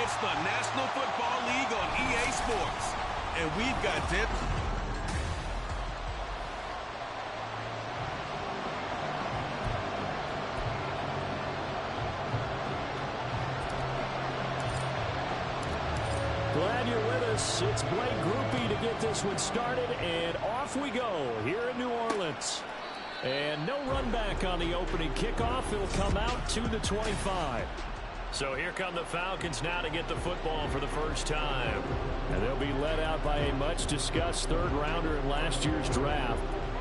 It's the National Football League on EA Sports. And we've got tips. Glad you're with us. It's Blake Grupe to get this one started, and off we go here in New Orleans. And no run back on the opening kickoff. It'll come out to the 25. So here come the Falcons now to get the football for the first time. And they'll be led out by a much-discussed third-rounder in last year's draft.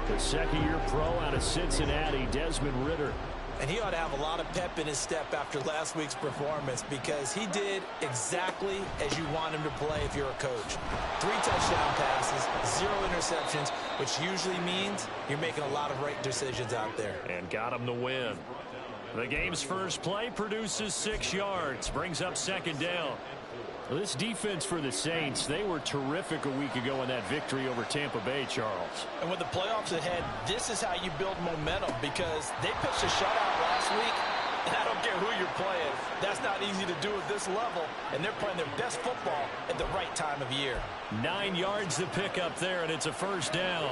The second-year pro out of Cincinnati, Desmond Ridder. And he ought to have a lot of pep in his step after last week's performance because he did exactly as you want him to play if you're a coach. 3 touchdown passes, 0 interceptions, which usually means you're making a lot of right decisions out there. And got him the win. The game's first play produces 6 yards, brings up second down. Well, this defense for the Saints, they were terrific a week ago in that victory over Tampa Bay, Charles. And with the playoffs ahead, this is how you build momentum because they pitched a shutout last week, and I don't care who you're playing. That's not easy to do at this level, and they're playing their best football at the right time of year. 9 yards to pick up there, and it's a first down.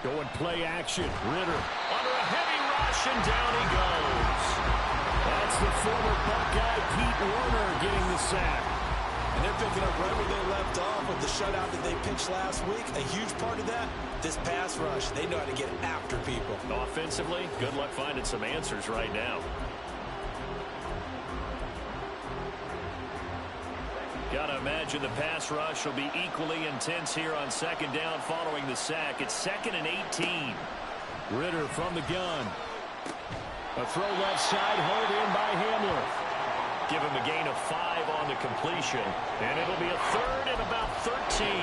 Going play action. Ridder under a heavy rush, and down he goes. That's the former Buckeye Pete Werner getting the sack. And they're picking up right where they left off with the shutout that they pitched last week. A huge part of that, this pass rush. They know how to get after people. Offensively, good luck finding some answers right now. Gotta imagine the pass rush will be equally intense here on second down following the sack. It's 2nd and 18. Ridder from the gun. A throw left side, hauled in by Hamler. Give him a gain of 5 on the completion. And it'll be a 3rd and about 13.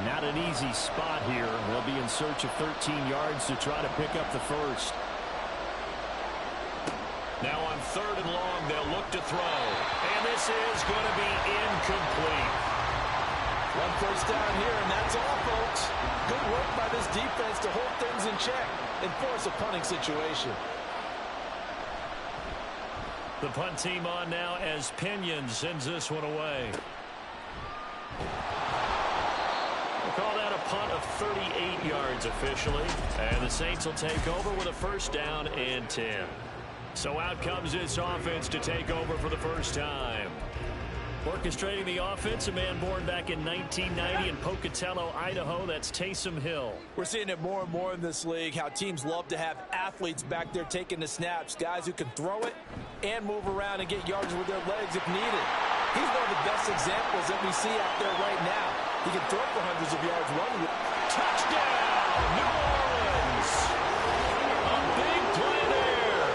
Not an easy spot here. They'll be in search of 13 yards to try to pick up the first. Now on 3rd and long, they'll look to throw. And this is going to be incomplete. 1 first down here, and that's all, folks. Good work by this defense to hold things in check and force a punting situation. The punt team on now as Pinion sends this one away. Call that a punt of 38 yards officially. And the Saints will take over with a first down and 10. So out comes this offense to take over for the first time. Orchestrating the offense, a man born back in 1990 in Pocatello, Idaho. That's Taysom Hill. We're seeing it more and more in this league, how teams love to have athletes back there taking the snaps, guys who can throw it and move around and get yards with their legs if needed. He's one of the best examples that we see out there right now. He can throw for hundreds of yards running with. Touchdown, New Orleans! A big play there.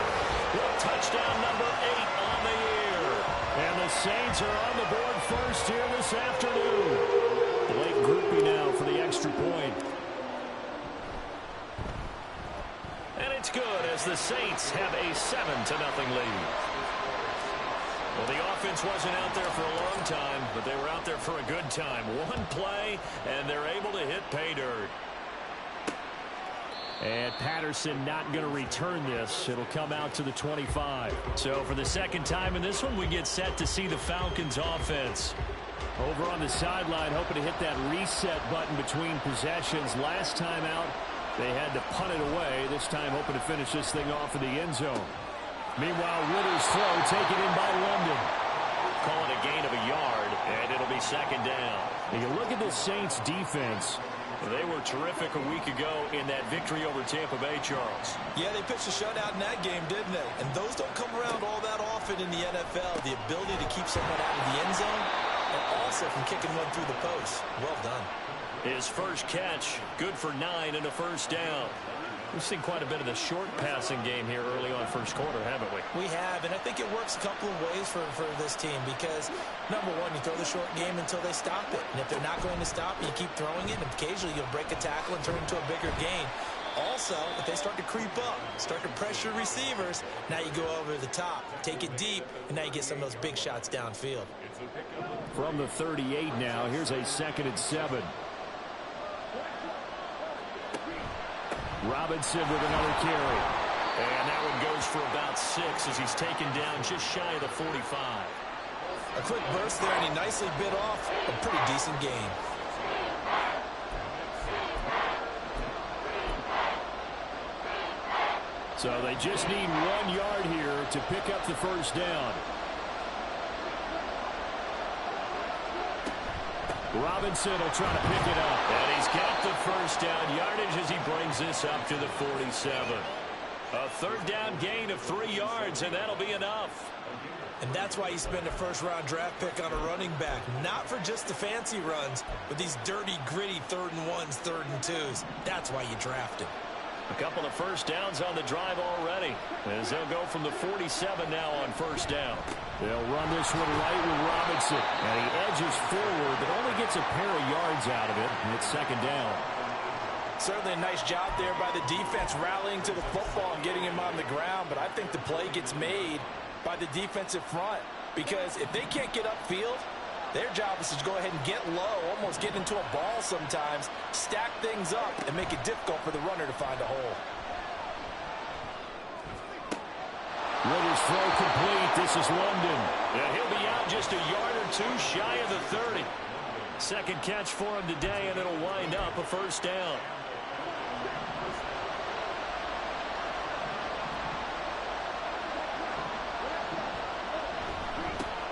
With touchdown number 8 on the year. And the Saints are on the board first here this afternoon. Blake Grupe now for the extra point. And it's good as the Saints have a 7-0 lead. Well, the offense wasn't out there for a long time, but they were out there for a good time. One play, and they're able to hit pay dirt. And Patterson not going to return this. It'll come out to the 25. So for the second time in this one, we get set to see the Falcons offense. Over on the sideline, hoping to hit that reset button between possessions. Last time out, they had to punt it away. This time hoping to finish this thing off in the end zone. Meanwhile, Ridder's throw taken in by London. Call it a gain of a yard, and it'll be second down. And you look at the Saints defense. They were terrific a week ago in that victory over Tampa Bay, Charles. Yeah, they pitched a shutout in that game, didn't they? And those don't come around all that often in the NFL. The ability to keep someone out of the end zone and also from kicking one through the post. Well done. His first catch, good for 9 and a first down. We've seen quite a bit of the short passing game here early on first quarter, haven't we? We have, and I think it works a couple of ways for this team because, number one, you throw the short game until they stop it. And if they're not going to stop it, you keep throwing it, and occasionally you'll break a tackle and turn it into a bigger gain. Also, if they start to creep up, start to pressure receivers, now you go over the top, take it deep, and now you get some of those big shots downfield. From the 38 now, here's a 2nd and 7. Robinson with another carry. And that one goes for about 6 as he's taken down just shy of the 45. A quick burst there, and he nicely bit off a pretty decent gain. So they just need 1 yard here to pick up the first down. Robinson will try to pick it up. And he's got the first down yardage as he brings this up to the 47. A 3rd down gain of 3 yards, and that'll be enough. And that's why you spend a first-round draft pick on a running back. Not for just the fancy runs, but these dirty, gritty 3rd and 1s, 3rd and 2s. That's why you draft him. A couple of first downs on the drive already, as they'll go from the 47 now on first down. They'll run this one right with Robinson, and he edges forward, but only gets a pair of yards out of it, and it's 2nd down. Certainly a nice job there by the defense rallying to the football and getting him on the ground, but I think the play gets made by the defensive front, because if they can't get upfield, their job is to go ahead and get low, almost get into a ball sometimes, stack things up, and make it difficult for the runner to find a hole. Ritter's throw complete. This is London. Yeah, he'll be out just a yard or 2 shy of the 30. 2nd catch for him today, and it'll wind up a first down.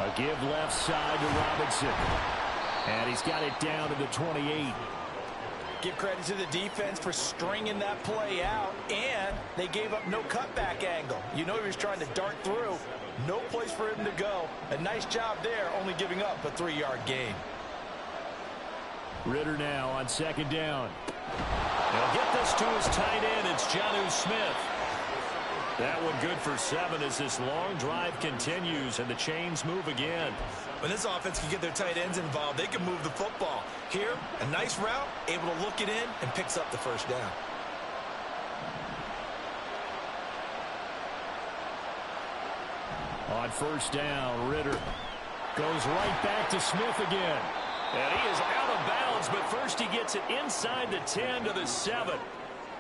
A give left side to Robinson. And he's got it down to the 28. Give credit to the defense for stringing that play out, and they gave up no cutback angle. You know he was trying to dart through. No place for him to go. A nice job there, only giving up a 3-yard gain. Ridder now on 2nd down. He'll get this to his tight end. It's Jonnu Smith. That one good for 7 as this long drive continues and the chains move again. When this offense can get their tight ends involved, they can move the football. Here, a nice route, able to look it in, and picks up the first down. On first down, Ridder goes right back to Smith again. And he is out of bounds, but first he gets it inside the 10 to the 7.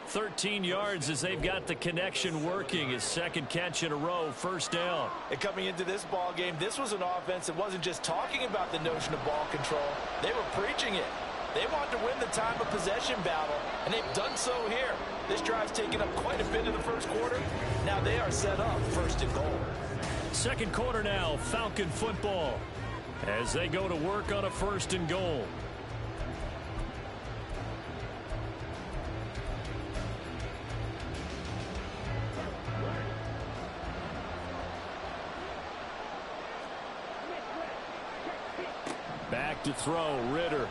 13 yards as they've got the connection working. His 2nd catch in a row, first down. And coming into this ball game, this was an offense that wasn't just talking about the notion of ball control. They were preaching it. They wanted to win the time of possession battle, and they've done so here. This drive's taken up quite a bit in the first quarter. Now they are set up 1st and goal. 2nd quarter now, Falcon football, as they go to work on a 1st and goal. Back to throw, Ridder.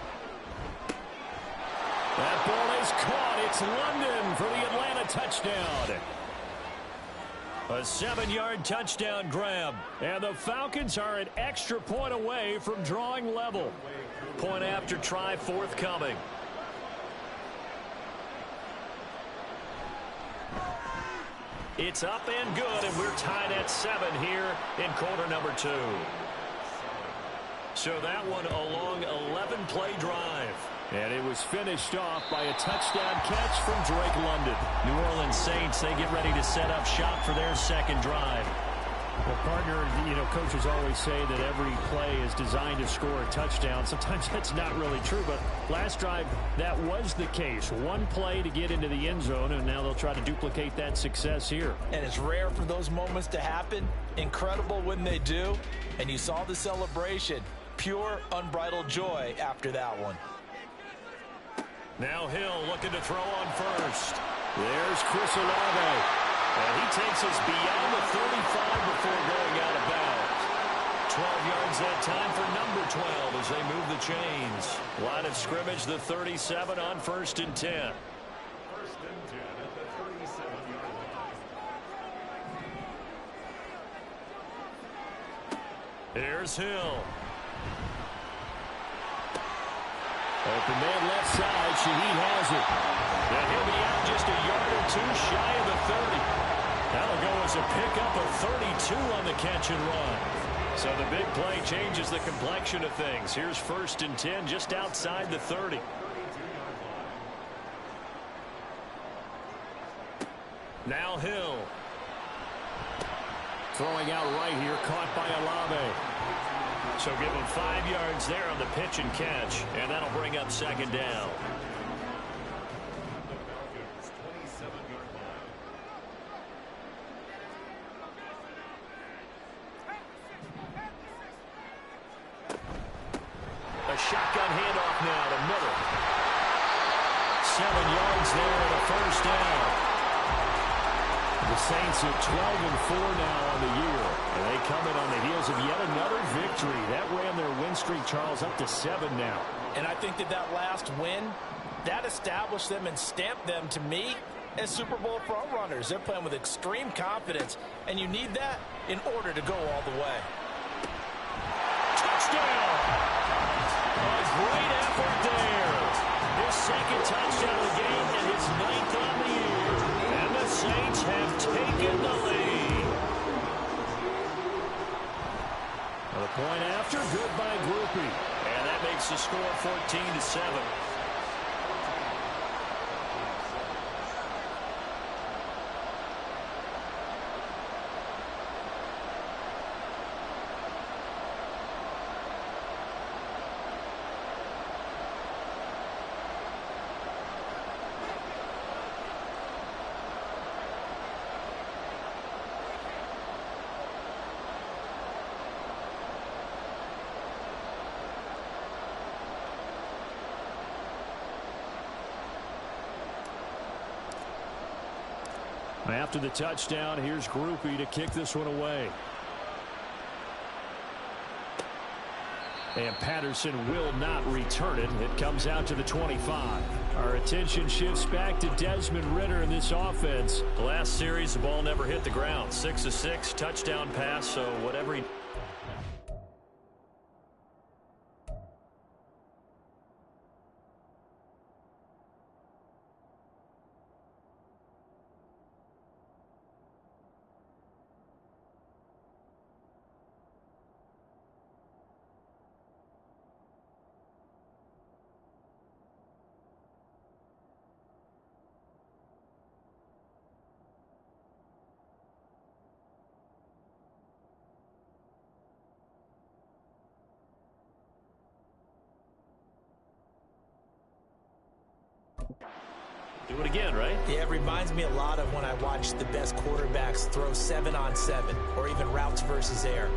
That ball is caught. It's London for the Atlanta touchdown. A 7-yard touchdown grab. And the Falcons are an extra point away from drawing level. Point after try forthcoming. It's up and good, and we're tied at 7 here in quarter number 2. So that one a long 11-play drive. And it was finished off by a touchdown catch from Drake London. New Orleans Saints, they get ready to set up shop for their 2nd drive. Well, partner, you know, coaches always say that every play is designed to score a touchdown. Sometimes that's not really true, but last drive, that was the case. 1 play to get into the end zone, and now they'll try to duplicate that success here. And it's rare for those moments to happen. Incredible when they do. And you saw the celebration. Pure, unbridled joy after that one. Now Hill looking to throw on first. There's Chris Olave. And he takes us beyond the 35 before going out of bounds. 12 yards that time for number 12 as they move the chains. Line of scrimmage, the 37 on 1st and 10. 1st and 10 at the 37-yard line. Here's Hill. Open man left side. Shaheed has it. And he'll be out just a yard Too shy of the 30. That'll go as a pickup of 32 on the catch and run. So the big play changes the complexion of things. Here's 1st and 10 just outside the 30. Now Hill. Throwing out right here, caught by Olave. So give him 5 yards there on the pitch and catch, and that'll bring up 2nd down. A shotgun handoff now to Miller. 7 yards there and a 1st down. The Saints are 12-4 now on the year, and they come in on the heels of yet another victory. That ran their win streak, Charles, up to 7 now. And I think that last win, that established them and stamped them, to me, as Super Bowl front runners. They're playing with extreme confidence, and you need that in order to go all the way. Touchdown! A great effort there. His 2nd touchdown of the game and his 9th on the year. And the Saints have taken the lead. The point after, good by Grupe. And that makes the score 14-7. After the touchdown, here's Grupe to kick this one away. And Patterson will not return it. It comes out to the 25. Our attention shifts back to Desmond Ridder in this offense. The last series, the ball never hit the ground. 6 of 6, touchdown pass, so whatever he... Do it again, right? Yeah, it reminds me a lot of when I watch the best quarterbacks throw 7-on-7 or even routes versus air.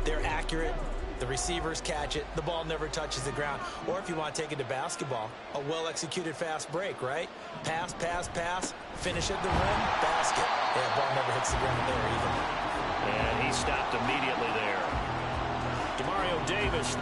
They're accurate. The receivers catch it. The ball never touches the ground. Or if you want to take it to basketball, a well-executed fast break, right? Pass, pass, pass, finish at the rim, basket. Yeah, ball never hits the ground there either. And he stopped immediately there. Demario Davis.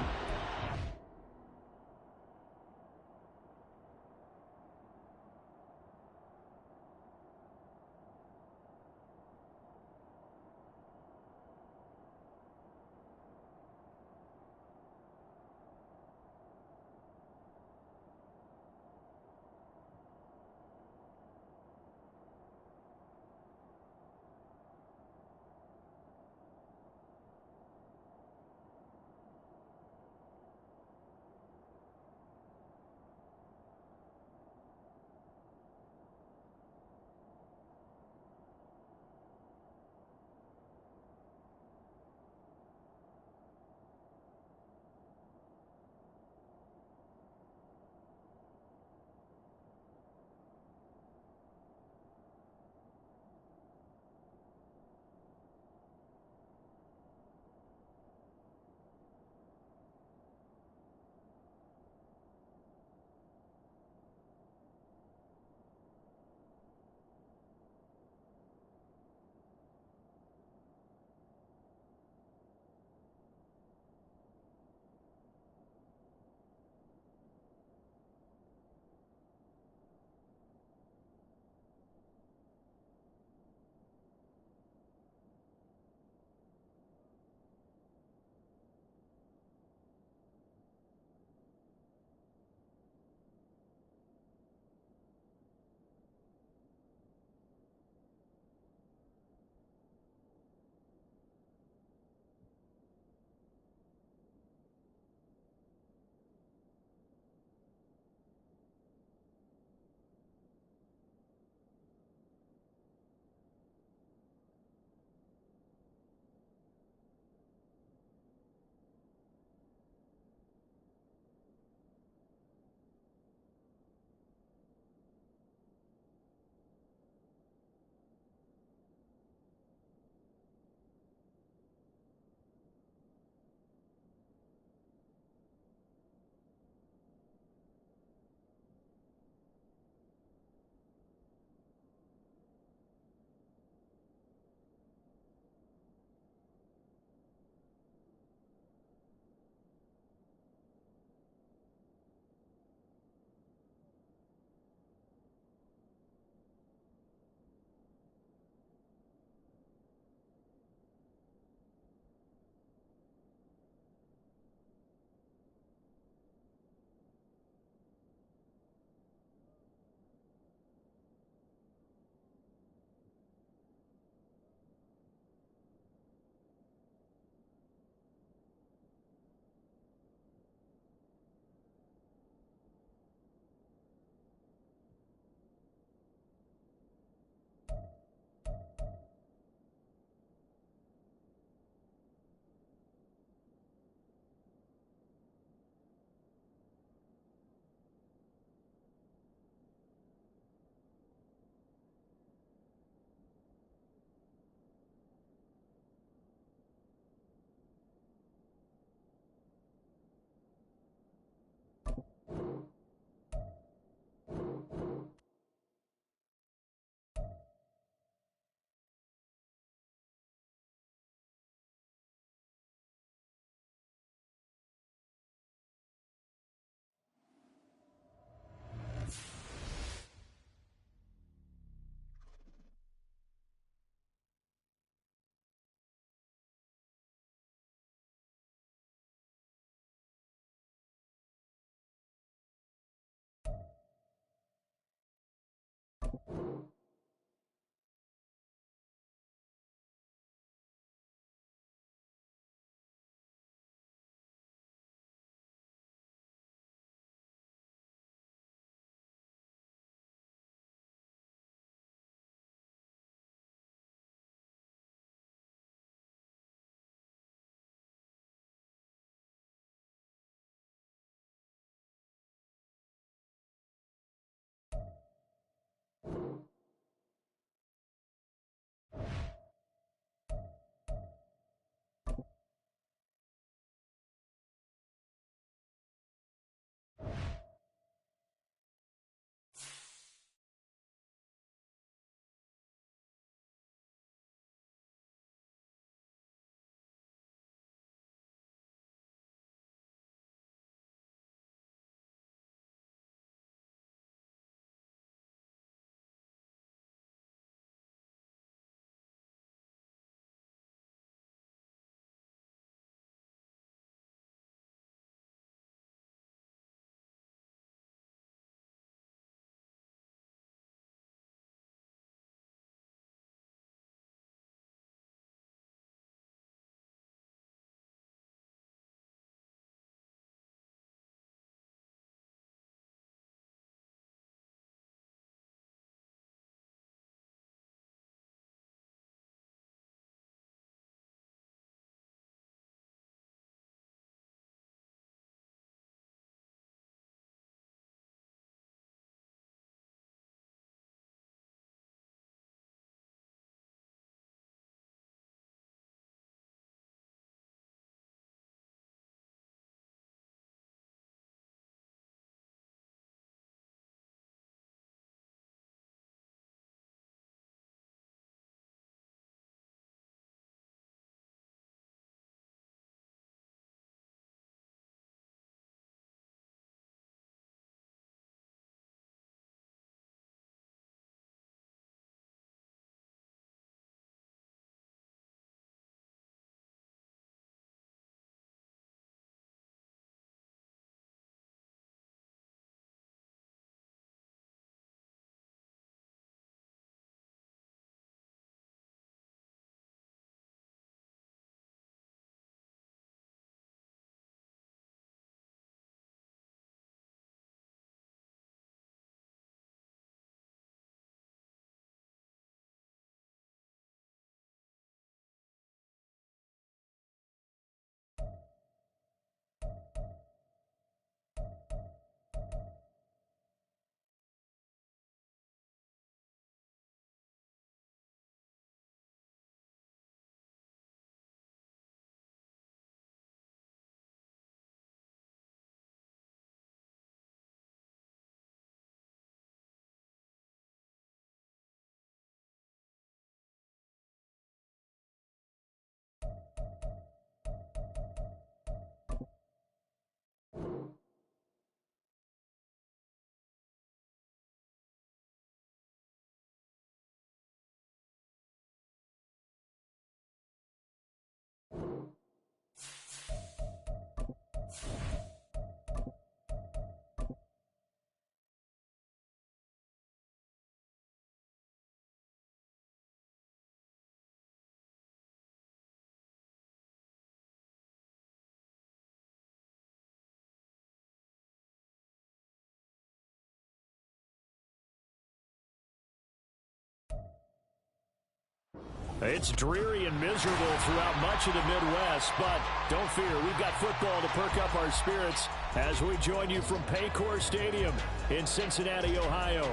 It's dreary and miserable throughout much of the Midwest, but don't fear, we've got football to perk up our spirits as we join you from Paycor Stadium in Cincinnati, Ohio.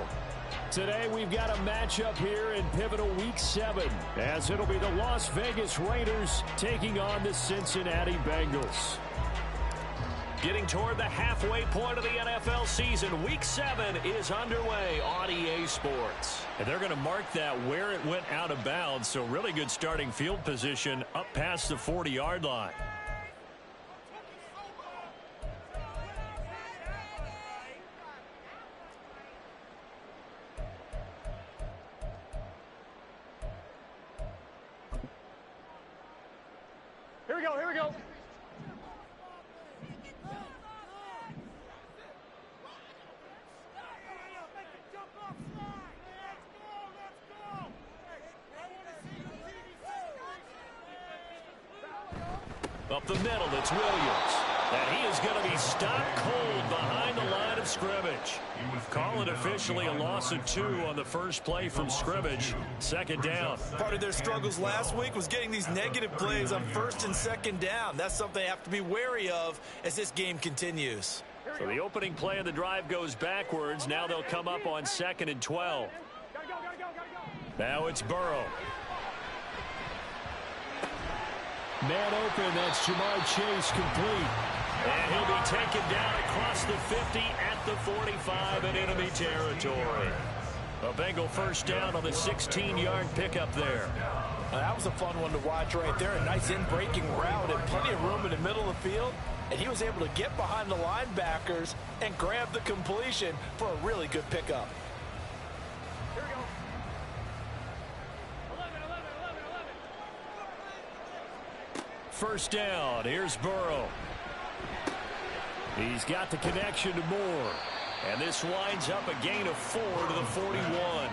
Today we've got a matchup here in pivotal Week 7, as it'll be the Las Vegas Raiders taking on the Cincinnati Bengals. Getting toward the halfway point of the NFL season, Week 7 is underway on EA Sports. And they're going to mark that where it went out of bounds, so really good starting field position up past the 40-yard line. Here we go, here we go. Up the middle, it's Williams. And he is going to be stopped cold behind the line of scrimmage. Call it officially a loss of 2 on the first play from scrimmage. Second down. Part of their struggles last week was getting these negative plays on first and second down. That's something they have to be wary of as this game continues. So the opening play of the drive goes backwards. Now they'll come up on 2nd and 12. Now it's Burrow. Man open, that's Ja'Marr Chase complete. And he'll be taken down across the 50 at the 45 in enemy territory. A Bengal first down on the 16-yard pickup there. That was a fun one to watch right there. A nice in-breaking route and plenty of room in the middle of the field. And he was able to get behind the linebackers and grab the completion for a really good pickup. Here we go. 11. First down, here's Burrow. He's got the connection to Moore. And this winds up a gain of 4 to the 41.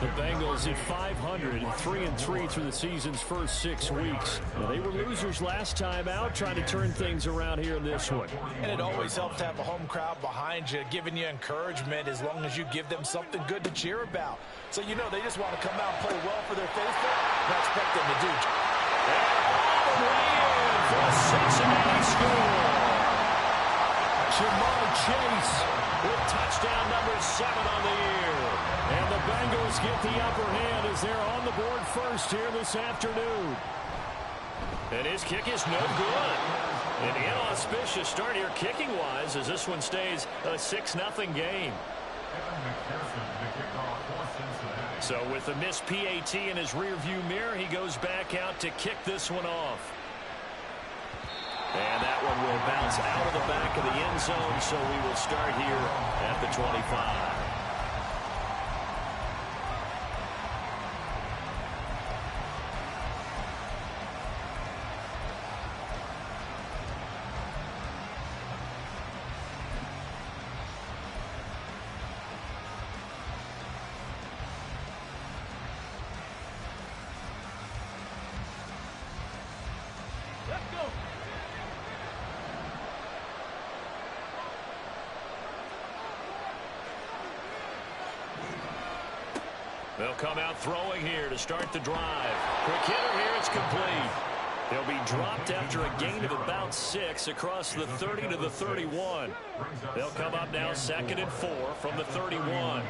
The Bengals at 500, 3-3 through the season's first 6 weeks. Now, they were losers last time out, trying to turn things around here in this one. And it always helps to have a home crowd behind you, giving you encouragement as long as you give them something good to cheer about. So you know they just want to come out and play well for their faithful, and I expect them to do. And all the way in for a Cincinnati score. Ja'Marr Chase with touchdown number 7 on the year. And the Bengals get the upper hand as they're on the board first here this afternoon. And his kick is no good. An inauspicious start here kicking-wise as this one stays a 6-0 game. So with a missed PAT in his rearview mirror, he goes back out to kick this one off. And that one will bounce out of the back of the end zone, so we will start here at the 25. They'll come out throwing here to start the drive. Quick hitter here, it's complete. They'll be dropped after a gain of about 6 across the 30 to the 31. They'll come up now 2nd and 4 from the 31.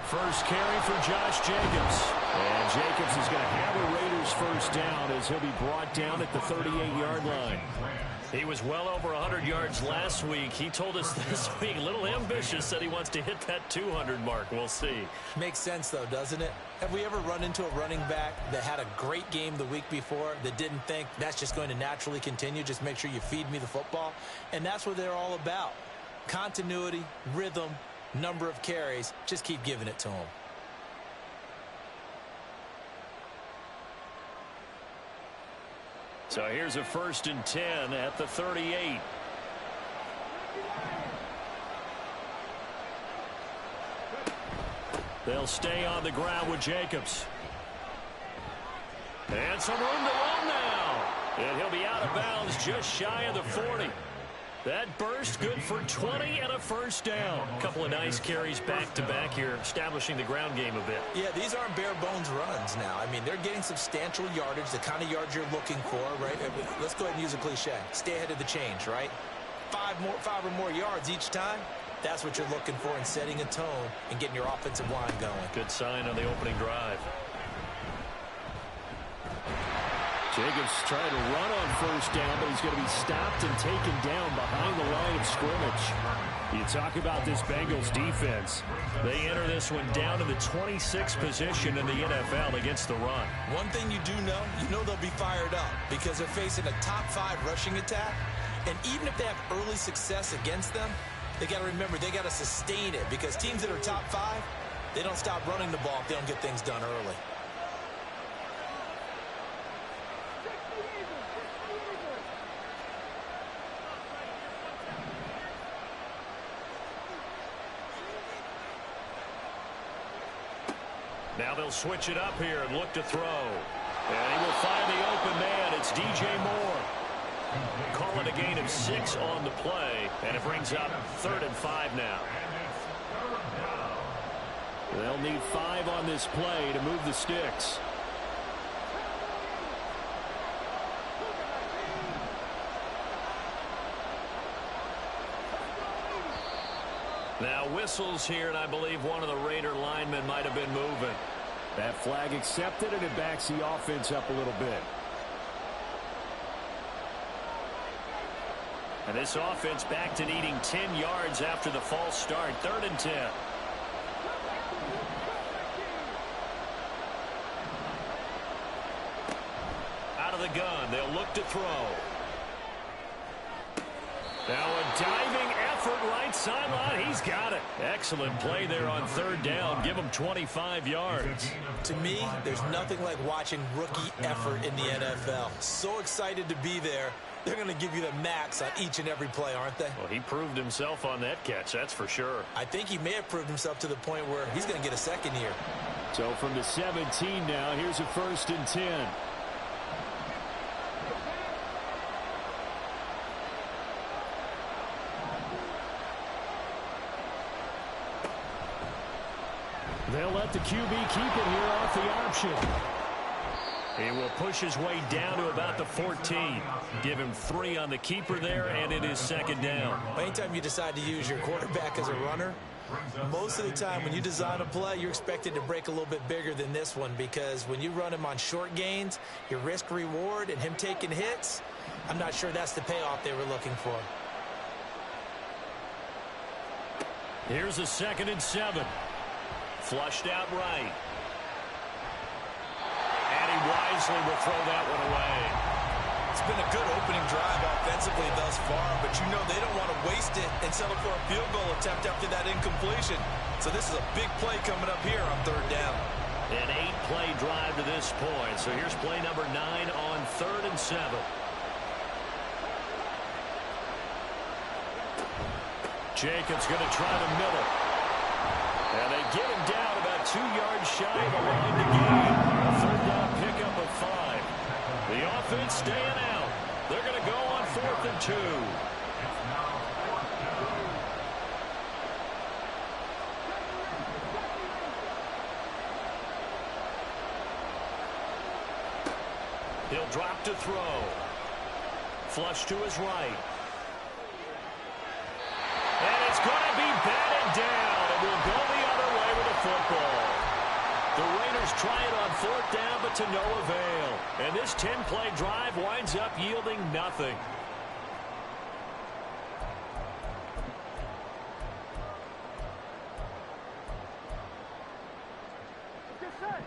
First carry for Josh Jacobs. And Jacobs is going to have a Raiders first down as he'll be brought down at the 38-yard line. He was well over 100 yards last week. He told us this week, a little ambitious, said he wants to hit that 200 mark. We'll see. Makes sense, though, doesn't it? Have we ever run into a running back that had a great game the week before that didn't think that's just going to naturally continue? Just make sure you feed me the football. And that's what they're all about. Continuity, rhythm, number of carries. Just keep giving it to them. So here's a 1st and 10 at the 38. They'll stay on the ground with Jacobs. And some room to run now. And he'll be out of bounds just shy of the 40. That burst good for 20 and a first down. A couple of nice carries back-to-back here, establishing the ground game a bit. Yeah, these aren't bare-bones runs now. I mean, they're getting substantial yardage, the kind of yards you're looking for, right? Let's go ahead and use a cliche. Stay ahead of the change, right? Five or more yards each time. That's what you're looking for in setting a tone and getting your offensive line going. Good sign on the opening drive. Jacobs trying to run on first down, but he's going to be stopped and taken down behind the line of scrimmage. You talk about this Bengals defense. They enter this one down to the 26th position in the NFL against the run. One thing you do know, they'll be fired up because they're facing a top 5 rushing attack. And even if they have early success against them, they got to remember they got to sustain it because teams that are top 5, they don't stop running the ball if they don't get things done early. Now they'll switch it up here and look to throw. And he will find the open man. It's DJ Moore. Call it a gain of 6 on the play, and it brings up 3rd and 5 now. They'll need 5 on this play to move the sticks. Now whistles here, and I believe one of the Raider linemen might have been moving. That flag accepted, and it backs the offense up a little bit. And this offense back to needing 10 yards after the false start. 3rd and 10. Out of the gun, they'll look to throw. Now a diving effort right sideline. He's got it. Excellent play there on 3rd down. Give him 25 yards. To me, there's nothing like watching rookie effort in the NFL. So excited to be there. They're going to give you the max on each and every play, aren't they? Well, he proved himself on that catch, that's for sure. I think he may have proved himself to the point where he's going to get a second year. So from the 17 now, here's a 1st and 10. They'll let the QB keep it here off the option. He will push his way down to about the 14. Give him 3 on the keeper there, and it is 2nd down. Anytime you decide to use your quarterback as a runner, most of the time when you design a play, you're expected to break a little bit bigger than this one because when you run him on short gains, your risk-reward and him taking hits, I'm not sure that's the payoff they were looking for. Here's a 2nd and 7. Flushed out right. And he wisely will throw that one away. It's been a good opening drive offensively thus far, but they don't want to waste it and settle for a field goal attempt after that incompletion. So this is a big play coming up here on 3rd down. An 8-play drive to this point. So here's play number 9 on 3rd and 7. Jacobs going to try the middle. And they get him down about 2 yards shy of the line to gain. A 3rd down pickup of 5. The offense staying out. They're going to go on 4th and 2. He'll drop to throw. Flush to his right. And it's going to be batted down. It will go the other way with the football. The Raiders try it on 4th down, but to no avail. And this 10-play drive winds up yielding nothing.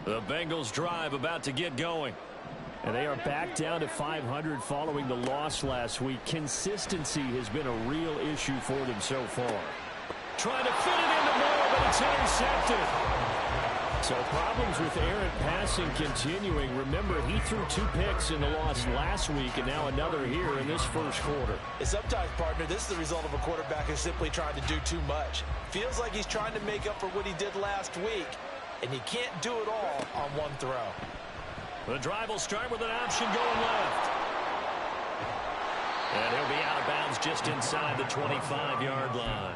The Bengals drive about to get going. And they are back down to 500 following the loss last week. Consistency has been a real issue for them so far. Trying to fit it into Moore, but it's intercepted. So problems with errant passing continuing. Remember, he threw 2 picks in the loss last week, and now another here in this first quarter. Sometimes, partner, this is the result of a quarterback who's simply trying to do too much. Feels like he's trying to make up for what he did last week, and he can't do it all on one throw. The drive will start with an option going left. And he'll be out of bounds just inside the 25-yard line.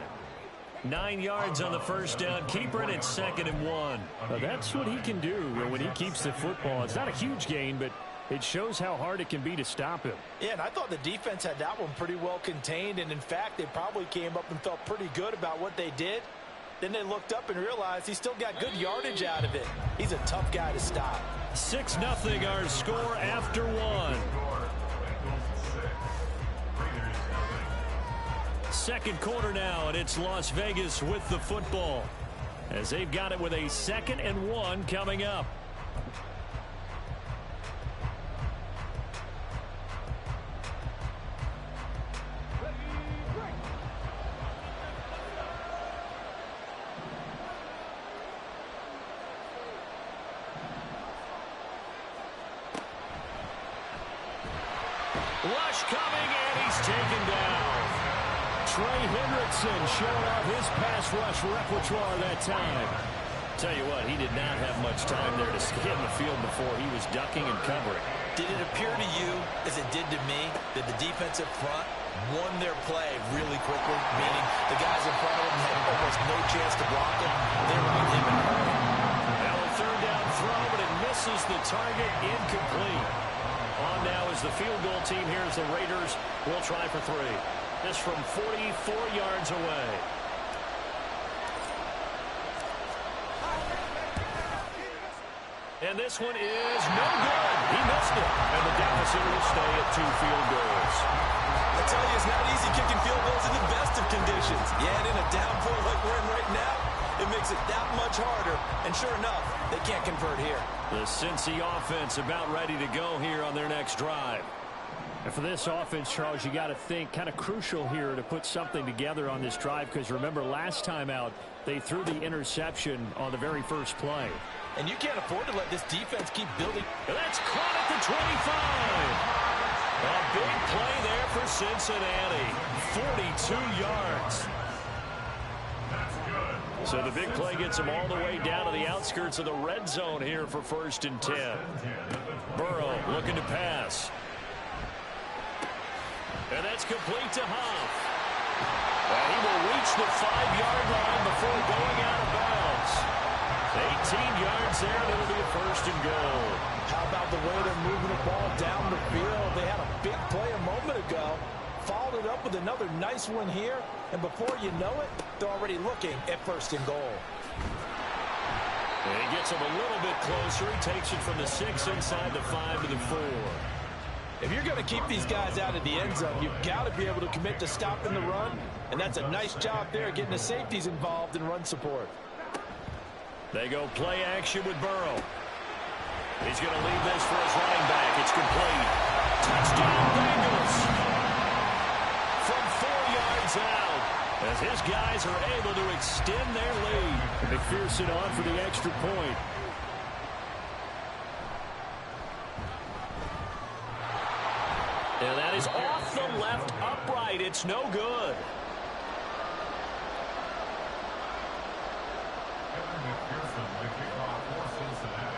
9 yards on the first down. Keeper, and it's 2nd and 1. Well, that's what he can do when he keeps the football. It's not a huge gain, but it shows how hard it can be to stop him. Yeah, and I thought the defense had that one pretty well contained, and in fact, they probably came up and felt pretty good about what they did. Then they looked up and realized he still got good yardage out of it. He's a tough guy to stop. 6-0 our score after 1. Second quarter now, and it's Las Vegas with the football as they've got it with a 2nd and 1 coming up. Rush coming, and he's taken down. Trey Hendrickson showing off his pass rush repertoire that time. Tell you what, he did not have much time there to get in the field before he was ducking and covering. Did it appear to you, as it did to me, that the defensive front won their play really quickly? Meaning the guys in front of them had almost no chance to block him. They were on him and hurry. Now a 3rd down throw, but it misses the target, incomplete. On now is the field goal team here as the Raiders will try for 3. This from 44 yards away. And this one is no good. He missed it. And the deficit will stay at 2 field goals. I tell you, it's not easy kicking field goals in the best of conditions. Yeah, and in a downpour like we're in right now, it makes it that much harder. And sure enough, they can't convert here. The Cincy offense about ready to go here on their next drive. And for this offense, Charles, you got to think kind of crucial here to put something together on this drive, because remember last time out they threw the interception on the very first play. And you can't afford to let this defense keep building. And that's caught at the 25. A big play there for Cincinnati. 42 yards. So the big play gets them all the way down to the outskirts of the red zone here for 1st and 10. Burrow looking to pass. And that's complete to Huff. And he will reach the 5-yard line before going out of bounds. 18 yards there, and it'll be a 1st and goal. How about the way they're moving the ball down the field? They had a big play a moment ago. Followed it up with another nice one here. And before you know it, they're already looking at 1st and goal. And he gets him a little bit closer. He takes it from the 6 inside the 5 to the 4. If you're going to keep these guys out of the end zone, you've got to be able to commit to stopping the run. And that's a nice job there, getting the safeties involved in run support. They go play action with Burrow. He's going to leave this for his running back. It's complete. Touchdown, Bengals. From 4 yards out, as his guys are able to extend their lead. McPherson on for the extra point. And that is off the left upright. It's no good.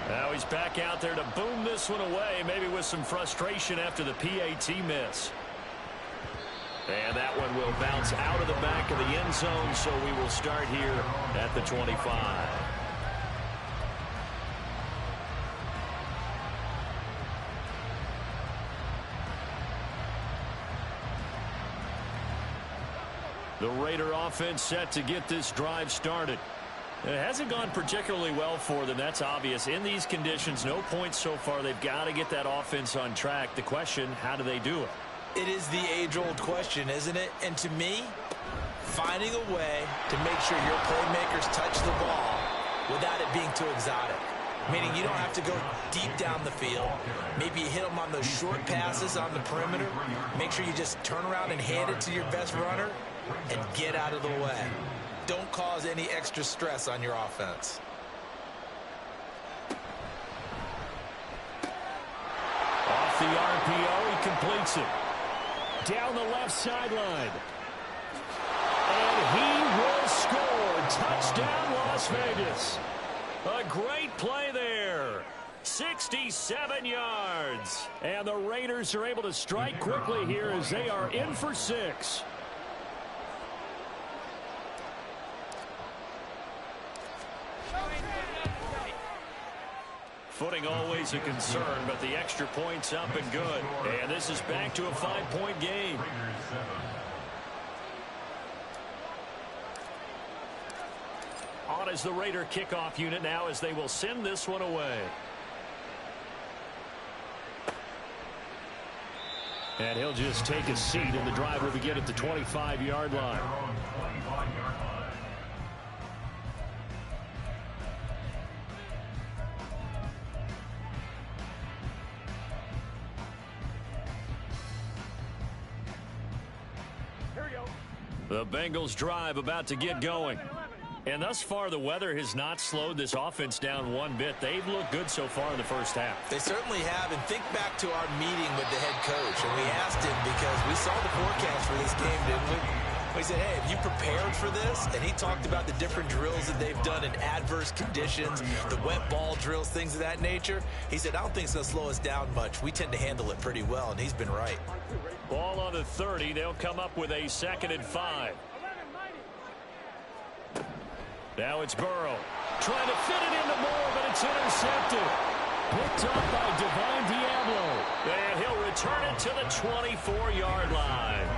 Now he's back out there to boom this one away, maybe with some frustration after the PAT miss. And that one will bounce out of the back of the end zone, so we will start here at the 25. The Raider offense set to get this drive started. It hasn't gone particularly well for them. That's obvious. In these conditions, no points so far. They've got to get that offense on track. The question, how do they do it? It is the age-old question, isn't it? And to me, finding a way to make sure your playmakers touch the ball without it being too exotic. Meaning you don't have to go deep down the field. Maybe you hit them on those short passes on the perimeter. Make sure you just turn around and hand it to your best runner and get out of the way. Don't cause any extra stress on your offense. Off the RPO, he completes it. Down the left sideline. And he will score. Touchdown, Las Vegas. A great play there. 67 yards. And the Raiders are able to strike quickly here as they are in for 6. Footing always a concern, but the extra point's up and good. And this is back to a 5-point game. On is the Raider kickoff unit now as they will send this one away. And he'll just take a seat, and the drive will begin at the 25-yard line. The Bengals drive about to get going. And thus far, the weather has not slowed this offense down one bit. They've looked good so far in the first half. They certainly have. And think back to our meeting with the head coach. And we asked him, because we saw the forecast for this game, didn't we? We said, hey, have you prepared for this? And he talked about the different drills that they've done in adverse conditions, the wet ball drills, things of that nature. He said, I don't think it's going to slow us down much. We tend to handle it pretty well, and he's been right. Ball on the 30. They'll come up with a 2nd and 5. Now it's Burrow. Trying to fit it into Moore, but it's intercepted. Picked up by Divine Diablo. And he'll return it to the 24-yard line.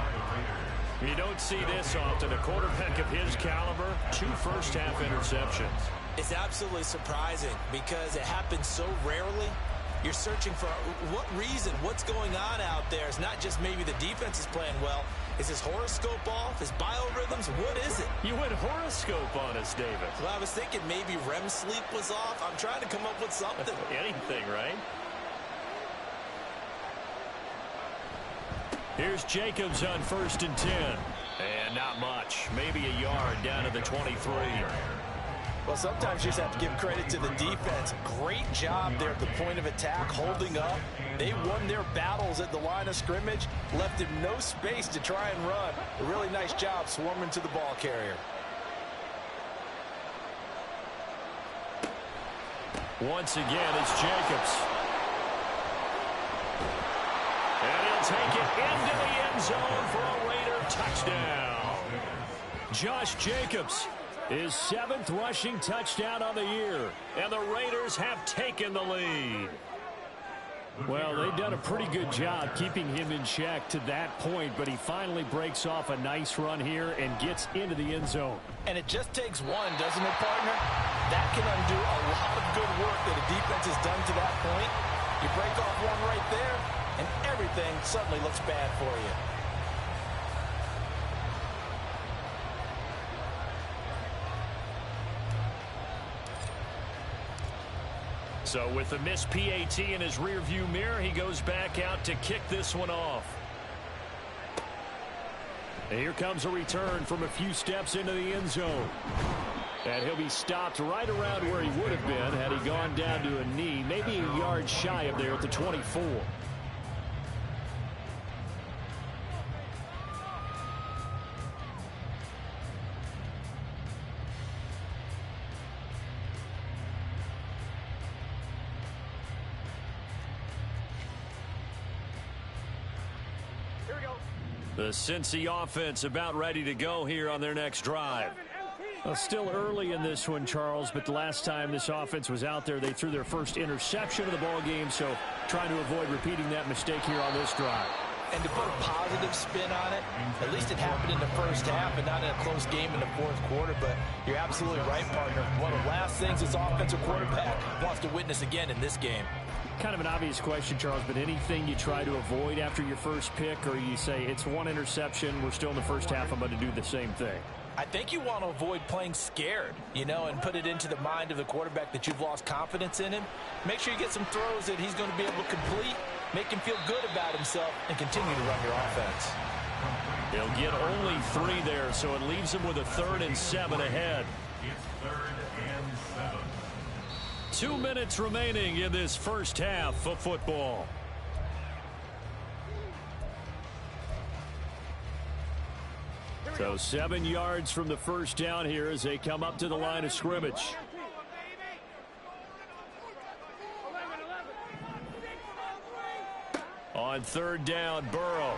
You don't see this often. A quarterback of his caliber, 2 first-half interceptions. It's absolutely surprising because it happens so rarely. You're searching for what reason, what's going on out there. It's not just maybe the defense is playing well. Is his horoscope off? His biorhythms? What is it? You went horoscope on us, David. Well, I was thinking maybe REM sleep was off. I'm trying to come up with something. Anything, right? Here's Jacobs on 1st and 10. And not much. Maybe a yard down to the 23. Well, sometimes you just have to give credit to the defense. Great job there at the point of attack, holding up. They won their battles at the line of scrimmage, left him no space to try and run. A really nice job swarming to the ball carrier. Once again, it's Jacobs. And he'll take it into the end zone for a Raider touchdown. Josh Jacobs, his 7th rushing touchdown on the year. And the Raiders have taken the lead. Well, they've done a pretty good job keeping him in check to that point, but he finally breaks off a nice run here and gets into the end zone. And it just takes one, doesn't it, partner? That can undo a lot of good work that a defense has done to that point. You break off one right there, and everything suddenly looks bad for you. So with the missed PAT in his rearview mirror, he goes back out to kick this one off. And here comes a return from a few steps into the end zone. And he'll be stopped right around where he would have been had he gone down to a knee, maybe a yard shy of there at the 24. The Cincy offense about ready to go here on their next drive. Well, still early in this one, Charles, but the last time this offense was out there, they threw their first interception of the ball game, so trying to avoid repeating that mistake here on this drive. And to put a positive spin on it, at least it happened in the first half and not in a close game in the 4th quarter, but you're absolutely right, partner. One of the last things this offensive quarterback wants to witness again in this game. Kind of an obvious question, Charles, but anything you try to avoid after your first pick, or you say it's one interception, we're still in the first half, I'm going to do the same thing? I think you want to avoid playing scared, and put it into the mind of the quarterback that you've lost confidence in him. Make sure you get some throws that he's going to be able to complete, make him feel good about himself, and continue to run your offense. He'll get only 3 there, so it leaves him with a 3rd and 7 ahead. 2 minutes remaining in this first half of football. So 7 yards from the first down here as they come up to the line of scrimmage. On third down, Burrow.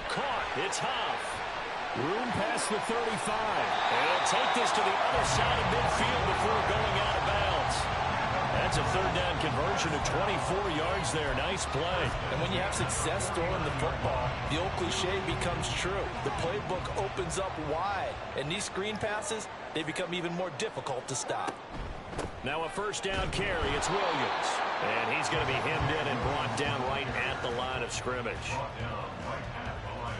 Caught. It's Huff. Room past the 35. And he'll take this to the other side of midfield before going out of bounds. That's a third down conversion of 24 yards there. Nice play. And when you have success throwing the football, the old cliche becomes true. The playbook opens up wide. And these screen passes, they become even more difficult to stop. Now a first down carry. It's Williams. And he's going to be hemmed in and brought down right at the line of scrimmage.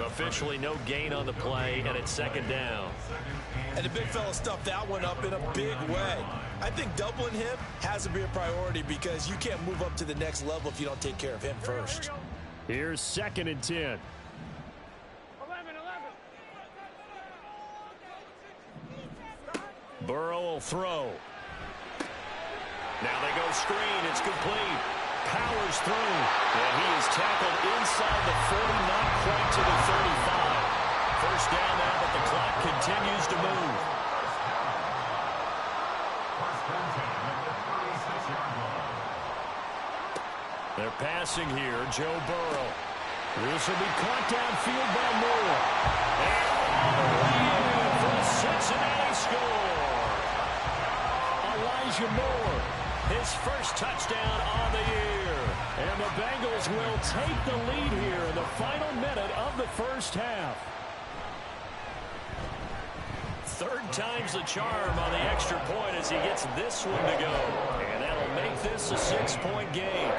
Officially no gain on the play, and it's second down. And the big fella stuffed that one up in a big way. I think doubling him has to be a priority because you can't move up to the next level if you don't take care of him first. Here's 2nd and 10. Burrow will throw. Now they go screen. It's complete. Powers through. And he is tackled inside the 40, not quite to the 35. First down now, but the clock continues to move. They're passing here. Joe Burrow. This will be caught downfield by Moore. And for the Cincinnati score. Elijah Moore, his first touchdown on the year. And the Bengals will take the lead here in the final minute of the first half. Third time's the charm on the extra point as he gets this one to go. And that'll make this a 6-point game.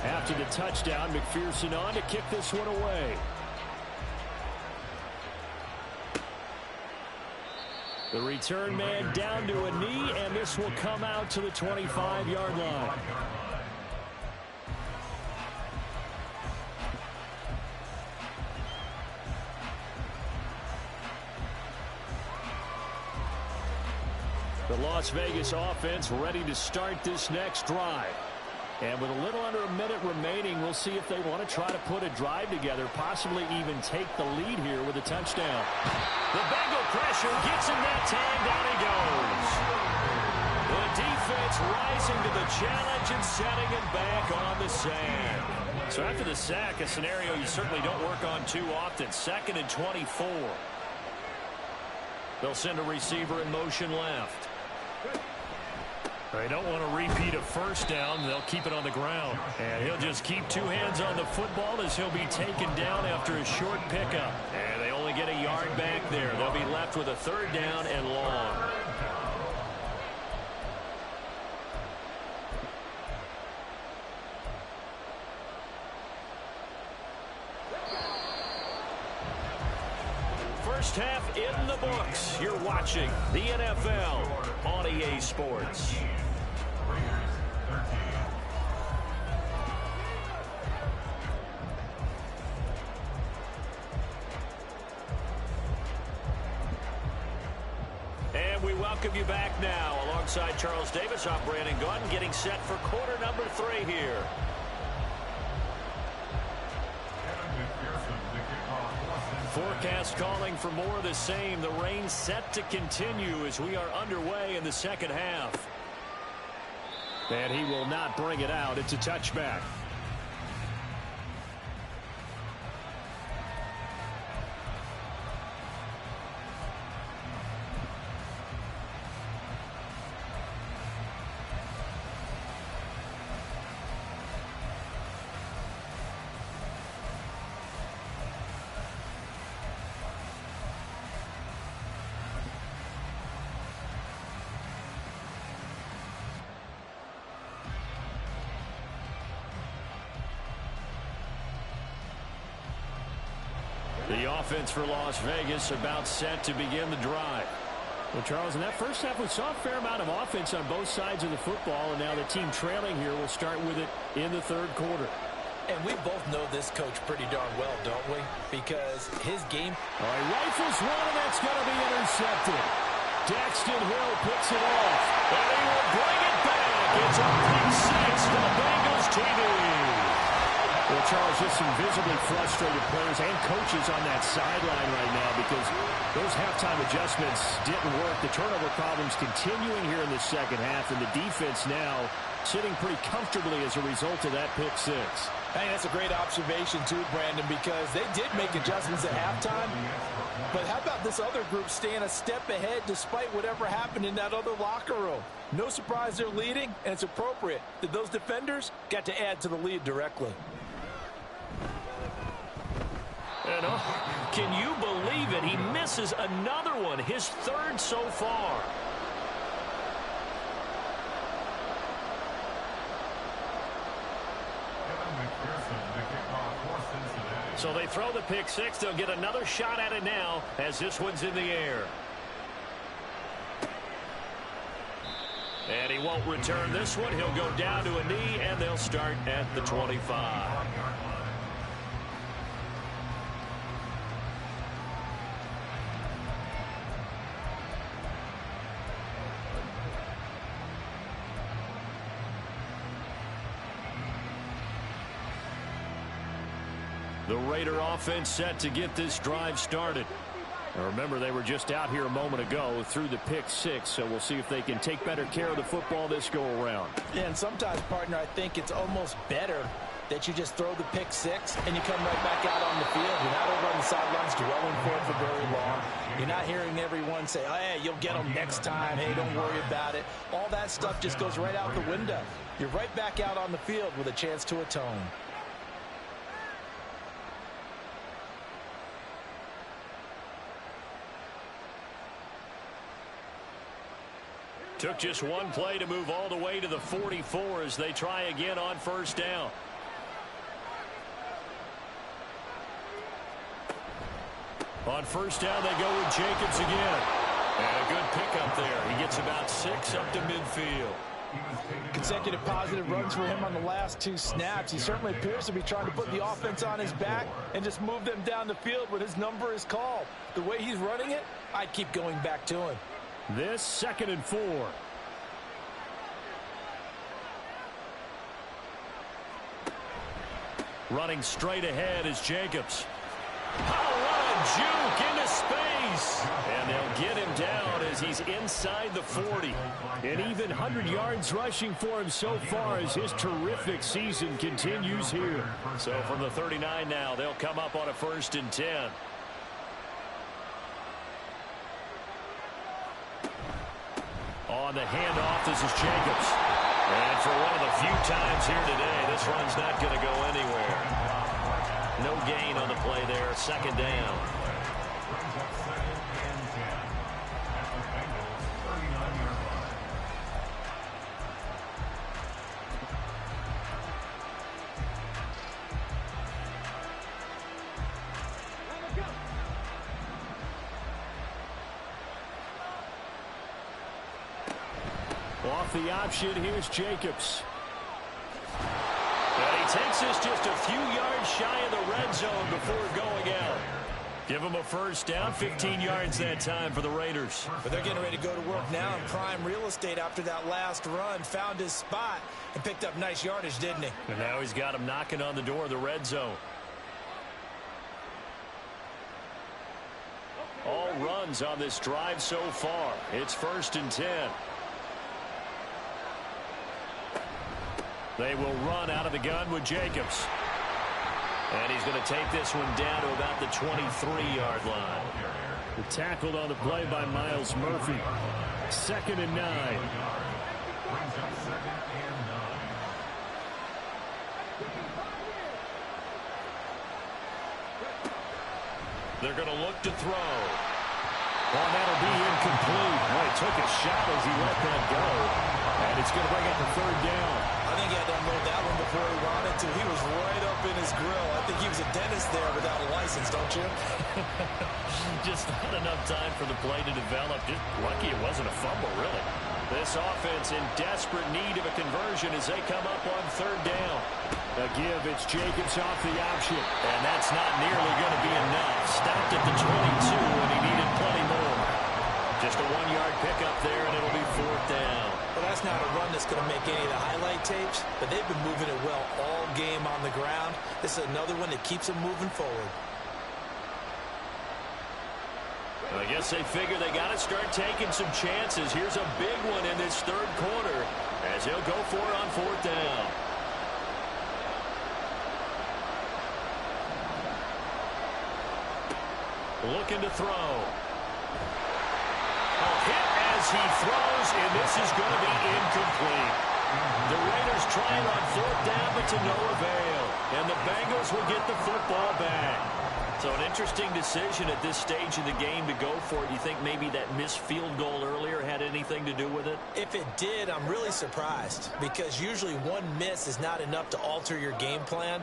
After the touchdown, McPherson on to kick this one away. The return man down to a knee, and this will come out to the 25-yard line. The Las Vegas offense ready to start this next drive. And with a little under a minute remaining, we'll see if they want to try to put a drive together, possibly even take the lead here with a touchdown. The Bengal pressure gets him that time. Down he goes. The defense rising to the challenge and setting him back on the sand. So after the sack, a scenario you certainly don't work on too often. 2nd and 24. They'll send a receiver in motion left. They don't want to repeat a first down. They'll keep it on the ground. And he'll just keep two hands on the football as he'll be taken down after a short pickup. And they only get a yard back there. They'll be left with a third down and long. First half in the books. You're watching the NFL on EA Sports. And we welcome you back now. Alongside Charles Davis, I'm Brandon Gaudin, getting set for quarter number 3 here. Forecast calling for more of the same. The rain set to continue as we are underway in the second half. And he will not bring it out. It's a touchback. The offense for Las Vegas about set to begin the drive. Well, Charles, in that first half, we saw a fair amount of offense on both sides of the football, and now the team trailing here will start with it in the third quarter. And we both know this coach pretty darn well, don't we? Because his game... All right, rifles one, and that's going to be intercepted. Daxton Hill picks it off, and he will bring it back. It's a pick six for the Bengals TV. Well, Charles, just some visibly frustrated players and coaches on that sideline right now because those halftime adjustments didn't work. The turnover problems continuing here in the second half, and the defense now sitting pretty comfortably as a result of that pick six. I think that's a great observation, too, Brandon, because they did make adjustments at halftime. But how about this other group staying a step ahead despite whatever happened in that other locker room? No surprise they're leading, and it's appropriate that those defenders got to add to the lead directly. And can you believe it? He misses another one, his third so far. So they throw the pick six. They'll get another shot at it now as this one's in the air. And he won't return this one. He'll go down to a knee, and they'll start at the 25. The Raider offense set to get this drive started. Now remember, they were just out here a moment ago through the pick six, so we'll see if they can take better care of the football this go-around. Yeah, and sometimes, partner, I think it's almost better that you just throw the pick six and you come right back out on the field. You're not over on the sidelines dwelling for it for very long. You're not hearing everyone say, oh, hey, you'll get them next time. Hey, don't worry about it. All that stuff just goes right out the window. You're right back out on the field with a chance to atone. Took just one play to move all the way to the 44 as they try again on first down. On first down, they go with Jacobs again. And a good pickup there. He gets about 6 up to midfield. Consecutive positive runs for him on the last 2 snaps. He certainly appears to be trying to put the offense on his back and just move them down the field when his number is called. The way he's running it, I'd keep going back to him. This 2nd and 4. Running straight ahead is Jacobs. Oh, what a juke into space. And they'll get him down as he's inside the 40. An even 100 yards rushing for him so far as his terrific season continues here. So from the 39 now, they'll come up on a 1st and 10. On the handoff, this is Jacobs. And for one of the few times here today, this run's not going to go anywhere. No gain on the play there, 2nd down. Off the option, here's Jacobs. And he takes this just a few yards shy of the red zone before going out. Give him a 1st down, 15 yards that time for the Raiders. But they're getting ready to go to work now in prime real estate after that last run. Found his spot and picked up nice yardage, didn't he? And now he's got him knocking on the door of the red zone. All runs on this drive so far. It's 1st and 10. They will run out of the gun with Jacobs. And he's going to take this one down to about the 23-yard line. Tackled on the play by Myles Murphy. 2nd and 9. They're going to look to throw. Oh, that'll be incomplete. Well, he took a shot as he let that go. And it's going to bring up the 3rd down. I think he had to unload that one before he wanted to. He was right up in his grill. I think he was a dentist there without a license, don't you? Just not enough time for the play to develop. Just lucky it wasn't a fumble, really. This offense in desperate need of a conversion as they come up on 3rd down. A give, it's Jacobs off the option. And that's not nearly going to be enough. Stopped at the 22, and he needed plenty more. Just a 1-yard pickup there, and it'll be 4th down. Well, that's not a run that's going to make any of the highlight tapes, but they've been moving it well all game on the ground. This is another one that keeps them moving forward. I guess they figure they got to start taking some chances. Here's a big one in this 3rd quarter as he'll go for it on 4th down. Looking to throw. Hit as he throws, and this is going to be incomplete. The Raiders trying on 4th down, but to no avail. And the Bengals will get the football back. So an interesting decision at this stage of the game to go for it. You think maybe that missed field goal earlier had anything to do with it? If it did, I'm really surprised, because usually one miss is not enough to alter your game plan.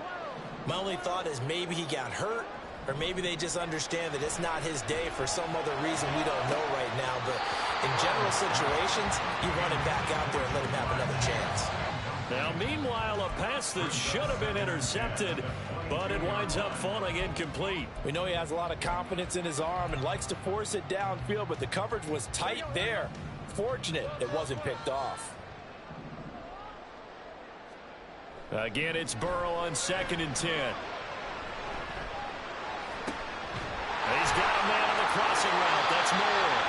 My only thought is maybe he got hurt, or maybe they just understand that it's not his day for some other reason we don't know right now. But in general situations, you want him back out there and let him have another chance. Now, meanwhile, a pass that should have been intercepted, but it winds up falling incomplete. We know he has a lot of confidence in his arm and likes to force it downfield, but the coverage was tight there. Fortunate it wasn't picked off. Again, it's Burrow on 2nd and 10. He's got a man on the crossing route. That's Moore.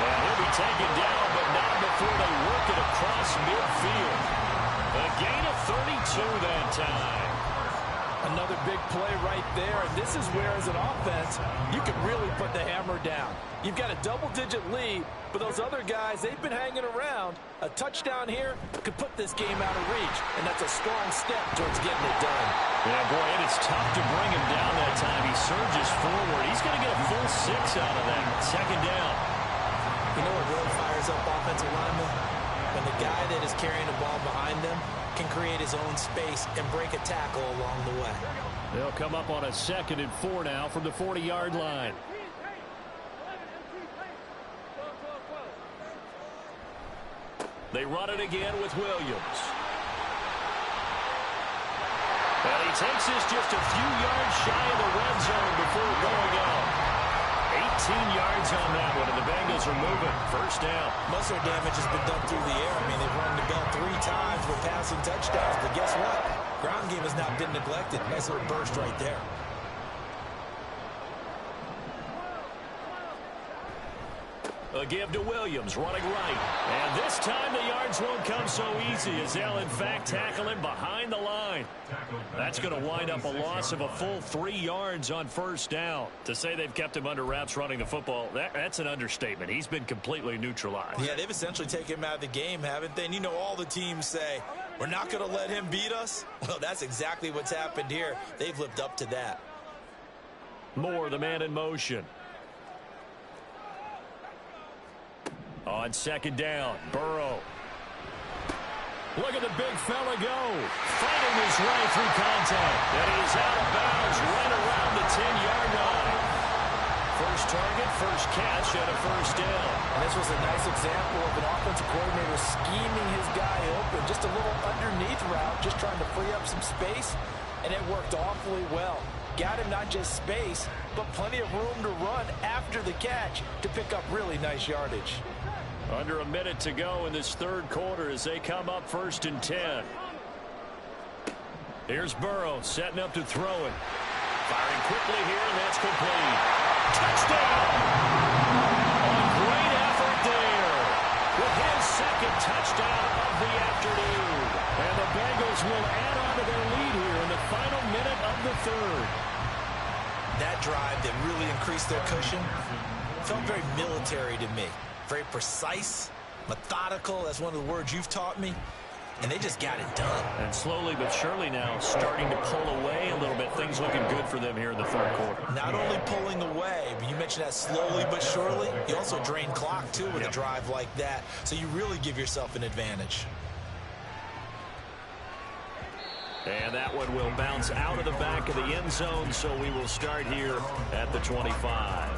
And he'll be taken down, but not before they work it across midfield. A gain of 32 that time. Another big play right there, and this is where, as an offense, you can really put the hammer down. You've got a double-digit lead, but those other guys, they've been hanging around. A touchdown here could put this game out of reach, and that's a strong step towards getting it done. Yeah, boy, it is tough to bring him down that time. He surges forward. He's going to get a full 6 out of that. 2nd down. You know what really fires up offensive linemen? When the guy that is carrying the ball behind them can create his own space and break a tackle along the way. They'll come up on a 2nd and 4 now from the 40-yard line. They run it again with Williams. And he takes this just a few yards shy of the red zone before going out. 18 yards on that one, and the Bengals are moving. 1st down. Most of their damage has been done through the air. I mean, they've run the bell 3 times with passing touchdowns, but guess what? Ground game has not been neglected. Nice little burst right there. A give to Williams, running right. And this time the yards won't come so easy as they'll, in fact, tackle him behind the line. That's going to wind up a loss of a full 3 yards on 1st down. To say they've kept him under wraps running the football, that's an understatement. He's been completely neutralized. Yeah, they've essentially taken him out of the game, haven't they? And you know all the teams say, we're not going to let him beat us. Well, that's exactly what's happened here. They've lived up to that. Moore, the man in motion. On 2nd down, Burrow. Look at the big fella go. Fighting his way through contact. And he's out of bounds right around the 10-yard line. First target, first catch, and a 1st down. And this was a nice example of an offensive coordinator scheming his guy open. Just a little underneath route, just trying to free up some space, and it worked awfully well. Got him not just space, but plenty of room to run after the catch to pick up really nice yardage. Under a minute to go in this 3rd quarter as they come up 1st and 10. Here's Burrow setting up to throw it. Firing quickly here, and that's complete. Touchdown! A great effort there with his 2nd touchdown of the afternoon. And the Bengals will add on to their lead here in the final minute of the 3rd. That drive that really increased their cushion felt very military to me. Very precise, methodical. That's one of the words you've taught me. And they just got it done. And slowly but surely now starting to pull away a little bit. Things looking good for them here in the 3rd quarter. Not only pulling away, but you mentioned that slowly but surely. You also drain clock, too, with a drive like that. So you really give yourself an advantage. And that one will bounce out of the back of the end zone, so we will start here at the 25.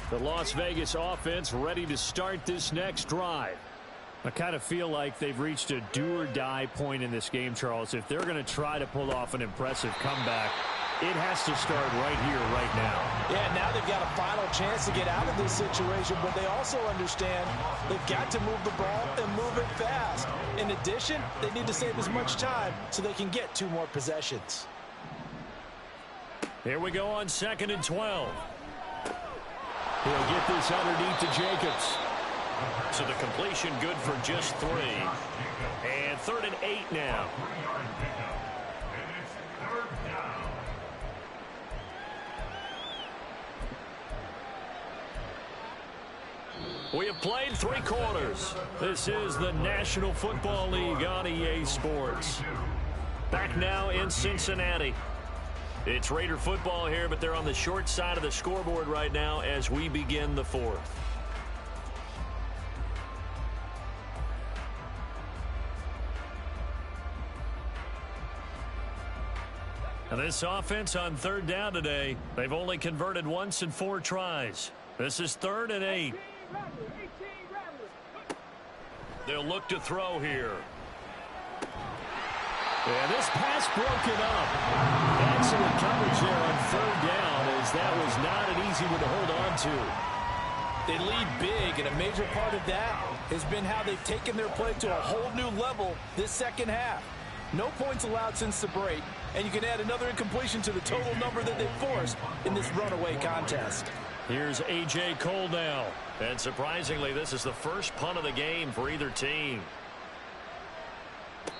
The Las Vegas offense ready to start this next drive. I kind of feel like they've reached a do-or-die point in this game, Charles. If they're going to try to pull off an impressive comeback, it has to start right here, right now. Yeah, now they've got a final chance to get out of this situation, but they also understand they've got to move the ball and move it fast. In addition, they need to save as much time so they can get 2 more possessions. Here we go on 2nd and 12. He'll get this underneath to Jacobs. So the completion good for just 3. And 3rd and 8 now. We have played 3 quarters. This is the National Football League on EA Sports. Back now in Cincinnati. It's Raider football here, but they're on the short side of the scoreboard right now as we begin the 4th. And this offense on 3rd down today, they've only converted once in 4 tries. This is 3rd and 8. They'll look to throw here. And this pass broken up. Excellent coverage there on 3rd down, as that was not an easy one to hold on to. They lead big, and a major part of that has been how they've taken their play to a whole new level this second half. No points allowed since the break, and you can add another incompletion to the total number that they've forced in this runaway contest. Here's A.J. Cole now. And surprisingly, this is the first punt of the game for either team.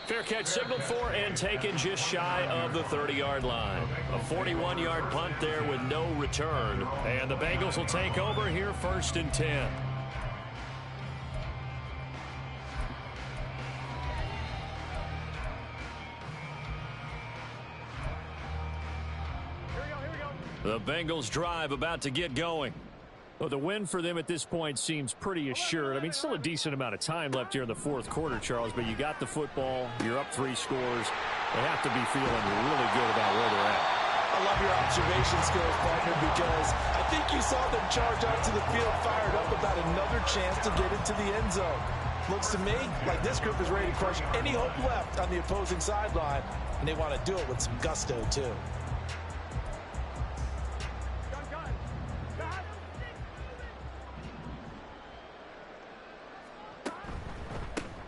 Fair catch signaled for and taken just shy of the 30-yard line. A 41-yard punt there with no return. And the Bengals will take over here 1st and 10. The Bengals drive about to get going. Well, the win for them at this point seems pretty assured. I mean, still a decent amount of time left here in the 4th quarter, Charles, but you got the football, you're up 3 scores. They have to be feeling really good about where they're at. I love your observation skills, partner, because I think you saw them charge onto the field fired up about another chance to get into the end zone. Looks to me like this group is ready to crush any hope left on the opposing sideline, and they want to do it with some gusto, too.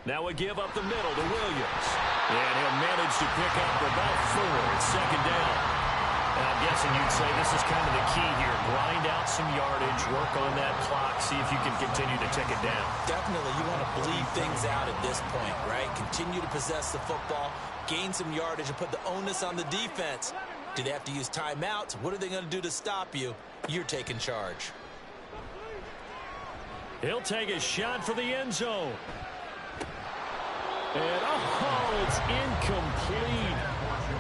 Now a give up the middle to Williams. And he'll manage to pick up about 4. It's 2nd down. And I'm guessing you'd say this is kind of the key here. Grind out some yardage, work on that clock, see if you can continue to tick it down. Definitely, you want to bleed things out at this point, right? Continue to possess the football, gain some yardage, and put the onus on the defense. Do they have to use timeouts? What are they going to do to stop you? You're taking charge. He'll take a shot for the end zone. And, oh, it's incomplete.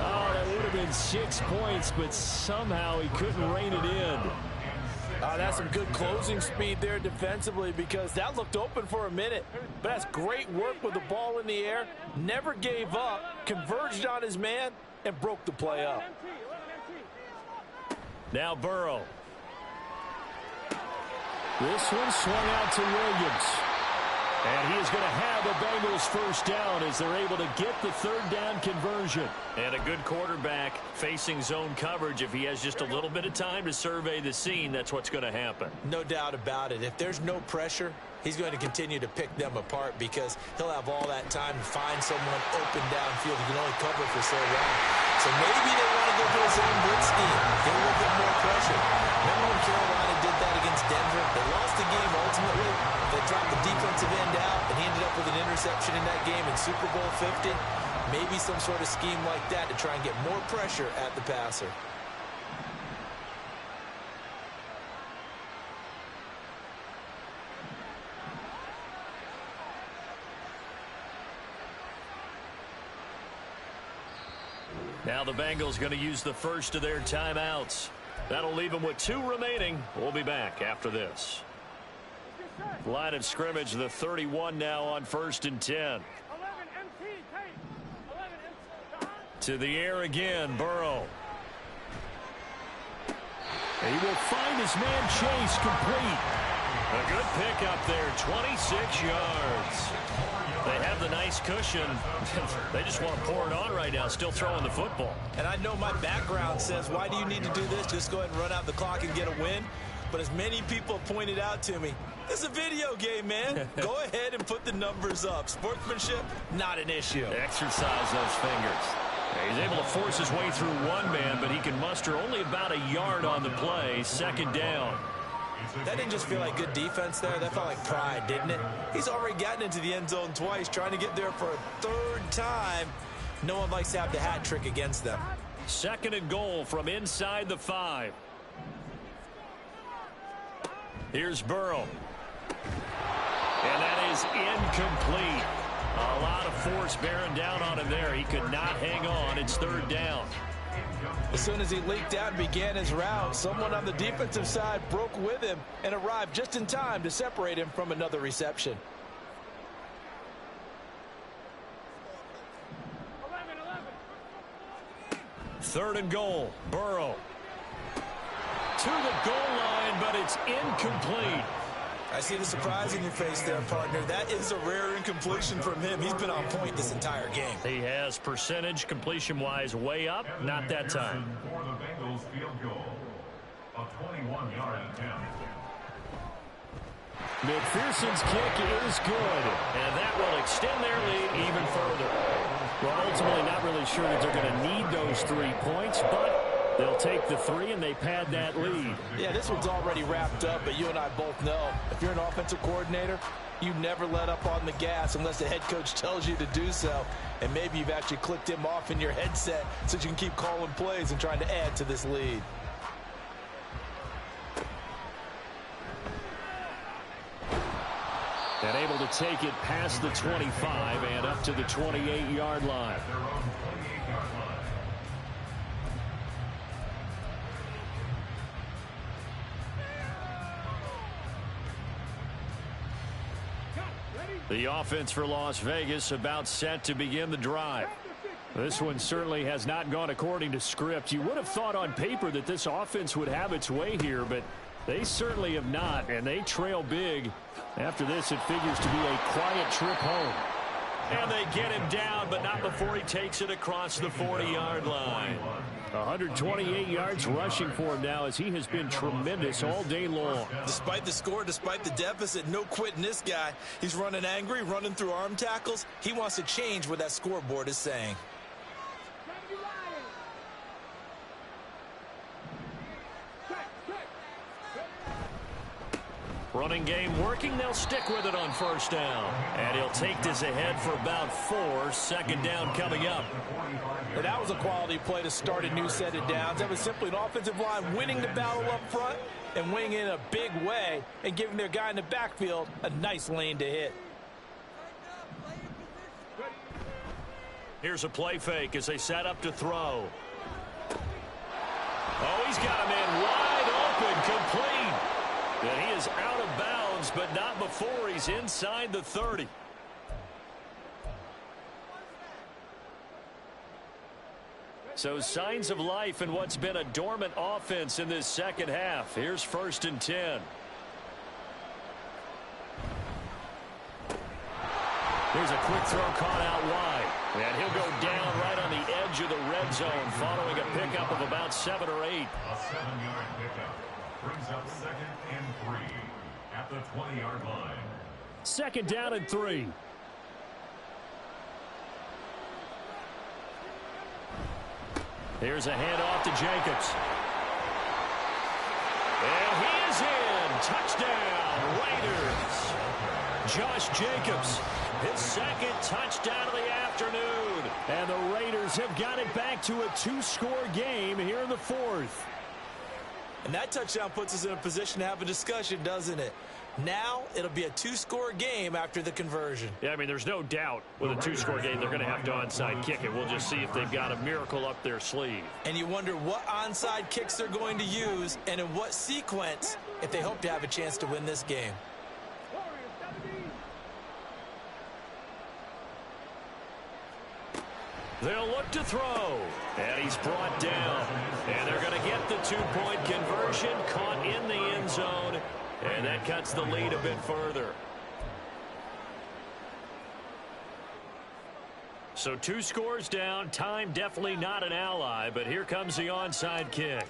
Oh, that would have been 6 points, but somehow he couldn't rein it in. That's some good closing speed there defensively, because that looked open for a minute. But that's great work with the ball in the air. Never gave up, converged on his man, and broke the play up. Now Burrow. This one swung out to Williams. And he is going to have the Bengals 1st down as they're able to get the 3rd down conversion. And a good quarterback facing zone coverage. If he has just a little bit of time to survey the scene, that's what's going to happen. No doubt about it. If there's no pressure, he's going to continue to pick them apart, because he'll have all that time to find someone open downfield. He can only cover for so long. So maybe they want to go to a zone blitz scheme, get a little bit more pressure. Remember when Carolina did that against Denver? They lost the game ultimately. They dropped the defensive end out, and he ended up with an interception in that game in Super Bowl 50. Maybe some sort of scheme like that to try and get more pressure at the passer. Now the Bengals going to use the first of their timeouts. That'll leave them with 2 remaining. We'll be back after this. Line of scrimmage, the 31 now on 1st and 10. To the air again, Burrow. He will find his man Chase complete. A good pick up there, 26 yards. They have the nice cushion. They just want to pour it on right now, still throwing the football. And I know my background says, why do you need to do this? Just go ahead and run out the clock and get a win. But as many people pointed out to me, this is a video game, man. Go ahead and put the numbers up. Sportsmanship, not an issue. Exercise those fingers. He's able to force his way through one man, but he can muster only about a yard on the play. Second down. That didn't just feel like good defense there. That felt like pride, didn't it? He's already gotten into the end zone twice, trying to get there for a third time. No one likes to have the hat trick against them. Second and goal from inside the 5. Here's Burrow. And that is incomplete. A lot of force bearing down on him there. He could not hang on. It's third down. As soon as he leaked out and began his route, someone on the defensive side broke with him and arrived just in time to separate him from another reception. Third and goal. Burrow. To the goal line, but it's incomplete. I see the surprise in your face there, partner. That is a rare incompletion from him. He's been on point this entire game. He has percentage completion-wise way up. Not that time. For the Bengals field goal, a 21-yard attempt. McPherson's kick is good, and that will extend their lead even further. Well, ultimately not really sure that they're going to need those 3 points, but they'll take the 3 and they pad that lead. Yeah, this one's already wrapped up, but you and I both know if you're an offensive coordinator, you never let up on the gas unless the head coach tells you to do so. And maybe you've actually clicked him off in your headset so you can keep calling plays and trying to add to this lead. And able to take it past the 25 and up to the 28-yard line. The offense for Las Vegas about set to begin the drive. This one certainly has not gone according to script. You would have thought on paper that this offense would have its way here, but they certainly have not, and they trail big. After this, it figures to be a quiet trip home. And they get him down, but not before he takes it across the 40-yard line. 128 yards rushing for him now as he has been tremendous all day long. Despite the score, despite the deficit, no quitting this guy. He's running angry, running through arm tackles. He wants to change what that scoreboard is saying. Running game working. They'll stick with it on first down. And he'll take this ahead for about 4. Second down coming up. And that was a quality play to start a new set of downs. That was simply an offensive line winning the battle up front and winning in a big way and giving their guy in the backfield a nice lane to hit. Here's a play fake as they set up to throw. Oh, he's got him in wide open, complete. And he is out of bounds, but not before he's inside the 30. So signs of life in what's been a dormant offense in this second half. Here's 1st and 10. Here's a quick throw caught out wide. And he'll go down right on the edge of the red zone following a pickup of about 7 or 8. A 7-yard pickup brings up 2nd and 3 at the 20-yard line. Second down and 3. Here's a handoff to Jacobs. And he is in. Touchdown, Raiders. Josh Jacobs, his second touchdown of the afternoon. And the Raiders have got it back to a 2-score game here in the 4th. And that touchdown puts us in a position to have a discussion, doesn't it? Now it'll be a 2-score game after the conversion. Yeah, I mean, there's no doubt with a 2-score game they're going to have to onside kick it. We'll just see if they've got a miracle up their sleeve. And you wonder what onside kicks they're going to use and in what sequence if they hope to have a chance to win this game. They'll look to throw. And he's brought down. And they're going to get the 2-point conversion, caught in the end zone. And that cuts the lead a bit further. So 2 scores down. Time definitely not an ally, but here comes the onside kick.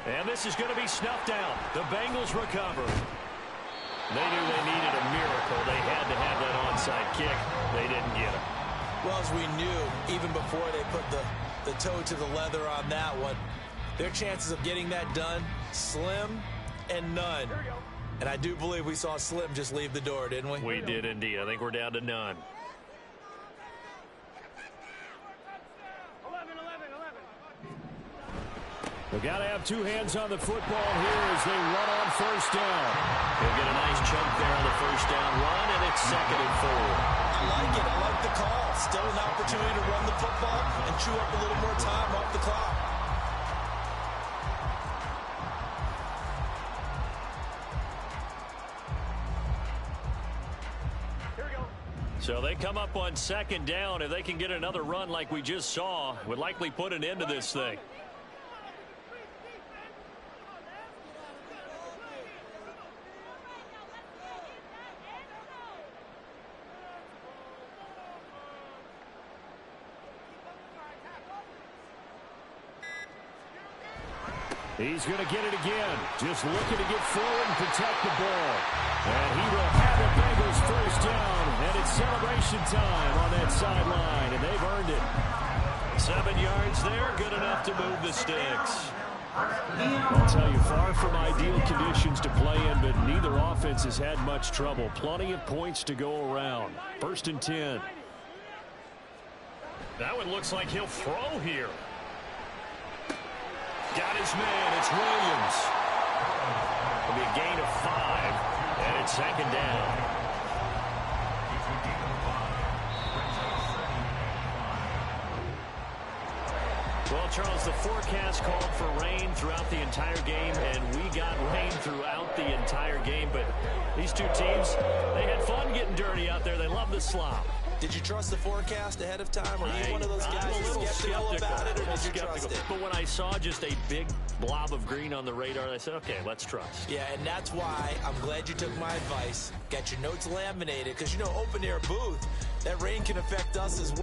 And this is going to be snuffed out. The Bengals recover. They knew they needed a miracle. They had to have that onside kick. They didn't get it. Well, as we knew, even before they put the toe to the leather on that one, their chances of getting that done, slim and none. And I do believe we saw Slim just leave the door, didn't we? We did indeed. I think we're down to none. We've got to have 2 hands on the football here as they run on first down. He'll get a nice chunk there on the first down run, and it's 2nd and 4. I like it. I like the call. Still an opportunity to run the football and chew up a little more time off the clock. So they come up on 2nd down. If they can get another run like we just saw, would likely put an end to this thing. He's going to get it again. Just looking to get forward and protect the ball. And he will have the Bengals first down. And it's celebration time on that sideline. And they've earned it. 7 yards there. Good enough to move the sticks. I'll tell you, far from ideal conditions to play in, but neither offense has had much trouble. Plenty of points to go around. 1st and 10. That one looks like he'll throw here. Got his man. It's Williams. It'll be a gain of 5, and it's 2nd down. Well, Charles, the forecast called for rain throughout the entire game, and we got rain throughout the entire game. But these two teams, they had fun getting dirty out there. They love the slop. Did you trust the forecast ahead of time? Or are you one of those guys who's skeptical about it, or did you trust it? But when I saw just a big blob of green on the radar, I said, okay, let's trust. Yeah, and that's why I'm glad you took my advice. Got your notes laminated, because, you know, open-air booth, that rain can affect us as well.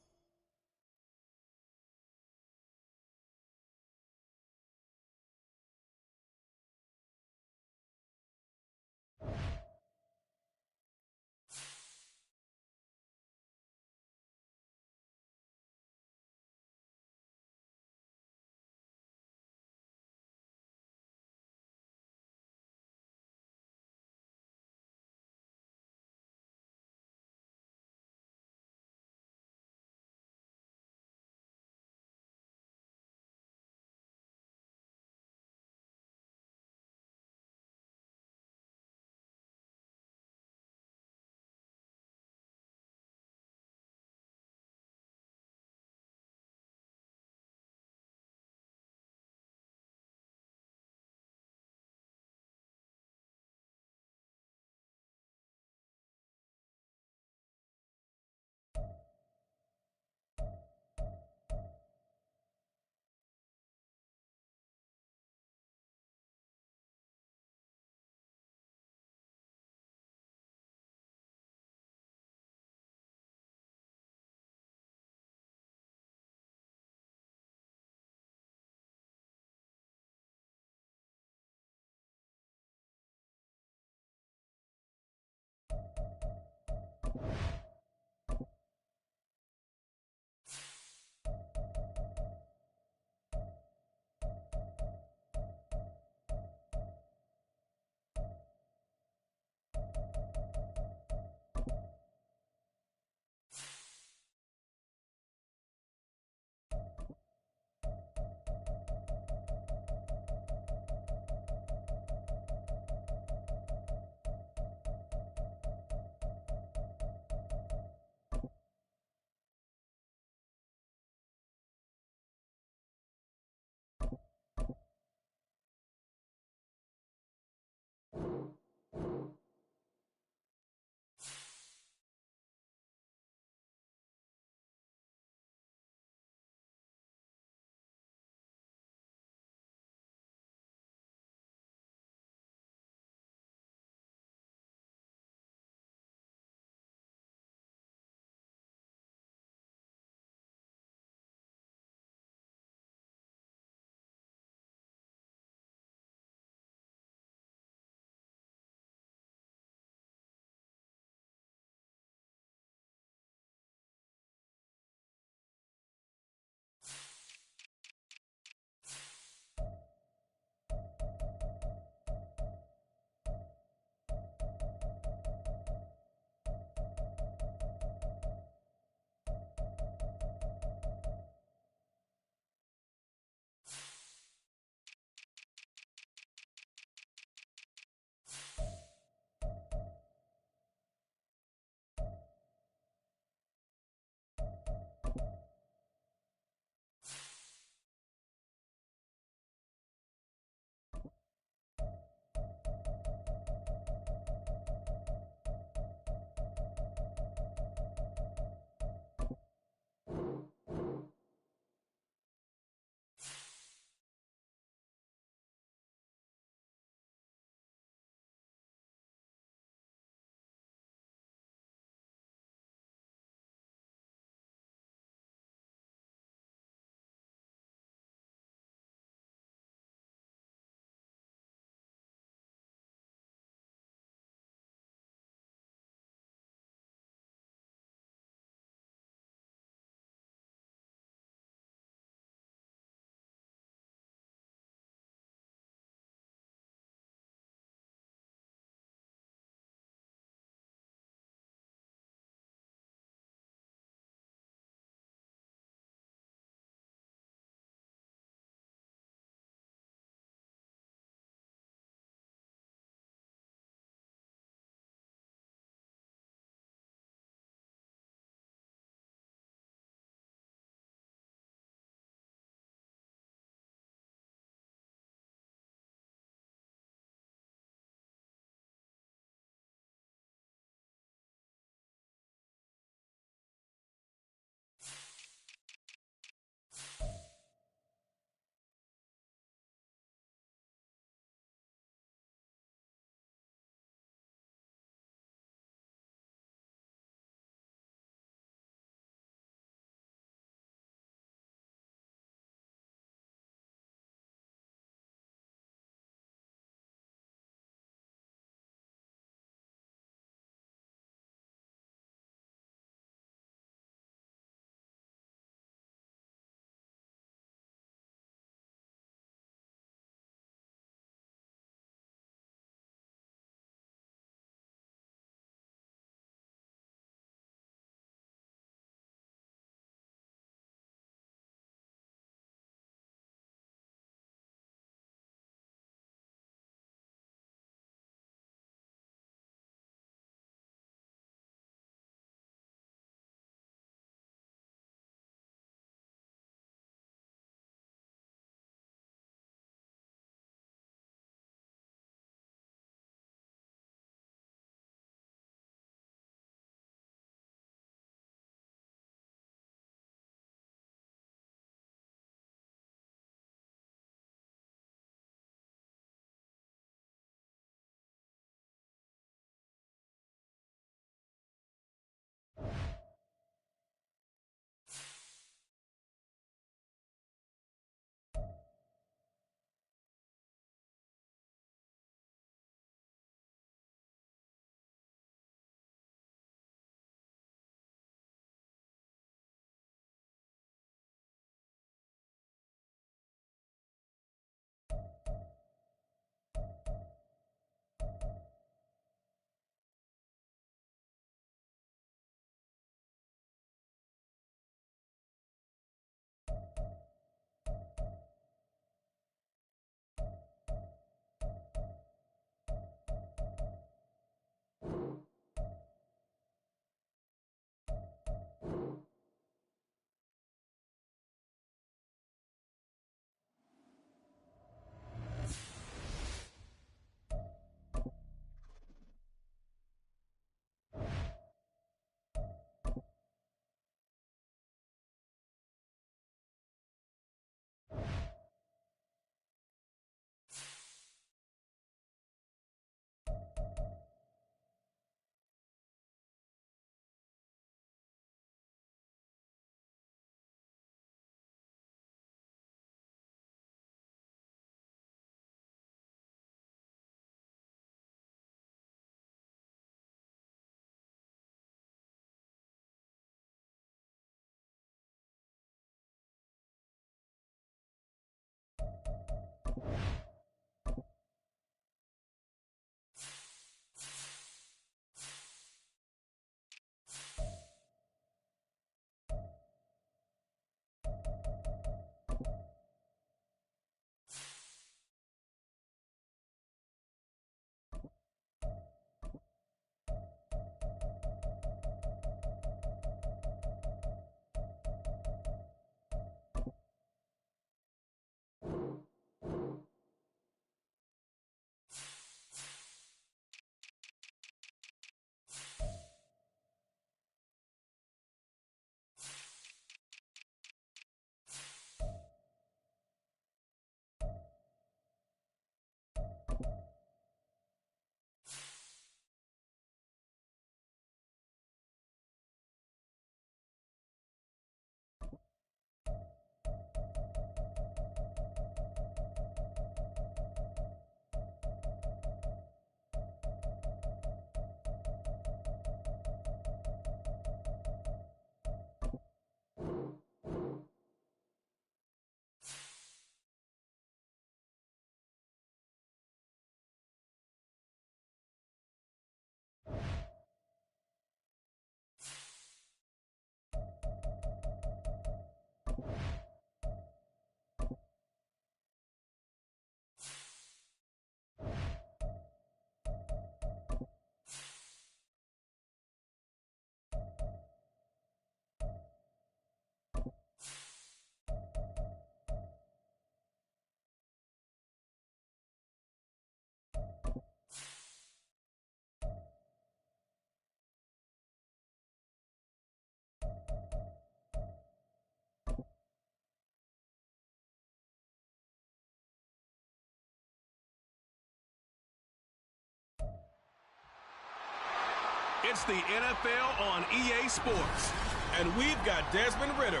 It's the NFL on EA Sports. And we've got Desmond Ridder.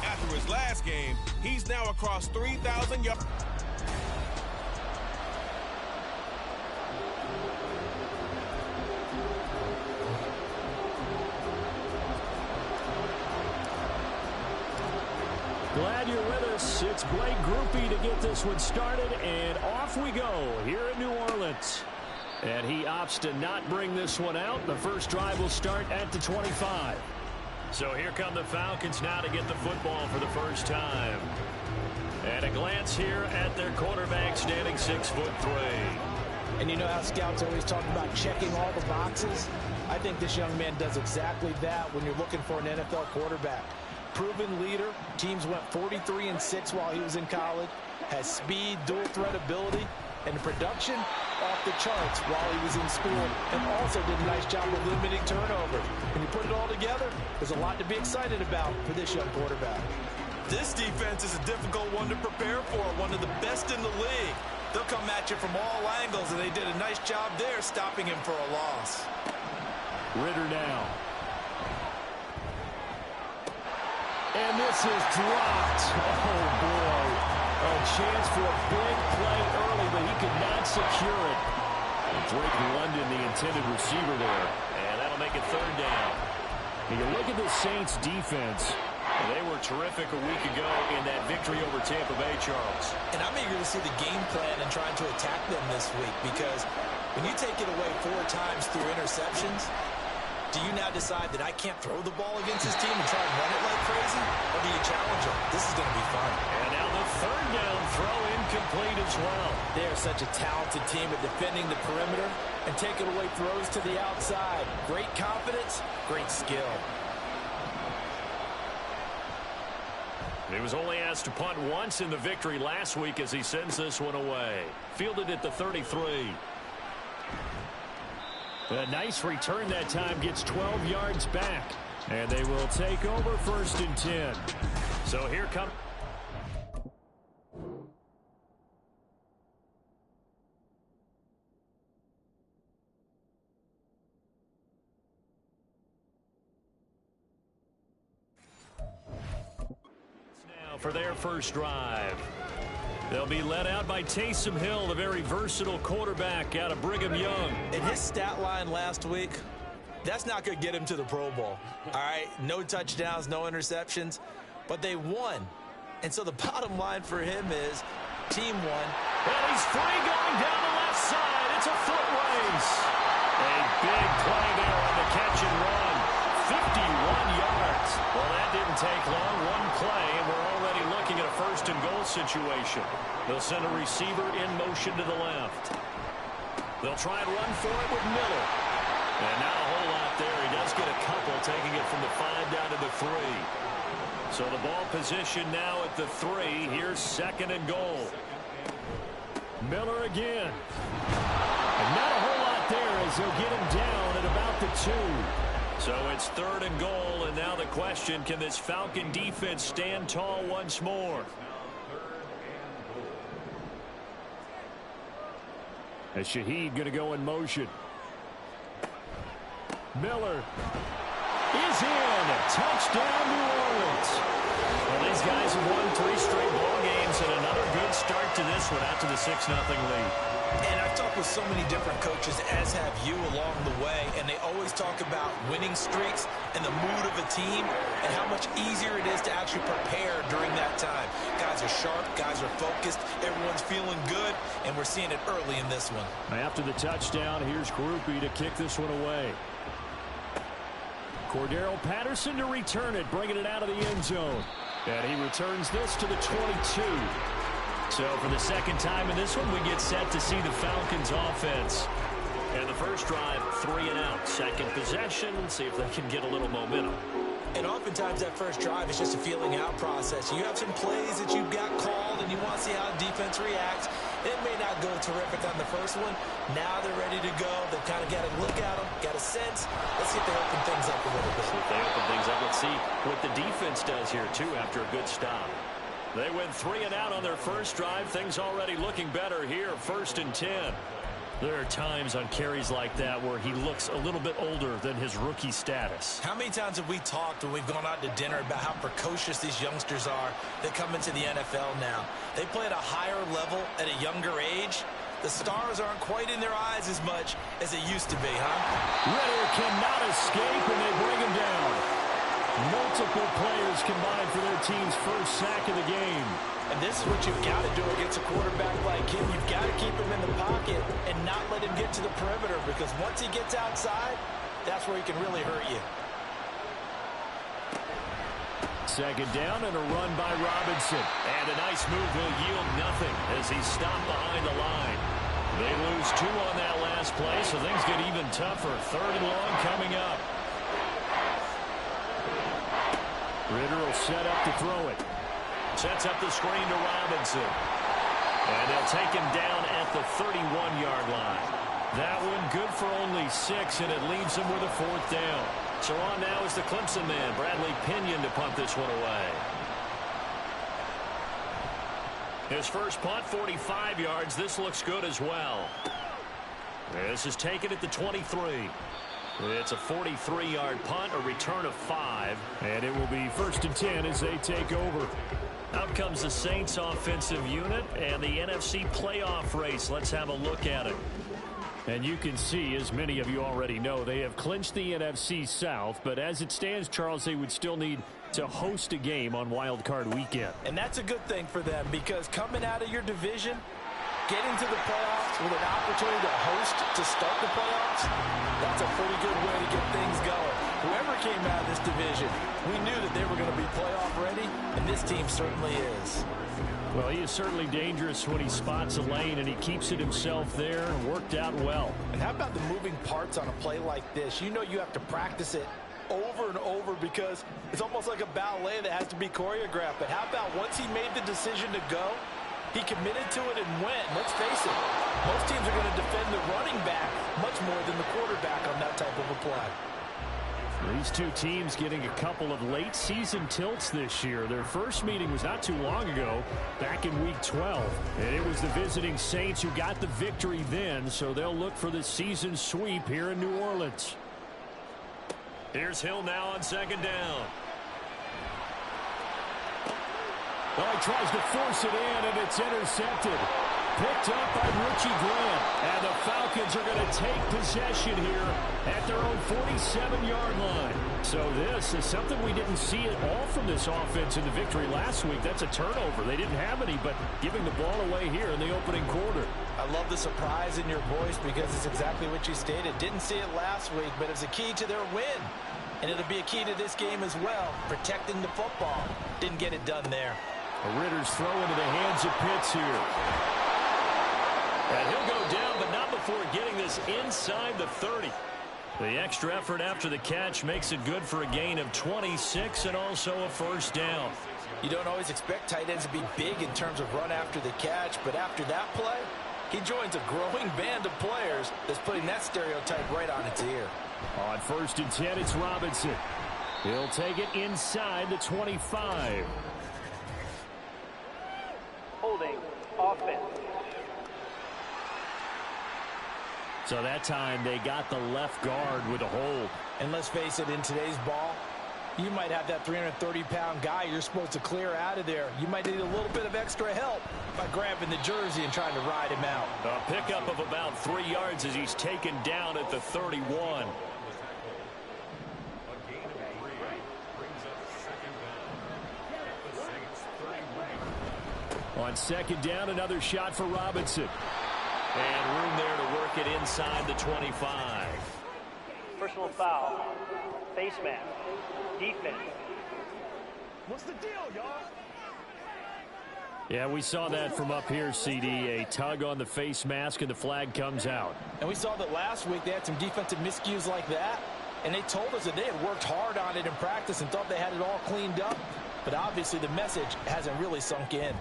After his last game, he's now across 3,000 yards. Glad you're with us. It's Blake Grupe to get this one started, and off we go here in New Orleans. And he opts to not bring this one out. The first drive will start at the 25. So here come the Falcons now to get the football for the first time. And a glance here at their quarterback standing 6'3". And you know how scouts always talk about checking all the boxes? I think this young man does exactly that when you're looking for an NFL quarterback. Proven leader. Teams went 43-6 while he was in college. Has speed, dual threat ability, and production off the charts while he was in school, and also did a nice job of limiting turnovers. When you put it all together, there's a lot to be excited about for this young quarterback. This defense is a difficult one to prepare for, one of the best in the league. They'll come at you from all angles, and they did a nice job there stopping him for a loss. Ridder now. And this is dropped. Oh, boy. A chance for a big play early, but he could not secure it. And Drake London, the intended receiver there. And that'll make it third down. And you look at the Saints defense. They were terrific a week ago in that victory over Tampa Bay, Charles. And I'm eager to see the game plan and trying to attack them this week, because when you take it away 4 times through interceptions, do you now decide that I can't throw the ball against this team and try and run it like crazy? Or do you challenge them? This is going to be fun. And now the third down throw incomplete as well. They are such a talented team at defending the perimeter and taking away throws to the outside. Great confidence, great skill. He was only asked to punt once in the victory last week as he sends this one away. Fielded at the 33. A nice return that time, gets 12 yards back. And they will take over 1st and 10. So here comes... now for their first drive. They'll be led out by Taysom Hill, the very versatile quarterback out of Brigham Young. And his stat line last week, that's not going to get him to the Pro Bowl. All right, no touchdowns, no interceptions, but they won. And so the bottom line for him is team won. And he's free going down the left side. It's a foot race. A big play there on the catch and run. 51 yards. Well, that didn't take long. One play, and we're already looking at a 1st and goal situation. They'll send a receiver in motion to the left. They'll try and run for it with Miller. And not a whole lot there. He does get a couple, taking it from the 5 down to the 3. So the ball position now at the 3. Here's 2nd and goal. Miller again. And not a whole lot there as they'll get him down at about the 2. So it's 3rd and goal, and now the question, can this Falcon defense stand tall once more? As Shaheed going to go in motion. Miller is in. Touchdown, New Orleans. Well, these guys have won 3 straight ball games, and another good start to this one out to the 6-0 lead. And I've talked with so many different coaches, as have you, along the way, and they always talk about winning streaks and the mood of a team and how much easier it is to actually prepare during that time. Guys are sharp, guys are focused, everyone's feeling good, and we're seeing it early in this one. After the touchdown, here's Grupe to kick this one away. Cordero Patterson to return it, bringing it out of the end zone. And he returns this to the 22. So for the second time in this one, we get set to see the Falcons offense. And the first drive, 3 and out. Second possession, see if they can get a little momentum. And oftentimes that first drive is just a feeling out process. You have some plays that you've got called and you want to see how the defense reacts. It may not go terrific on the first one. Now they're ready to go. They've kind of got to look at them, got a sense. Let's see if they open things up a little bit. See if they open things up. Let's see what the defense does here, too, after a good stop. They went 3 and out on their first drive. Things already looking better here. 1st and 10. There are times on carries like that where he looks a little bit older than his rookie status. How many times have we talked when we've gone out to dinner about how precocious these youngsters are that come into the NFL now? They play at a higher level at a younger age. The stars aren't quite in their eyes as much as they used to be, huh? Ridder cannot escape, and they bring him down. Multiple players combined for their team's first sack of the game. And this is what you've got to do against a quarterback like him. You've got to keep him in the pocket and not let him get to the perimeter, because once he gets outside, that's where he can really hurt you. Second down and a run by Robinson. And a nice move will yield nothing as he's stopped behind the line. They lose 2 on that last play, so things get even tougher. 3rd and long coming up. Ridder will set up to throw it. Sets up the screen to Robinson. And they'll take him down at the 31-yard line. That one good for only 6, and it leaves him with a 4th down. So on now is the Clemson man, Bradley Pinion, to punt this one away. His first punt, 45 yards. This looks good as well. This is taken at the 23. It's a 43-yard punt, a return of 5. And it will be 1st and 10 as they take over. Out comes the Saints offensive unit and the NFC playoff race. Let's have a look at it. And you can see, as many of you already know, they have clinched the NFC South. But as it stands, Charles, they would still need to host a game on Wild Card Weekend. And that's a good thing for them, because coming out of your division, getting to the playoffs with an opportunity to host to start the playoffs, that's a pretty good way to get things going. Whoever came out of this division, we knew that they were going to be playoff ready, and this team certainly is. Well, he is certainly dangerous when he spots a lane, and he keeps it himself there. Worked out well. And how about the moving parts on a play like this? You know you have to practice it over and over, because it's almost like a ballet that has to be choreographed. But how about once he made the decision to go, he committed to it and went. Let's face it, most teams are going to defend the running back much more than the quarterback on that type of a play. These two teams getting a couple of late season tilts this year. Their first meeting was not too long ago, back in week 12. And it was the visiting Saints who got the victory then, so they'll look for the season sweep here in New Orleans. Here's Hill now on 2nd down. Well, he tries to force it in, and it's intercepted. Picked up by Richie Grant. And the Falcons are going to take possession here at their own 47-yard line. So this is something we didn't see at all from this offense in the victory last week. That's a turnover. They didn't have any, but giving the ball away here in the opening quarter. I love the surprise in your voice, because it's exactly what you stated. Didn't see it last week, but it's a key to their win. And it'll be a key to this game as well, protecting the football. Didn't get it done there. Ritter's throw into the hands of Pitts here. And he'll go down, but not before getting this inside the 30. The extra effort after the catch makes it good for a gain of 26 and also a 1st down. You don't always expect tight ends to be big in terms of run after the catch, but after that play, he joins a growing band of players that's putting that stereotype right on its ear. On 1st and 10, it's Robinson. He'll take it inside the 25. Holding offense. So that time they got the left guard with a hold. And let's face it, in today's ball, you might have that 330-pound guy you're supposed to clear out of there. You might need a little bit of extra help by grabbing the jersey and trying to ride him out. A pickup of about 3 yards as he's taken down at the 31. On 2nd down, another shot for Robinson. And room there to work it inside the 25. Personal foul. Face mask. Defense. What's the deal, y'all? Yeah, we saw that from up here, CD. A tug on the face mask, and the flag comes out. And we saw that last week they had some defensive miscues like that, and they told us that they had worked hard on it in practice and thought they had it all cleaned up. But obviously the message hasn't really sunk in.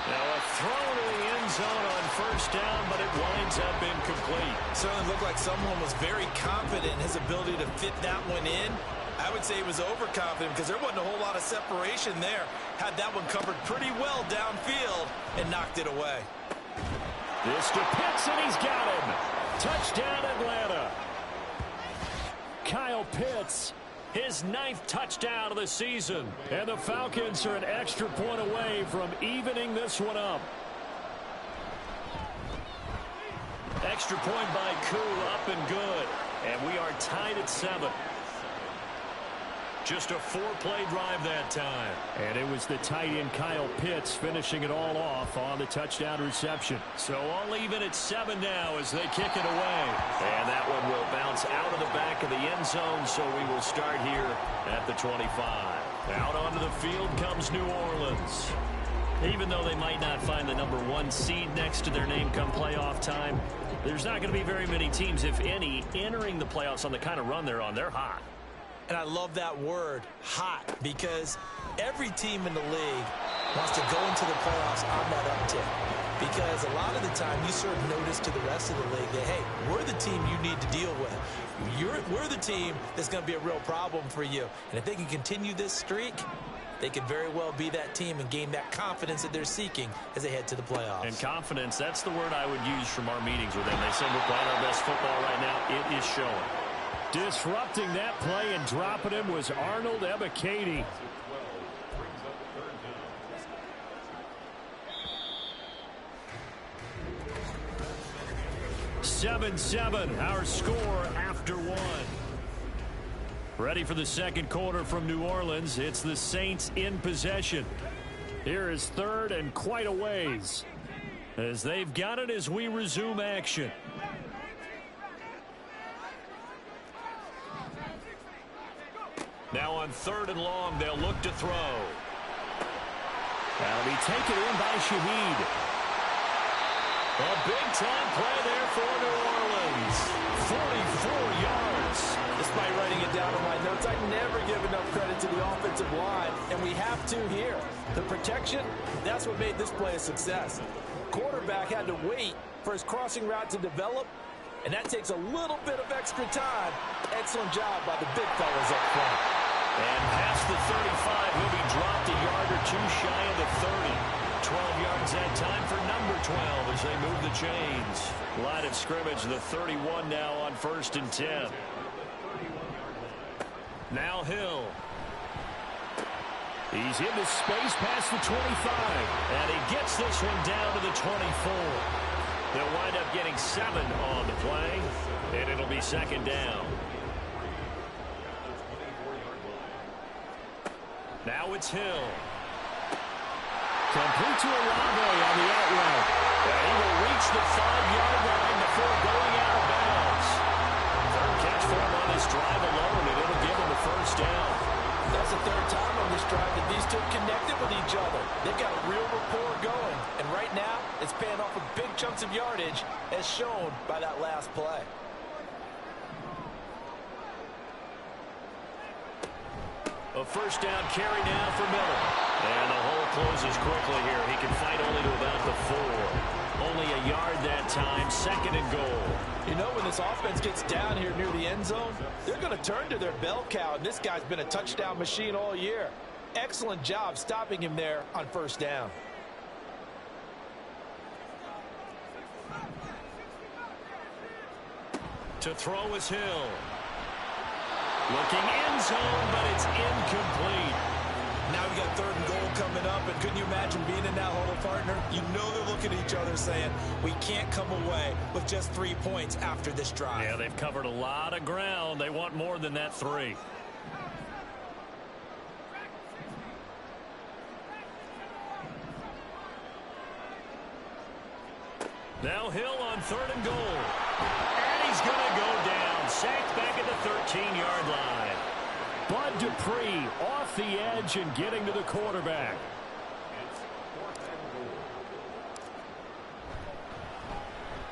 Now a throw to the end zone on 1st down, but it winds up incomplete. Certainly looked like someone was very confident in his ability to fit that one in. I would say he was overconfident because there wasn't a whole lot of separation there. Had that one covered pretty well downfield and knocked it away. This to Pitts, and he's got him. Touchdown, Atlanta. Kyle Pitts, his 9th touchdown of the season. And the Falcons are an extra point away from evening this one up. Extra point by Koo, up and good. And we are tied at 7. Just a 4-play drive that time. And it was the tight end Kyle Pitts finishing it all off on the touchdown reception. So all even at 7 now as they kick it away. And that one will bounce out of the back of the end zone, so we will start here at the 25. Out onto the field comes New Orleans. Even though they might not find the number 1 seed next to their name come playoff time, there's not going to be very many teams, if any, entering the playoffs on the kind of run they're on. They're hot. And I love that word, hot, because every team in the league wants to go into the playoffs on that uptick. Because a lot of the time you serve notice to the rest of the league that, hey, we're the team you need to deal with. We're the team that's going to be a real problem for you. And if they can continue this streak, they could very well be that team and gain that confidence that they're seeking as they head to the playoffs. And confidence, that's the word I would use from our meetings with them. They said we're playing our best football right now. It is showing. Disrupting that play and dropping him was Arnold Ebiketie. (7-7) our score after 1. Ready for the second quarter from New Orleans. It's the Saints in possession. Here is 3rd and quite a ways, as they've got it as we resume action. Now on 3rd and long, they'll look to throw. That'll be taken in by Shaheed. A big-time play there for New Orleans. 44 yards. Despite writing it down in my notes, I never give enough credit to the offensive line, and we have to here. The protection, that's what made this play a success. Quarterback had to wait for his crossing route to develop, and that takes a little bit of extra time. Excellent job by the big fellas up front. And past the 35, he'll be dropped a yard or 2 shy of the 30. 12 yards that time for number 12 as they move the chains. Line of scrimmage, the 31 now on 1st and 10. Now Hill. He's into space past the 25. And he gets this one down to the 24. They'll wind up getting 7 on the play, and it'll be 2nd down. Now it's Hill. Complete to Olave on the out route. And he will reach the 5-yard line before going out of bounds. 3rd catch for him on this drive alone, and it'll give him the 1st down. That's the 3rd time on this drive that these two connected with each other. They've got a real rapport going. And right now, it's paying off with big chunks of yardage, as shown by that last play. A 1st down carry now for Miller. And the hole closes quickly here. He can fight only to about the 4. Only a yard that time, 2nd and goal. You know, when this offense gets down here near the end zone, they're going to turn to their bell cow, and this guy's been a touchdown machine all year. Excellent job stopping him there on 1st down. To throw is Hill. Looking end zone, but it's incomplete. Now we got 3rd and goal coming up, and couldn't you imagine being in that huddle, partner? You know they're looking at each other saying, we can't come away with just 3 points after this drive. Yeah, they've covered a lot of ground. They want more than that 3. Now Hill on 3rd and goal. And he's going to go down. Sacked back at the 13-yard line. Bud Dupree off the edge and getting to the quarterback.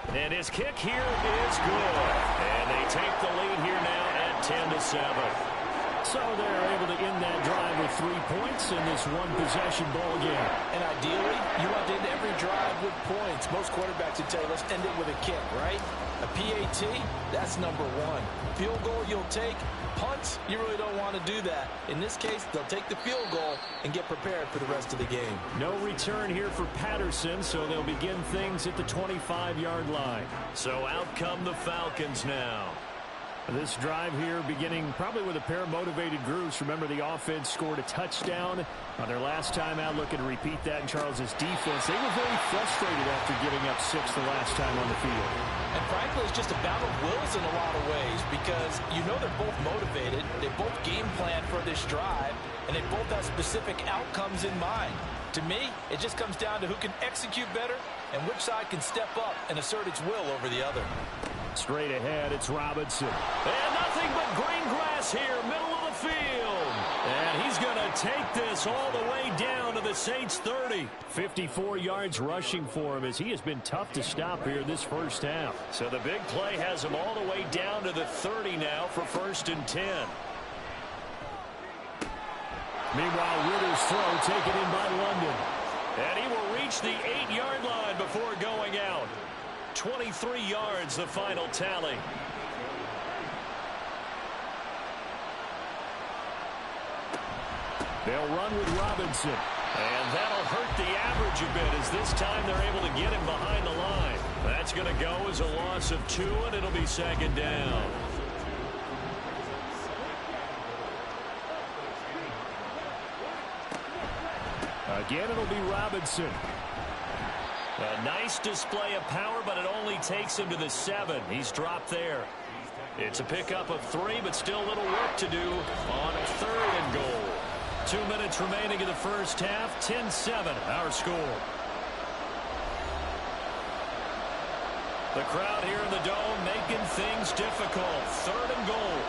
And his kick here is good. And they take the lead here now at 10-7. So they're able to end that drive with 3 points in this one-possession ball game. And ideally, you want to end every drive with points. Most quarterbacks would tell you, let's end it with a kick, right? A PAT, that's number one. Field goal you'll take. Punts, you really don't want to do that. In this case, they'll take the field goal and get prepared for the rest of the game. No return here for Patterson, so they'll begin things at the 25-yard line. So out come the Falcons now. This drive here beginning probably with a pair of motivated groups. Remember, the offense scored a touchdown on their last time out. Looking to repeat that in Charles's defense. They were very frustrated after giving up 6 the last time on the field. And frankly, it's just a battle of wills in a lot of ways because you know they're both motivated. They both game plan for this drive, and they both have specific outcomes in mind. To me, it just comes down to who can execute better and which side can step up and assert its will over the other. Straight ahead, it's Robinson. And nothing but green grass here, middle of the field. And he's going to take this all the way down to the Saints' 30. 54 yards rushing for him as he has been tough to stop here this first half. So the big play has him all the way down to the 30 now for 1st and 10. Meanwhile, Ritter's throw taken in by London. And he will reach the 8-yard line before going out. 23 yards, the final tally. They'll run with Robinson. And that'll hurt the average a bit as this time they're able to get him behind the line. That's going to go as a loss of 2, and it'll be 2nd down. Again, it'll be Robinson. A nice display of power, but it only takes him to the 7. He's dropped there. It's a pickup of 3, but still a little work to do on 3rd and goal. 2 minutes remaining in the first half. 10-7, our score. The crowd here in the Dome making things difficult. 3rd and goal.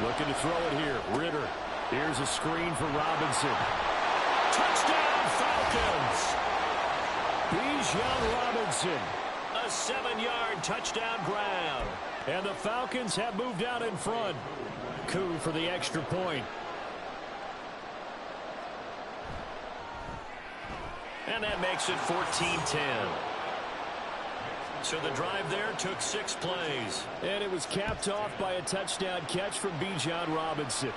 Looking to throw it here. Ritter. Here's a screen for Robinson. Touchdown, Falcons! Bijan Robinson. A 7-yard touchdown grab. And the Falcons have moved out in front. Coup for the extra point. And that makes it 14-10. So the drive there took 6 plays. And it was capped off by a touchdown catch from Bijan Robinson.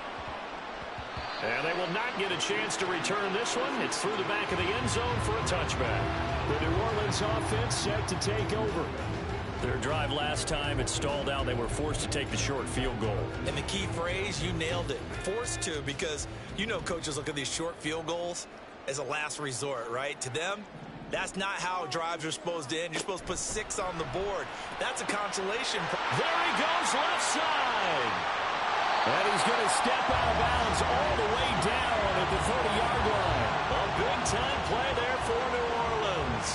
And they will not get a chance to return this one. It's through the back of the end zone for a touchback. The New Orleans offense set to take over. Their drive last time, it stalled out. They were forced to take the short field goal. And the key phrase, you nailed it. Forced to, because you know coaches look at these short field goals as a last resort, right? To them, that's not how drives are supposed to end. You're supposed to put 6 on the board. That's a consolation. There he goes, left side. And he's going to step out of bounds all the way down at the 30-yard line. A big-time play there for New Orleans.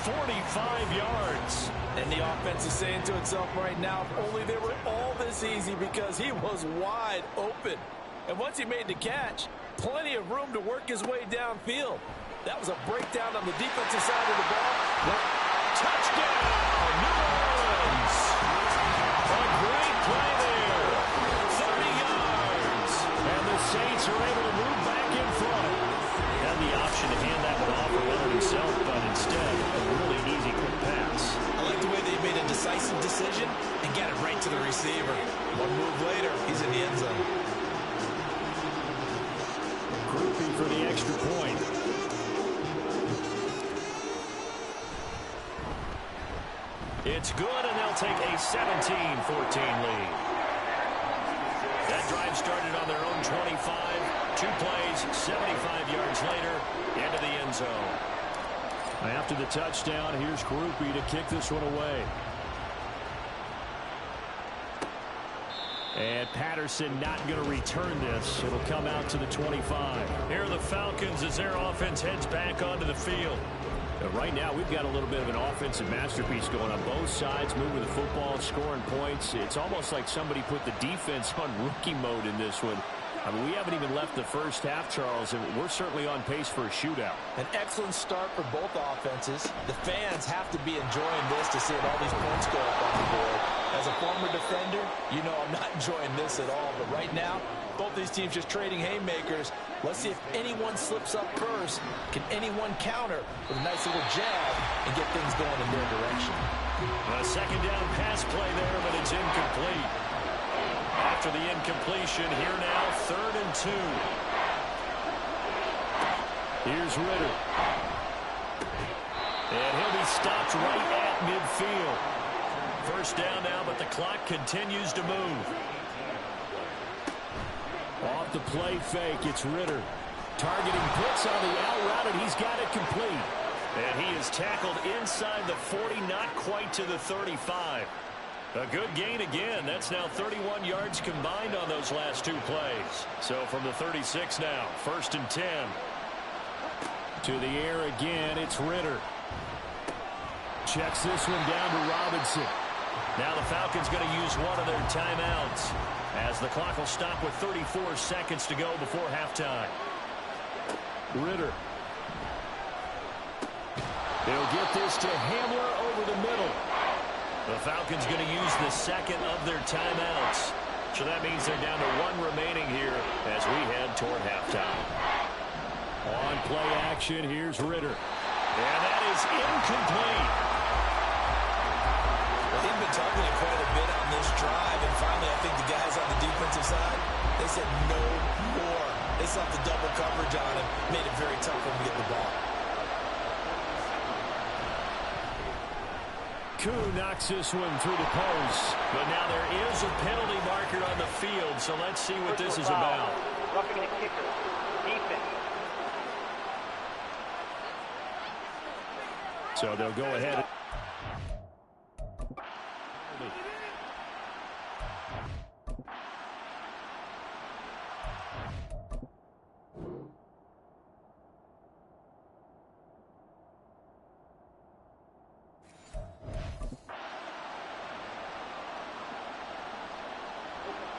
45 yards. And the offense is saying to itself right now, if only they were all this easy, because he was wide open. And once he made the catch, plenty of room to work his way downfield. That was a breakdown on the defensive side of the ball. Touchdown, New Orleans. A great play there. 30 yards. And the Saints are able to move back in front. Had the option to hand that one off for Leonard himself, but instead, a really easy quick pass. I like the way they made a decisive decision and got it right to the receiver. One move later, he's in the end zone. Groupie for the extra point. It's good, and they'll take a 17-14 lead. That drive started on their own 25. 2 plays, 75 yards later, into the end zone. After the touchdown, here's Groupie to kick this one away. And Patterson not going to return this. It'll come out to the 25. Here are the Falcons as their offense heads back onto the field. Right now, we've got a little bit of an offensive masterpiece going on both sides, moving the football, scoring points. It's almost like somebody put the defense on rookie mode in this one. I mean, we haven't even left the first half, Charles, and we're certainly on pace for a shootout. An excellent start for both offenses. The fans have to be enjoying this to see all these points go up on the board. As a former defender, you know I'm not enjoying this at all. But right now, both these teams just trading haymakers. Let's see if anyone slips up first. Can anyone counter with a nice little jab and get things going in their direction? A second down pass play there, but it's incomplete. After the incompletion, here now, 3rd and 2. Here's Ridder. And he'll be stopped right at midfield. First down now, but the clock continues to move. Off the play fake, it's Ridder. Targeting Pitts on the out route, and he's got it complete. And he is tackled inside the 40, not quite to the 35. A good gain again. That's now 31 yards combined on those last 2 plays. So from the 36 now, 1st and 10. To the air again, it's Ridder. Checks this one down to Robinson. Now the Falcons going to use one of their timeouts as the clock will stop with 34 seconds to go before halftime. Ridder. They'll get this to Hamler over the middle. The Falcons going to use the second of their timeouts. So that means they're down to 1 remaining here as we head toward halftime. On play action, here's Ridder. And that is incomplete. Well, they've been targeting quite a bit on this drive, and finally I think the guys on the defensive side, they said no more. They saw the double coverage on him, made it very tough for him to get the ball. Koo knocks this one through the post. But now there is a penalty marker on the field, so let's see what this is about. Roughing the kicker. Defense. So they'll go ahead.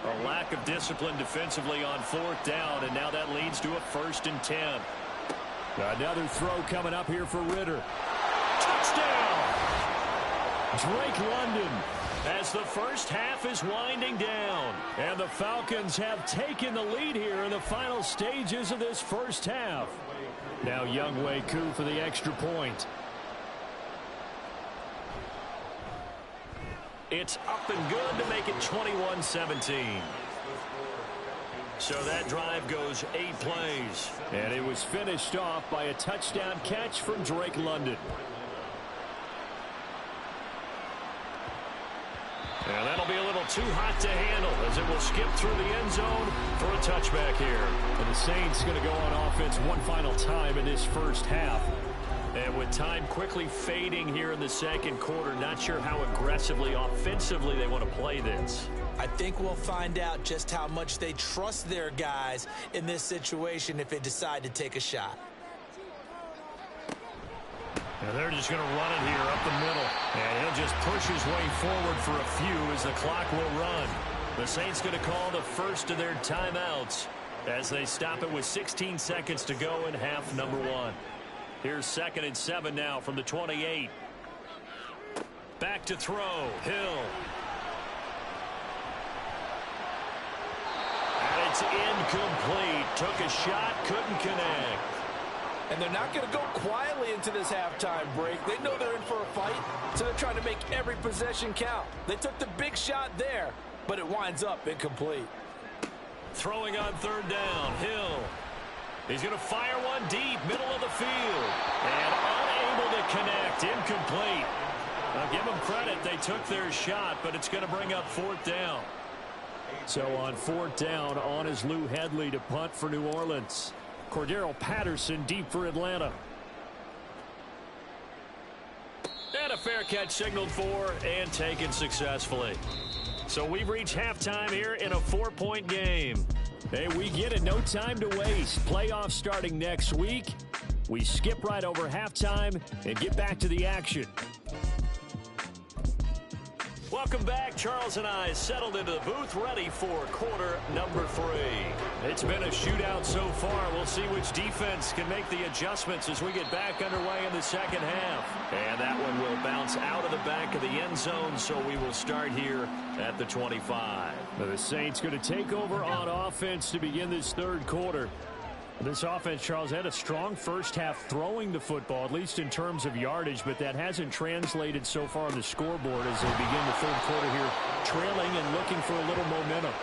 A lack of discipline defensively on 4th down, and now that leads to a 1st and 10. Another throw coming up here for Ridder. Touchdown! Drake London. As the first half is winding down. And the Falcons have taken the lead here in the final stages of this first half. Now Younghoe Koo for the extra point. It's up and good to make it 21-17. So that drive goes 8 plays. And it was finished off by a touchdown catch from Drake London. And that'll be a little too hot to handle as it will skip through the end zone for a touchback here. And the Saints going to go on offense one final time in this first half. And with time quickly fading here in the second quarter, not sure how aggressively, offensively they want to play this. I think we'll find out just how much they trust their guys in this situation if they decide to take a shot. And they're just going to run it here up the middle. And he'll just push his way forward for a few as the clock will run. The Saints going to call the first of their timeouts as they stop it with 16 seconds to go in half number 1. Here's 2nd and 7 now from the 28. Back to throw. Hill. And it's incomplete. Took a shot, couldn't connect. And they're not going to go quietly into this halftime break. They know they're in for a fight, so they're trying to make every possession count. They took the big shot there, but it winds up incomplete. Throwing on 3rd down. Hill. He's going to fire one deep, middle of the field. And unable to connect. Incomplete. Now give them credit. They took their shot, but it's going to bring up 4th down. So on 4th down, on is Lou Hedley to punt for New Orleans. Cordero Patterson deep for Atlanta. And a fair catch signaled for and taken successfully. So we've reached halftime here in a 4-point game. Hey, we get it. No time to waste. Playoffs starting next week. We skip right over halftime and get back to the action. Welcome back. Charles and I settled into the booth, ready for quarter number 3. It's been a shootout so far. We'll see which defense can make the adjustments as we get back underway in the second half. And that one will bounce out of the back of the end zone, so we will start here at the 25. The Saints going to take over on offense to begin this third quarter. This offense, Charles, had a strong first half throwing the football, at least in terms of yardage, but that hasn't translated so far on the scoreboard as they begin the third quarter here, trailing and looking for a little momentum.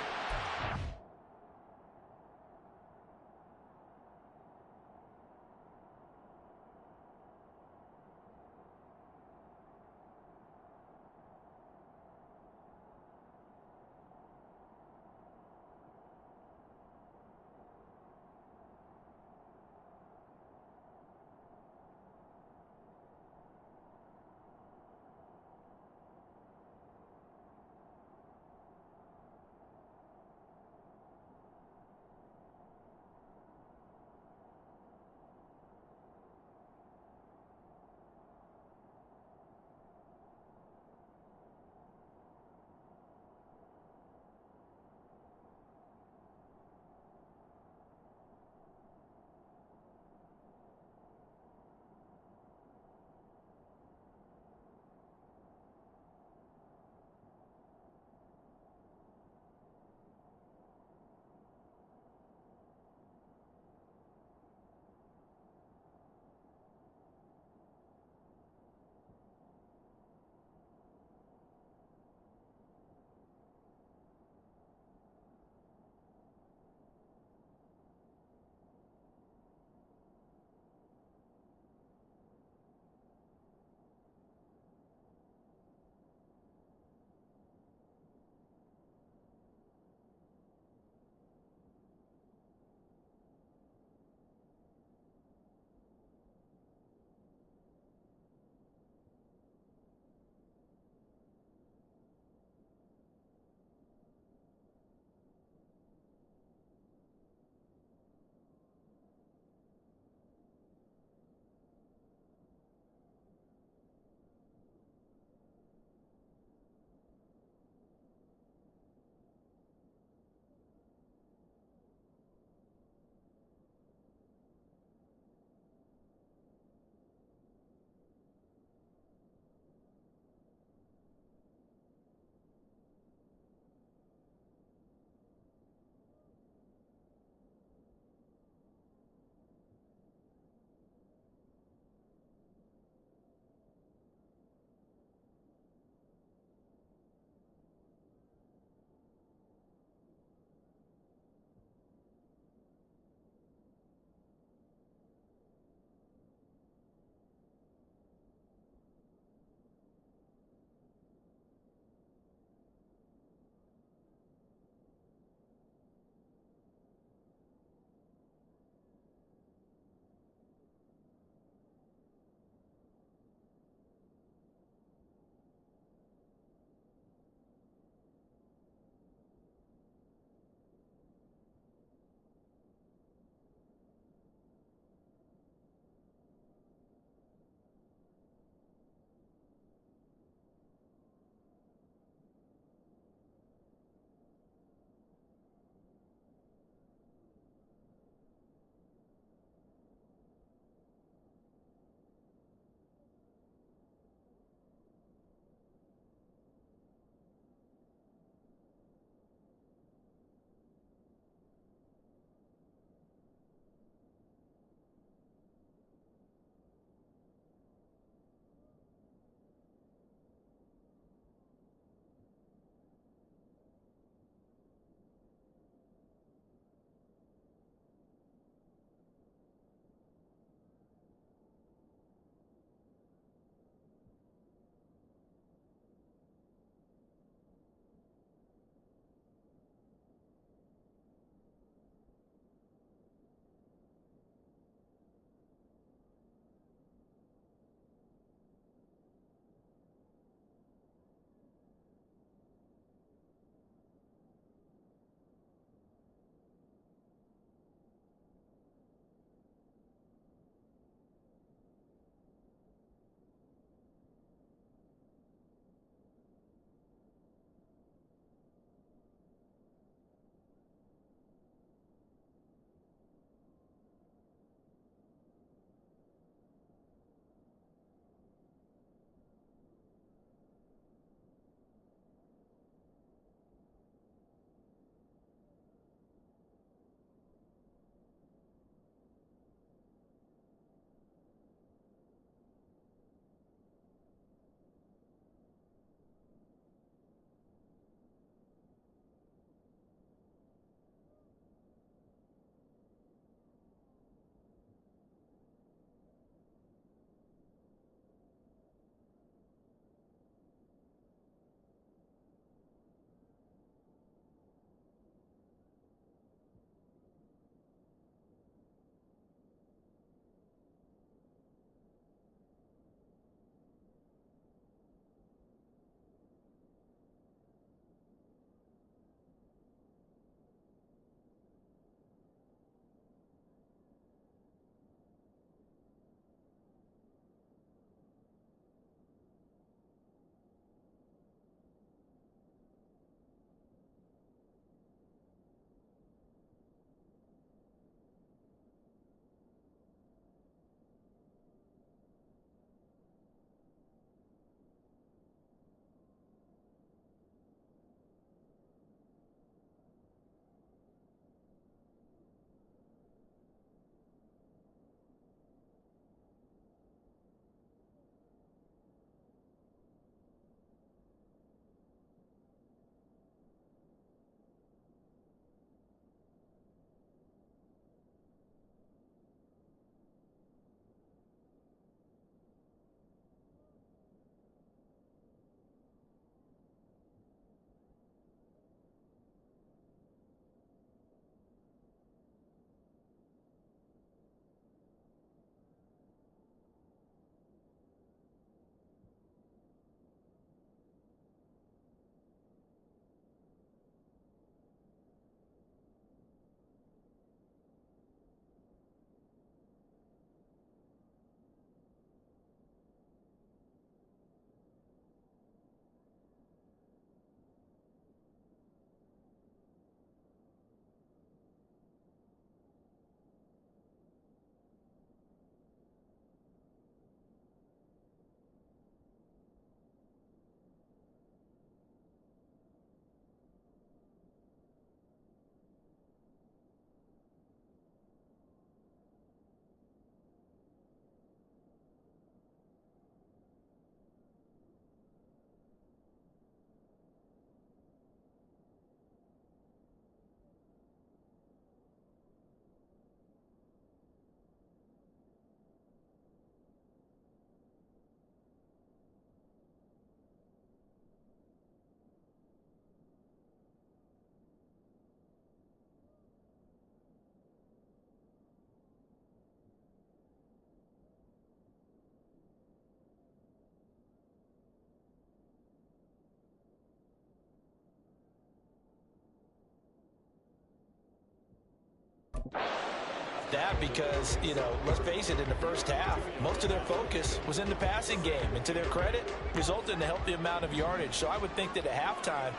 off that because, let's face it, in the first half, most of their focus was in the passing game. And to their credit, resulted in a healthy amount of yardage. So I would think that at halftime,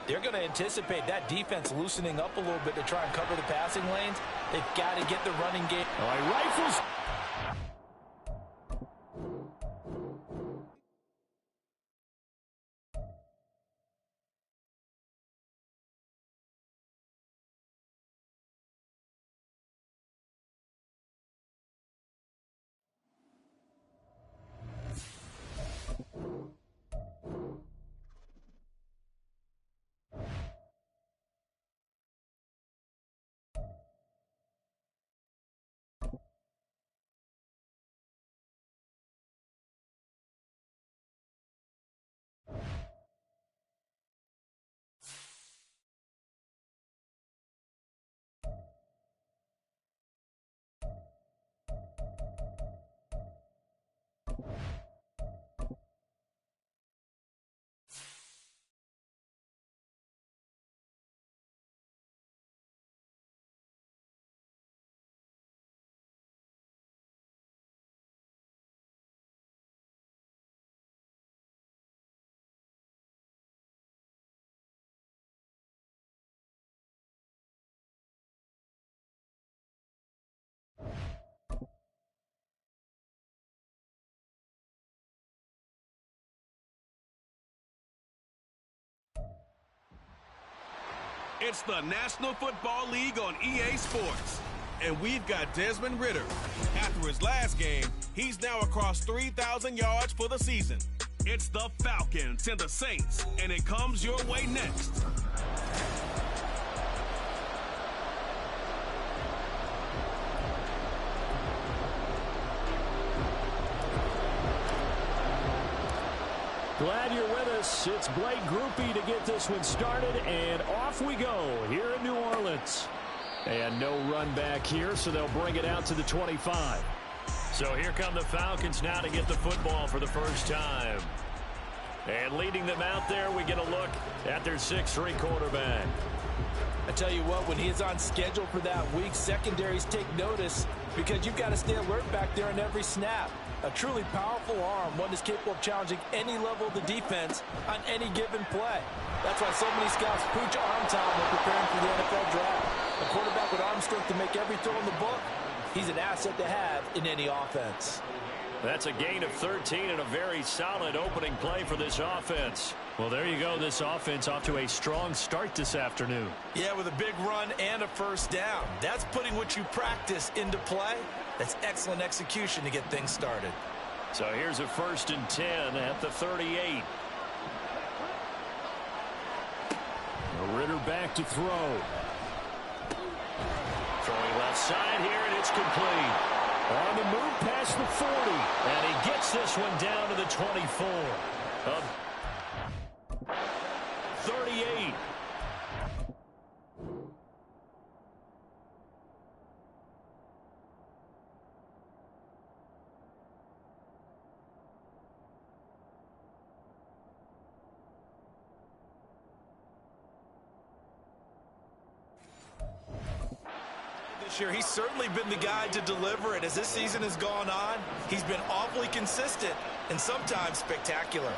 they're going to anticipate that defense loosening up a little bit to try and cover the passing lanes. They've got to get the running game. All right, rifles. It's the National Football League on EA Sports. And we've got Desmond Ridder. After his last game, he's now across 3,000 yards for the season. It's the Falcons and the Saints, and it comes your way next. Glad you're with us. It's Blake Grupe to get this one started, and off we go here in New Orleans. And no run back here, so they'll bring it out to the 25. So here come the Falcons now to get the football for the first time. And leading them out there, we get a look at their 6'3" quarterback. I tell you what, when he is on schedule for that week, secondaries take notice because you've got to stay alert back there on every snap. A truly powerful arm, one that's capable of challenging any level of the defense on any given play. That's why so many scouts preach arm time when preparing for the NFL draft. A quarterback with arm strength to make every throw in the book, he's an asset to have in any offense. That's a gain of 13 and a very solid opening play for this offense. Well, there you go. This offense off to a strong start this afternoon. Yeah, with a big run and a first down. That's putting what you practice into play. That's excellent execution to get things started. So here's a 1st and 10 at the 38. Ridder back to throw. Throwing left side here, and it's complete. On the move past the 40. And he gets this one down to the 24. 38. This year, he's certainly been the guy to deliver it. As this season has gone on, he's been awfully consistent and sometimes spectacular.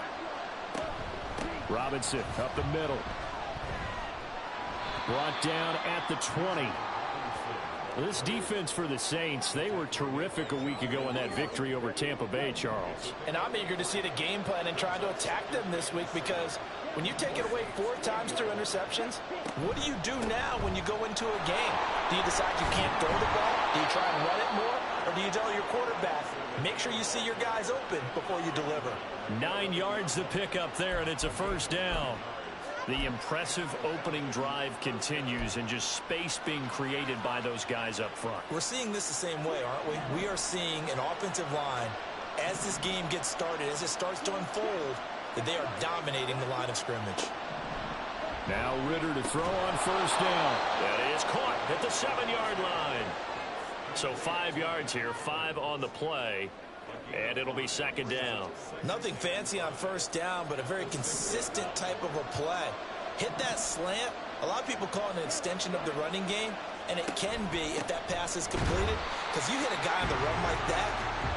Robinson up the middle. Brought down at the 20. This defense for the Saints, they were terrific a week ago in that victory over Tampa Bay, Charles. And I'm eager to see the game plan and try to attack them this week because when you take it away 4 times through interceptions, what do you do now when you go into a game? Do you decide you can't throw the ball? Do you try and run it more? Or do you tell your quarterback, make sure you see your guys open before you deliver? 9 yards to pick up there, and it's a first down. The impressive opening drive continues, and just space being created by those guys up front. We're seeing this the same way, aren't we? We are seeing an offensive line, as this game gets started, as it starts to unfold, that they are dominating the line of scrimmage. Now Ridder to throw on first down. That is caught at the 7-yard line. So 5 yards here, 5 on the play, and it'll be second down. Nothing fancy on first down, but a very consistent type of a play. Hit that slant, A lot of people call it an extension of the running game, and it can be if that pass is completed, because you hit a guy on the run like that,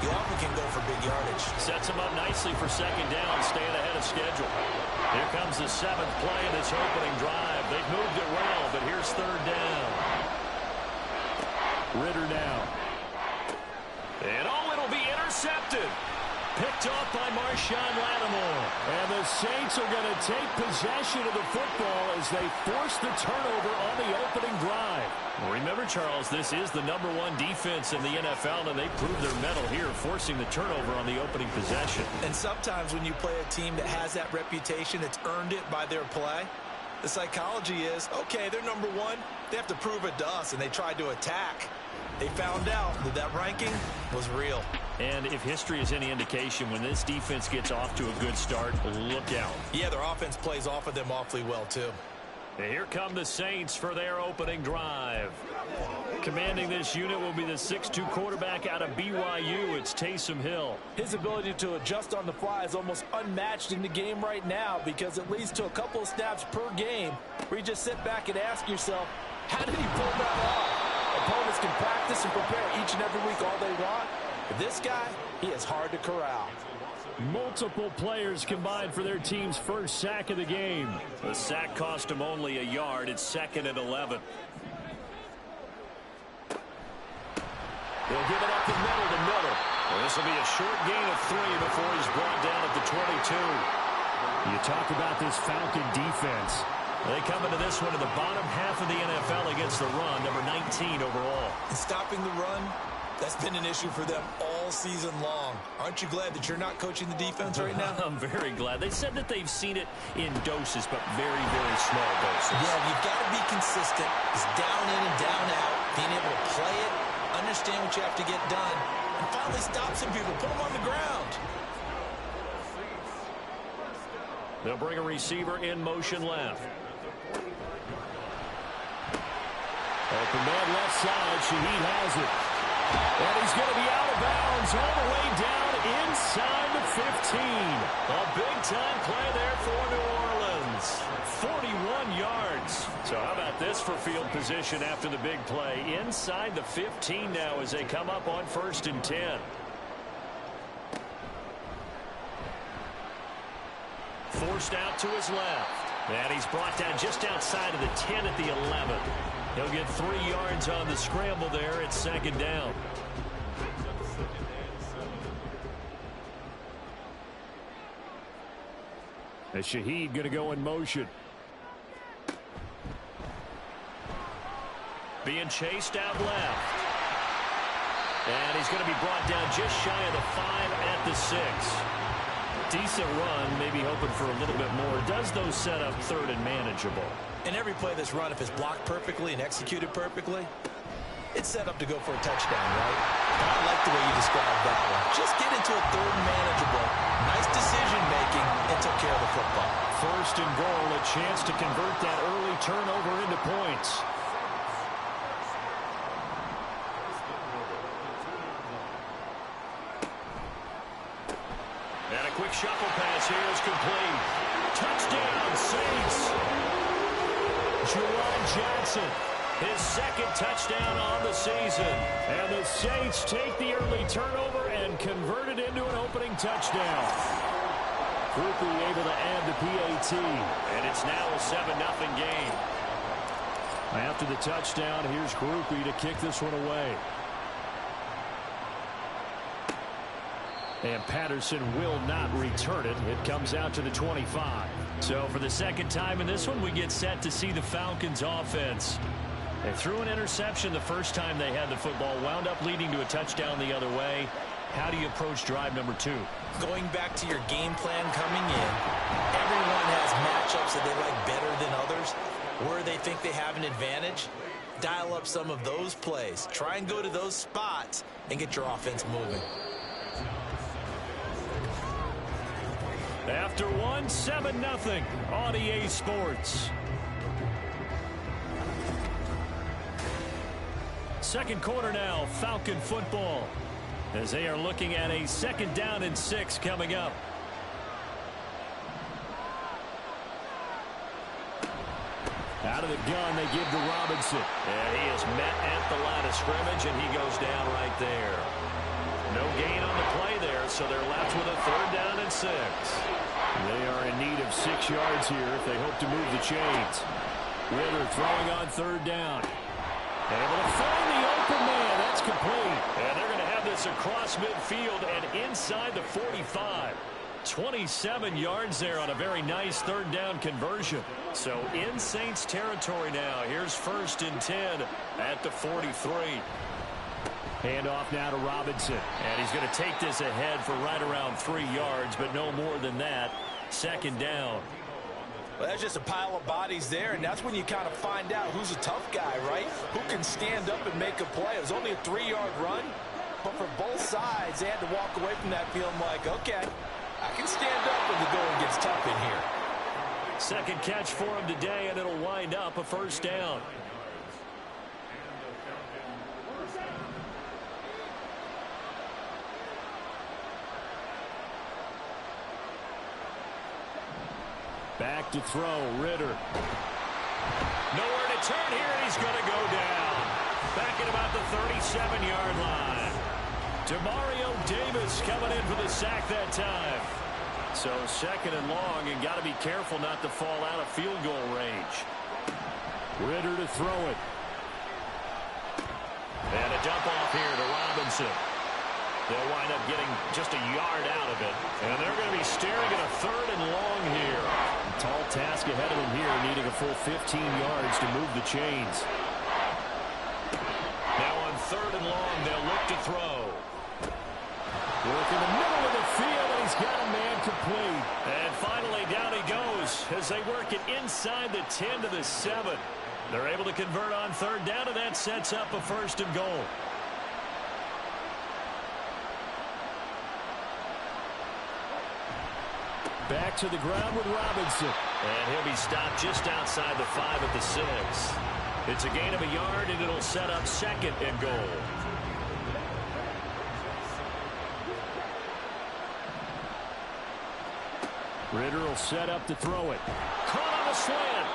you often can go for big yardage. Sets him up nicely for second down, staying ahead of schedule. Here comes the 7th play of this opening drive. They've moved it well, but here's third down. Ridder now. And it'll be intercepted. Picked off by Marshawn Lattimore. And the Saints are going to take possession of the football as they force the turnover on the opening drive. Remember, Charles, this is the #1 defense in the NFL, and they proved their mettle here, forcing the turnover on the opening possession. And sometimes when you play a team that has that reputation, it's earned it by their play. The psychology is, okay, they're #1. They have to prove it to us, and they tried to attack. They found out that that ranking was real. And if history is any indication, when this defense gets off to a good start, look out. Yeah, their offense plays off of them awfully well, too. And here come the Saints for their opening drive. Commanding this unit will be the 6'2 quarterback out of BYU. It's Taysom Hill. His ability to adjust on the fly is almost unmatched in the game right now, because it leads to a couple of snaps per game where you just sit back and ask yourself, how did he pull that off? Opponents can practice and prepare each and every week all they want. But this guy, he is hard to corral. Multiple players combined for their team's first sack of the game. The sack cost him only a yard. It's 2nd and 11. They'll give it up the middle to Miller. Well, this will be a short gain of 3 before he's brought down at the 22. You talk about this Falcon defense. They come into this one in the bottom half of the NFL against the run, number 19 overall. And stopping the run, that's been an issue for them all season long. Aren't you glad that you're not coaching the defense right now? I'm very glad. They said that they've seen it in doses, but very, very small doses. Yeah, you've got to be consistent. It's down in and down out, being able to play it, understand what you have to get done, and finally stop some people, put them on the ground. They'll bring a receiver in motion left. Open man left side. Shaheed has it. And he's going to be out of bounds all the way down inside the 15. A big-time play there for New Orleans. 41 yards. So how about this for field position after the big play? Inside the 15 now as they come up on 1st and 10. Forced out to his left. And he's brought down just outside of the 10 at the 11. He'll get 3 yards on the scramble there. It's 2nd down. As Shaheed going to go in motion. Being chased out left. And he's going to be brought down just shy of the 5 at the 6. Decent run, maybe hoping for a little bit more. Does those set up 3rd and manageable? And every play that's run, if it's blocked perfectly and executed perfectly, it's set up to go for a touchdown, right? I like the way you described that one. Just get into a 3rd and manageable. Nice decision-making and took care of the football. 1st and goal, a chance to convert that early turnover into points. And a quick shuffle pass here is complete. Touchdown, Saints. Juwan Johnson. His 2nd touchdown on the season. And the Saints take the early turnover and convert it into an opening touchdown. Groupie able to add the PAT. And it's now a 7-0 game. After the touchdown, here's Groupie to kick this one away. And Patterson will not return it. It comes out to the 25. So for the 2nd time in this one, we get set to see the Falcons offense. They threw an interception the first time they had the football, wound up leading to a touchdown the other way. How do you approach drive number 2? Going back to your game plan coming in, everyone has matchups that they like better than others. Where they think they have an advantage, dial up some of those plays. Try and go to those spots and get your offense moving. After one, 7-0 on EA Sports. Second quarter now, Falcon football, as they are looking at a 2nd down and 6 coming up. Out of the gun, they give to Robinson. And he is met at the line of scrimmage, and he goes down right there. No gain on the play there, so they're left with a 3rd down and 6. They are in need of 6 yards here if they hope to move the chains. Ritter throwing on 3rd down. Able to find the open man. That's complete. And they're going to have this across midfield and inside the 45. 27 yards there on a very nice 3rd down conversion. So in Saints territory now. Here's 1st and 10 at the 43. Handoff now to Robinson. And he's going to take this ahead for right around 3 yards, but no more than that. 2nd down. Well, that's just a pile of bodies there, and that's when you kind of find out who's a tough guy, right? Who can stand up and make a play. It was only a 3-yard run, but for both sides, they had to walk away from that feeling like, okay, I can stand up when the going gets tough in here. 2nd catch for him today, and it'll wind up a 1st down. Back to throw, Ritter. Nowhere to turn here, and he's going to go down. Back at about the 37-yard line. Demario Davis coming in for the sack that time. So 2nd and long, and got to be careful not to fall out of field goal range. Ritter to throw it. And a dump off here to Robinson. They'll wind up getting just a yard out of it. And they're going to be staring at a 3rd and long here. Tall task ahead of them here, needing a full 15 yards to move the chains. Now on 3rd and long, they'll look to throw. Work in the middle of the field, and he's got a man complete. And finally, down he goes as they work it inside the 10 to the 7. They're able to convert on 3rd down, and that sets up a 1st and goal. Back to the ground with Robinson. And he'll be stopped just outside the 5 at the 6. It's a gain of a yard, and it'll set up 2nd and goal. Ritter will set up to throw it. Caught on a slant.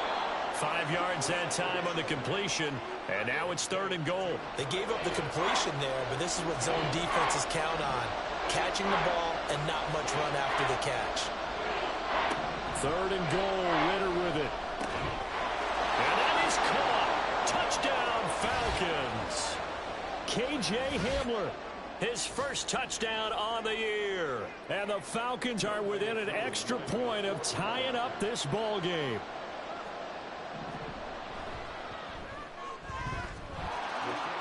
5 yards that time on the completion, and now it's 3rd and goal. They gave up the completion there, but this is what zone defenses count on. Catching the ball and not much run after the catch. 3rd and goal, Ritter with it. And that is caught. Touchdown, Falcons. K.J. Hamler. His first touchdown on the year. And the Falcons are within an extra point of tying up this ball game.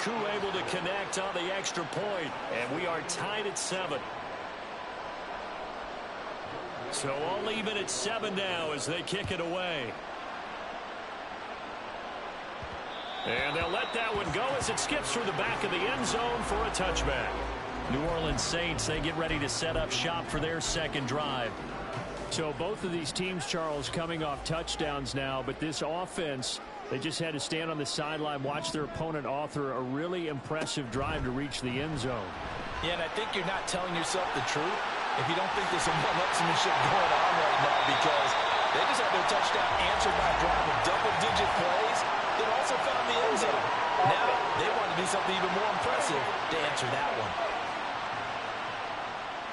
Koo able to connect on the extra point, and we are tied at 7. So all even at 7 now as they kick it away. And they'll let that one go as it skips through the back of the end zone for a touchback. New Orleans Saints, they get ready to set up shop for their 2nd drive. So both of these teams, Charles, coming off touchdowns now, but this offense, they just had to stand on the sideline, watch their opponent author a really impressive drive to reach the end zone. Yeah, and I think you're not telling yourself the truth if you don't think there's some one-upsmanship going on right now, because they just had their touchdown answered by a drive of double-digit plays that also found the end zone. Now they want to do something even more impressive to answer that one.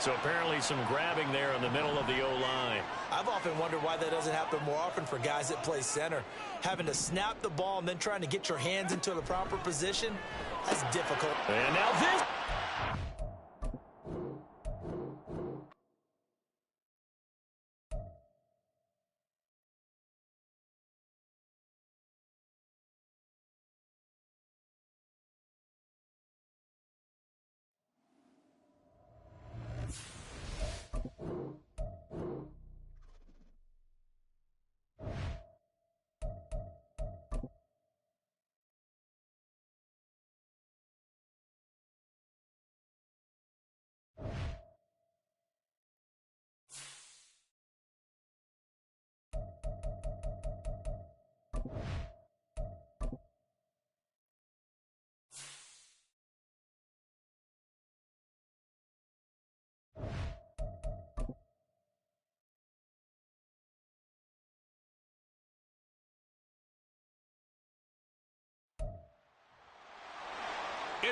So apparently some grabbing there in the middle of the O-line. I've often wondered why that doesn't happen more often for guys that play center. Having to snap the ball and then trying to get your hands into the proper position, that's difficult. And now this...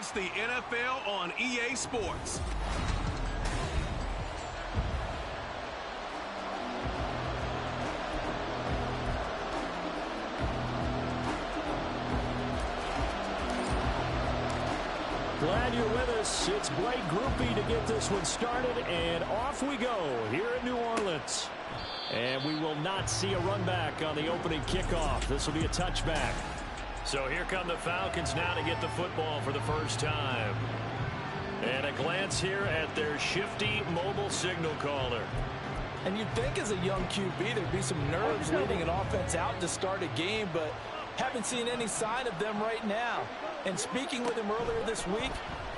It's the NFL on EA Sports. Glad you're with us. It's Blake Grupe to get this one started, and off we go here in New Orleans. And we will not see a run back on the opening kickoff. This will be a touchback. So here come the Falcons now to get the football for the first time. And a glance here at their shifty mobile signal caller. And you'd think as a young QB there'd be some nerves leading an offense out to start a game, but haven't seen any sign of them right now. And speaking with him earlier this week,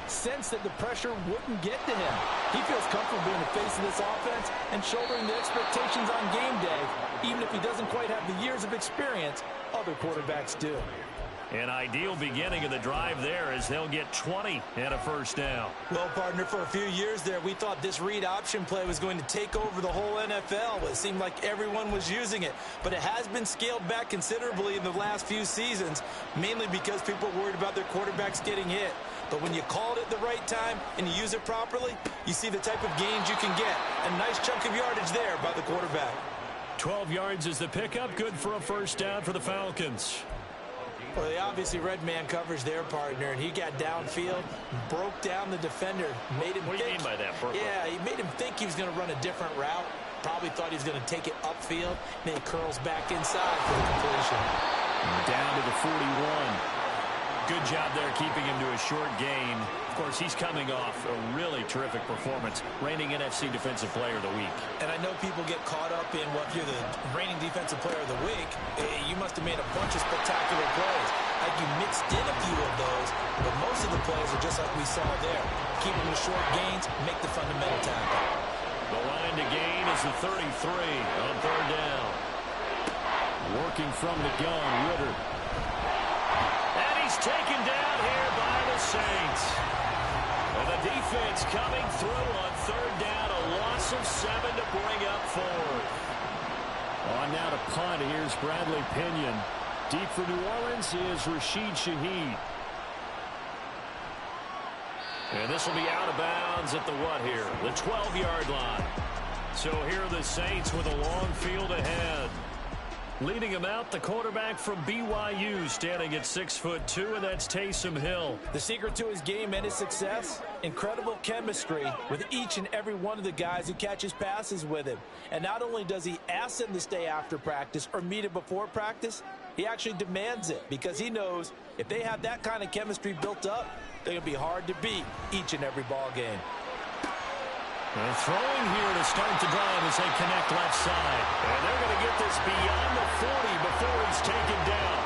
sensed that the pressure wouldn't get to him. He feels comfortable being the face of this offense and shouldering the expectations on game day, even if he doesn't quite have the years of experience other quarterbacks do. An ideal beginning of the drive there as they'll get 20 and a first down. Well, partner, for a few years there, we thought this read option play was going to take over the whole NFL. It seemed like everyone was using it, but it has been scaled back considerably in the last few seasons, mainly because people are worried about their quarterbacks getting hit. But when you call it at the right time and you use it properly, you see the type of gains you can get. A nice chunk of yardage there by the quarterback. 12 yards is the pickup, good for a first down for the Falcons. Well, they obviously read man coverage their partner, and he got downfield, broke down the defender, made him What do you mean by that, Burkle? Yeah, he made him think he was going to run a different route. Probably thought he was going to take it upfield. Then he curls back inside for the completion. Down to the 41. Good job there keeping him to a short gain. Of course, he's coming off a really terrific performance, reigning NFC Defensive Player of the Week. And I know people get caught up in, well, if you're the reigning Defensive Player of the Week, you must have made a bunch of spectacular plays. Like you mixed in a few of those, but most of the plays are just like we saw there. Keep them to short gains, make the fundamental tackle. The line to gain is the 33 on third down. Working from the gun, Ritter. And he's taken down here by the Saints. And the defense coming through on third down, a loss of 7 to bring up fourth. On now to punt, here's Bradley Pinion. Deep for New Orleans is Rashid Shaheed. And this will be out of bounds at the what here? The 12-yard line. So here are the Saints with a long field ahead. Leading him out, the quarterback from BYU, standing at 6'2", and that's Taysom Hill. The secret to his game and his success, incredible chemistry with each and every one of the guys who catches passes with him. And not only does he ask them to stay after practice or meet him before practice, he actually demands it because he knows if they have that kind of chemistry built up, they're going to be hard to beat each and every ball game. And throwing here to start the drive as they connect left side. And they're going to get this beyond the 40 before he's taken down.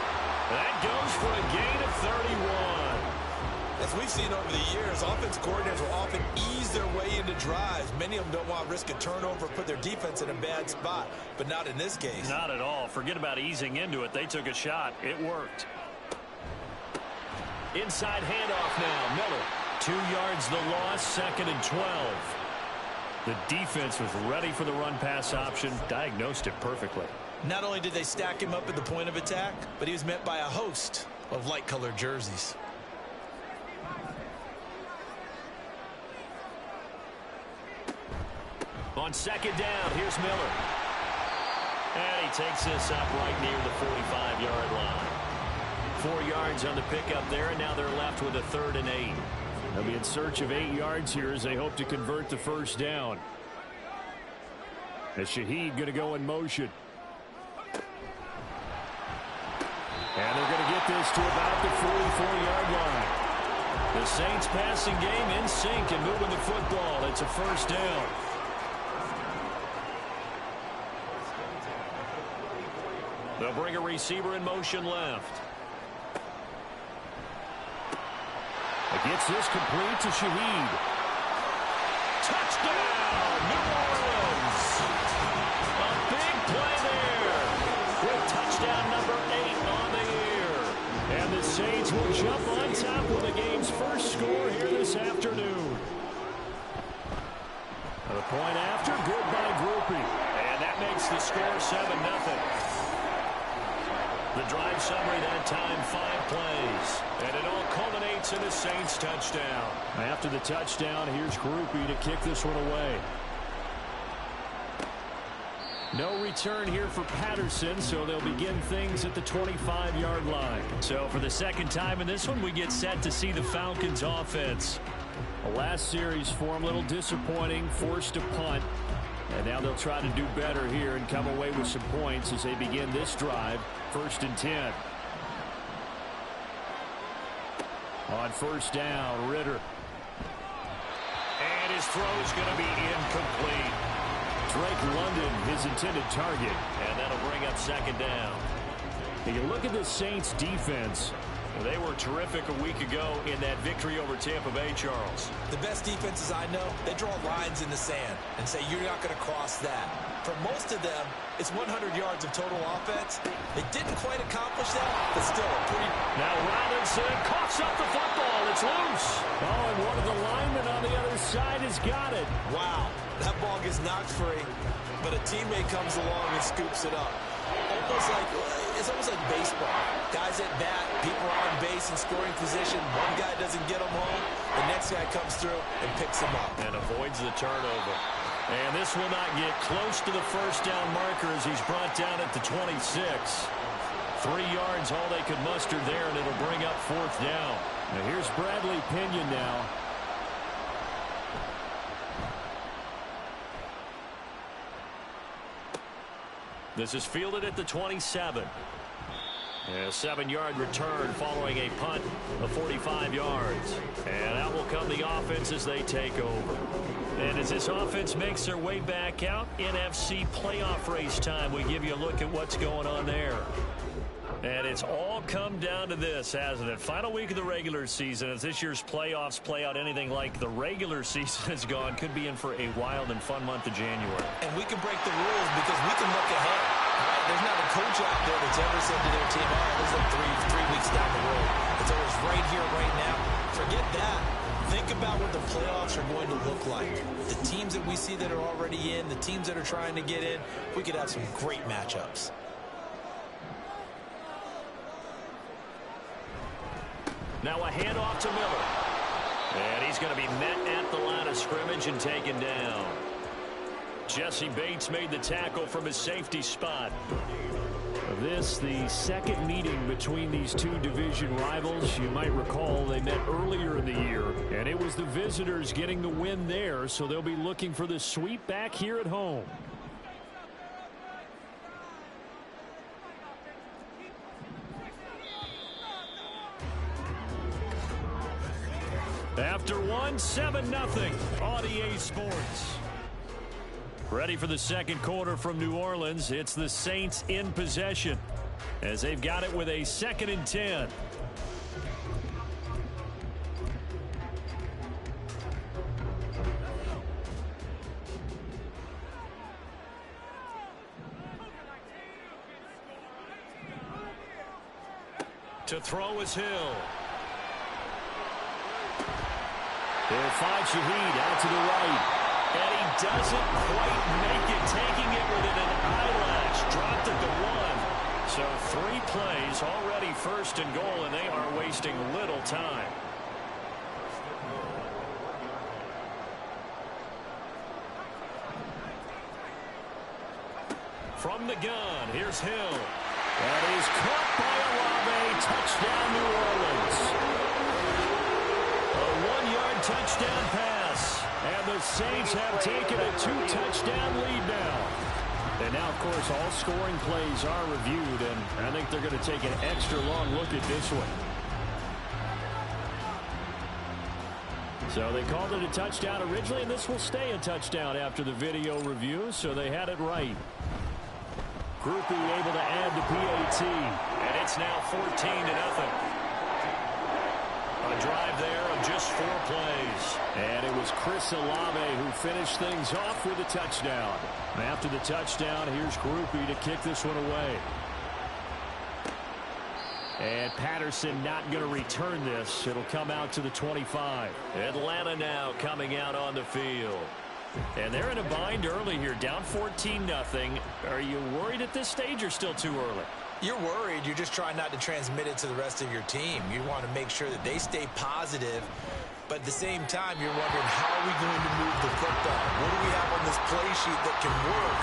That goes for a gain of 31. As we've seen over the years, offense coordinators will often ease their way into drives. Many of them don't want to risk a turnover, put their defense in a bad spot, but not in this case. Not at all. Forget about easing into it. They took a shot. It worked. Inside handoff now. Miller. 2 yards the loss, 2nd and 12. The defense was ready for the run-pass option, diagnosed it perfectly. Not only did they stack him up at the point of attack, but he was met by a host of light-colored jerseys. On 2nd down, here's Miller. And he takes this up right near the 45-yard line. 4 yards on the pickup there, and now they're left with a 3rd and 8. They'll be in search of 8 yards here as they hope to convert the first down. As Shaheed going to go in motion. And they're going to get this to about the 44-yard line. The Saints passing game in sync and moving the football. It's a first down. They'll bring a receiver in motion left. Gets this complete to Shaheed. Touchdown, New Orleans. A big play there with touchdown number 8 on the year. And the Saints will jump on top with the game's first score here this afternoon. The point after, good by Grupe. And that makes the score 7-0. The drive summary that time, 5 plays. And it all culminates in a Saints touchdown. After the touchdown, here's Grupe to kick this one away. No return here for Patterson, so they'll begin things at the 25-yard line. So for the second time in this one, we get set to see the Falcons offense. The last series for them, a little disappointing, forced a punt. And now they'll try to do better here and come away with some points as they begin this drive, 1st and 10. On 1st down, Ritter. And his throw is going to be incomplete. Drake London, his intended target. And that'll bring up 2nd down. Now you look at the Saints defense. They were terrific a week ago in that victory over Tampa Bay, Charles. The best defenses I know, they draw lines in the sand and say you're not going to cross that. For most of them, it's 100 yards of total offense. They didn't quite accomplish that, but still a pretty... Now Robinson coughs up the football. It's loose. Oh, and one of the linemen on the other side has got it. Wow, that ball gets knocked free, but a teammate comes along and scoops it up. It's almost like baseball. Guys at bat, people are on base in scoring position. One guy doesn't get them home. The next guy comes through and picks them up. And avoids the turnover. And this will not get close to the 1st down marker as he's brought down at the 26. 3 yards, all they could muster there, and it'll bring up 4th down. Now here's Bradley Pinion now. This is fielded at the 27. A 7-yard return following a punt of 45 yards. And out will come the offense as they take over. And as this offense makes their way back out, NFC playoff race time, we give you a look at what's going on there. And it's all come down to this, hasn't it? Final week of the regular season. As this year's playoffs play out anything like the regular season has gone, could be in for a wild and fun month of January. And we can break the rules because we can look ahead. Right? There's not a coach out there that's ever said to their team, all right, let's look three weeks down the road. It's always right here, right now. Forget that. Think about what the playoffs are going to look like. The teams that we see that are already in, the teams that are trying to get in, we could have some great matchups. Now a handoff to Miller. And he's going to be met at the line of scrimmage and taken down. Jesse Bates made the tackle from his safety spot. This, the second meeting between these two division rivals. You might recall they met earlier in the year, and it was the visitors getting the win there, so they'll be looking for the sweep back here at home. After one, 7-0 on EA Sports. Ready for the second quarter from New Orleans. It's the Saints in possession as they've got it with a 2nd and 10. To throw is Hill. They'll find Shaheed out to the right. And he doesn't quite make it, taking it within an eyelash. Dropped at the 1. So 3 plays, already 1st and goal, and they are wasting little time. From the gun, here's Hill. That is caught by Olave. Touchdown, New Orleans. A 1-yard touchdown pass. And the Saints have taken a 2-touchdown lead now. And now, of course, all scoring plays are reviewed, and I think they're going to take an extra long look at this one. So they called it a touchdown originally, and this will stay a touchdown after the video review, so they had it right. Grupe able to add the PAT. And it's now 14-0. A drive there of just 4 plays. And it was Chris Olave who finished things off with a touchdown. After the touchdown, here's Grupe to kick this one away. And Patterson not going to return this. It'll come out to the 25. Atlanta now coming out on the field. And they're in a bind early here, down 14-0. Are you worried at this stage or still too early? You're worried. You're just trying not to transmit it to the rest of your team. You want to make sure that they stay positive, but at the same time, you're wondering, how are we going to move the football? What do we have on this play sheet that can work?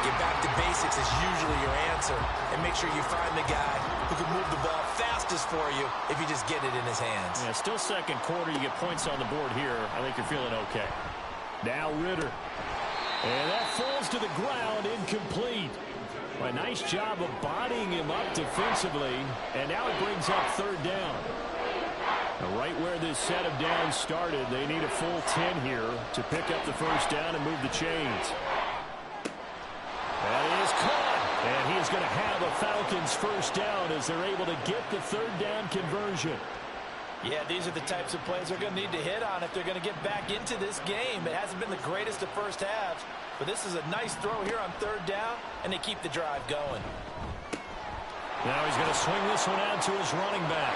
Get back to basics is usually your answer, and make sure you find the guy who can move the ball fastest for you if you just get it in his hands. Yeah, still second quarter. You get points on the board here. I think you're feeling okay. Now Ridder. And that falls to the ground, incomplete. A nice job of bodying him up defensively, and now it brings up third down. Now right where this set of downs started, they need a full 10 here to pick up the first down and move the chains. That is caught, and he is going to have a Falcons first down as they're able to get the third down conversion. Yeah, these are the types of plays they're going to need to hit on if they're going to get back into this game. It hasn't been the greatest of first halves, but this is a nice throw here on third down, and they keep the drive going. Now he's going to swing this one out to his running back.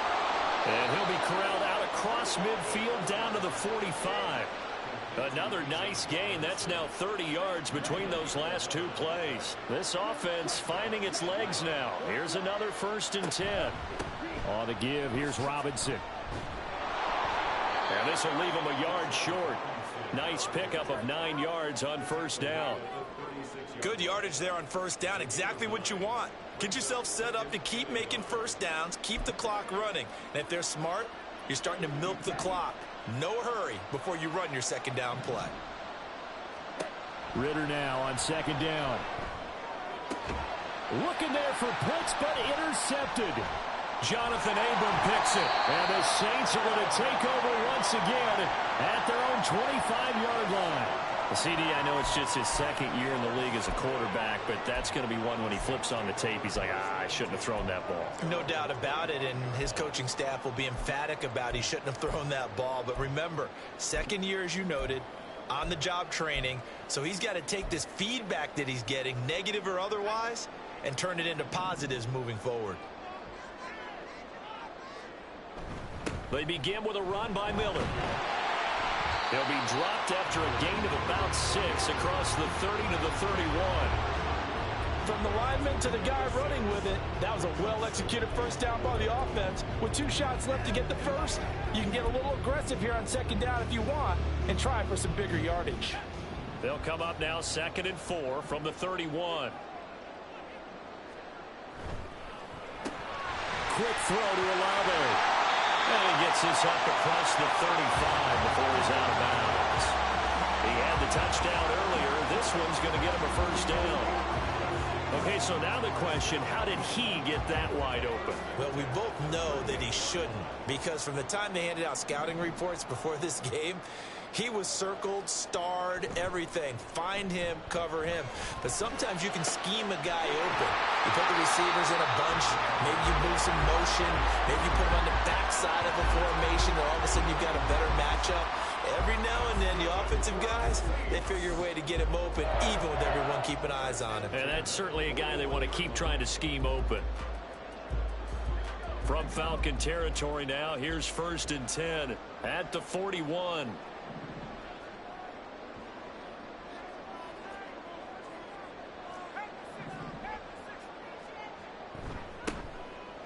And he'll be corralled out across midfield down to the 45. Another nice gain. That's now 30 yards between those last two plays. This offense finding its legs now. Here's another 1st and 10. On the give, here's Robinson. And this will leave him a yard short. Nice pickup of 9 yards on first down. Good yardage there on first down. Exactly what you want. Get yourself set up to keep making first downs, keep the clock running. And if they're smart, you're starting to milk the clock. No hurry before you run your second down play. Ridder now on second down. Looking there for Pitts, but intercepted. Jonathan Abram picks it. And the Saints are going to take over once again at their own 25-yard line. CD, I know it's just his second year in the league as a quarterback, but that's going to be one when he flips on the tape. He's like, I shouldn't have thrown that ball. No doubt about it, and his coaching staff will be emphatic about he shouldn't have thrown that ball. But remember, second year, as you noted, on-the-job training, so he's got to take this feedback that he's getting, negative or otherwise, and turn it into positives moving forward. They begin with a run by Miller. He'll be dropped after a gain of about 6 across the 30 to the 31. From the lineman to the guy running with it, that was a well-executed first down by the offense. With 2 shots left to get the first, you can get a little aggressive here on second down if you want and try for some bigger yardage. They'll come up now 2nd and 4 from the 31. Quick throw to Olave. And he gets this up across the 35 before he's out of bounds. He had the touchdown earlier. This one's going to get him a first down. Okay, so now the question, how did he get that wide open? Well, we both know that he shouldn't, because from the time they handed out scouting reports before this game, he was circled, starred, everything. Find him, cover him. But sometimes you can scheme a guy open. You put the receivers in a bunch. Maybe you move some motion. Maybe you put him on the backside of a formation, and all of a sudden you've got a better matchup. Every now and then, the offensive guys, they figure a way to get him open, even with everyone keeping eyes on him. And that's certainly a guy they want to keep trying to scheme open. From Falcon territory now, here's 1st and 10 at the 41.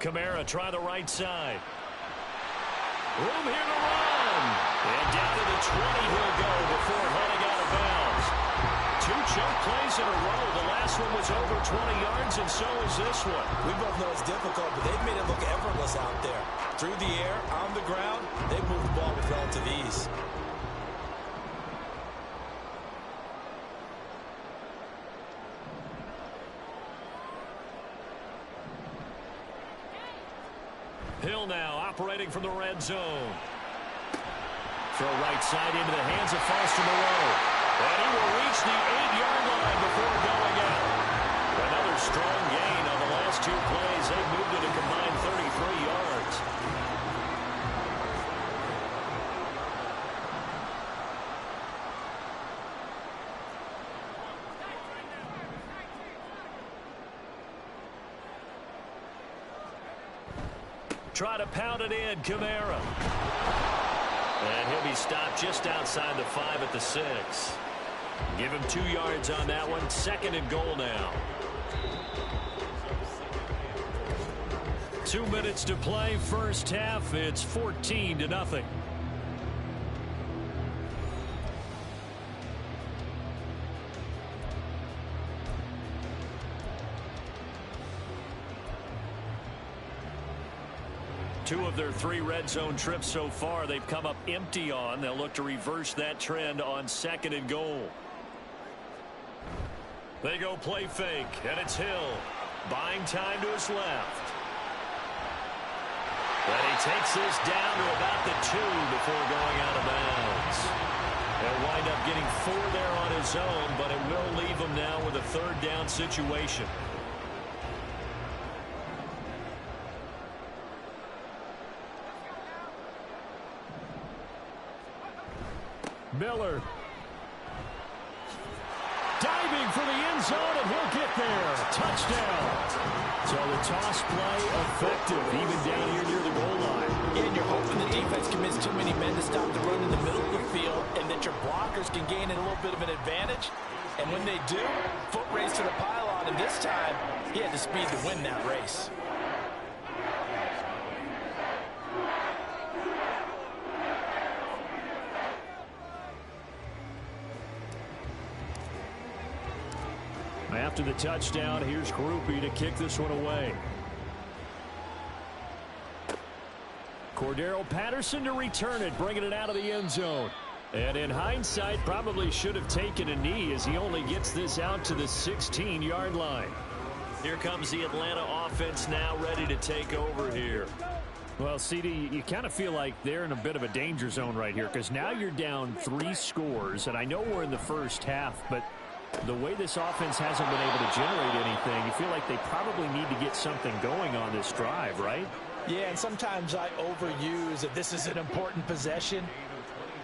Kamara try the right side. Room here to run. And down to the 20 he'll go before heading out of bounds. 2 chunk plays in a row. The last one was over 20 yards, and so is this one. We both know it's difficult, but they've made it look effortless out there. Through the air, on the ground, they've moved the ball with relative ease. Hill now operating from the red zone. Throw right side into the hands of Foster Moreau. And he will reach the 8-yard line before going out. Another strong gain on the last 2 plays. They moved it a combined 33 yards. Try to pound it in, Kamara. And he'll be stopped just outside the 5 at the 6. Give him 2 yards on that one. 2nd and goal now. 2 minutes to play, first half. It's 14-0. Two of their 3 red zone trips so far, they've come up empty on. They'll look to reverse that trend on 2nd and goal. They go play fake, and it's Hill. Buying time to his left. And he takes this down to about the 2 before going out of bounds. They'll wind up getting 4 there on his own, but it will leave him now with a 3rd down situation. Miller. Diving for the end zone, and he'll get there. Touchdown. So the toss play effective, even down here near the goal line. And you're hoping the defense commits too many men to stop the run in the middle of the field and that your blockers can gain a little bit of an advantage. And when they do, foot race to the pylon, and this time, he had the speed to win that race. After the touchdown, here's Grupe to kick this one away. Cordero Patterson to return it, bringing it out of the end zone. And in hindsight, probably should have taken a knee as he only gets this out to the 16-yard line. Here comes the Atlanta offense now ready to take over here. Well, CD, you kind of feel like they're in a bit of a danger zone right here because now you're down 3 scores, and I know we're in the first half, but the way this offense hasn't been able to generate anything, you feel like they probably need to get something going on this drive, right? Yeah, and sometimes I overuse that this is an important possession,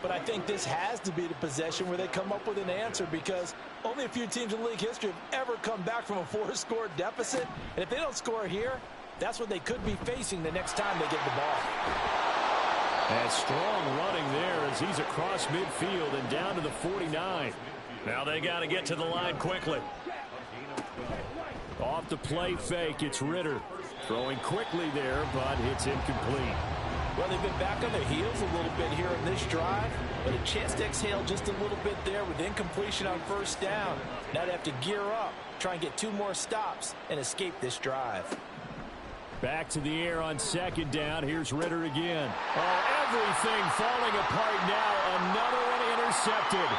but I think this has to be the possession where they come up with an answer because only a few teams in league history have ever come back from a 4-score deficit, and if they don't score here, that's what they could be facing the next time they get the ball. And strong running there as he's across midfield and down to the 49. Now they got to get to the line quickly. Off the play fake, it's Ritter. Throwing quickly there, but it's incomplete. Well, they've been back on their heels a little bit here in this drive, but a chance to exhale just a little bit there with incompletion on first down. Now they have to gear up, try and get 2 more stops, and escape this drive. Back to the air on 2nd down. Here's Ritter again. Oh, everything falling apart now. Another one intercepted.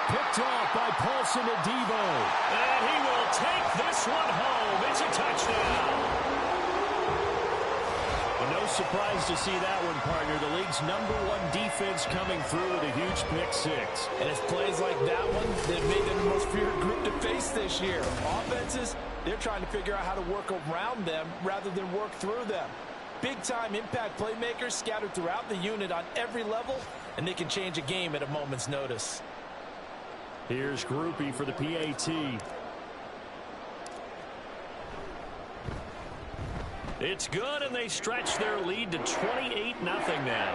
Picked off by Paulson Adebo. And he will take this one home. It's a touchdown. Well, no surprise to see that one, partner. The league's #1 defense coming through with a huge pick 6. And it's plays like that one that have made them the most feared group to face this year. Offenses, they're trying to figure out how to work around them rather than work through them. Big-time impact playmakers scattered throughout the unit on every level, and they can change a game at a moment's notice. Here's Grupe for the PAT. It's good, and they stretch their lead to 28-0 now.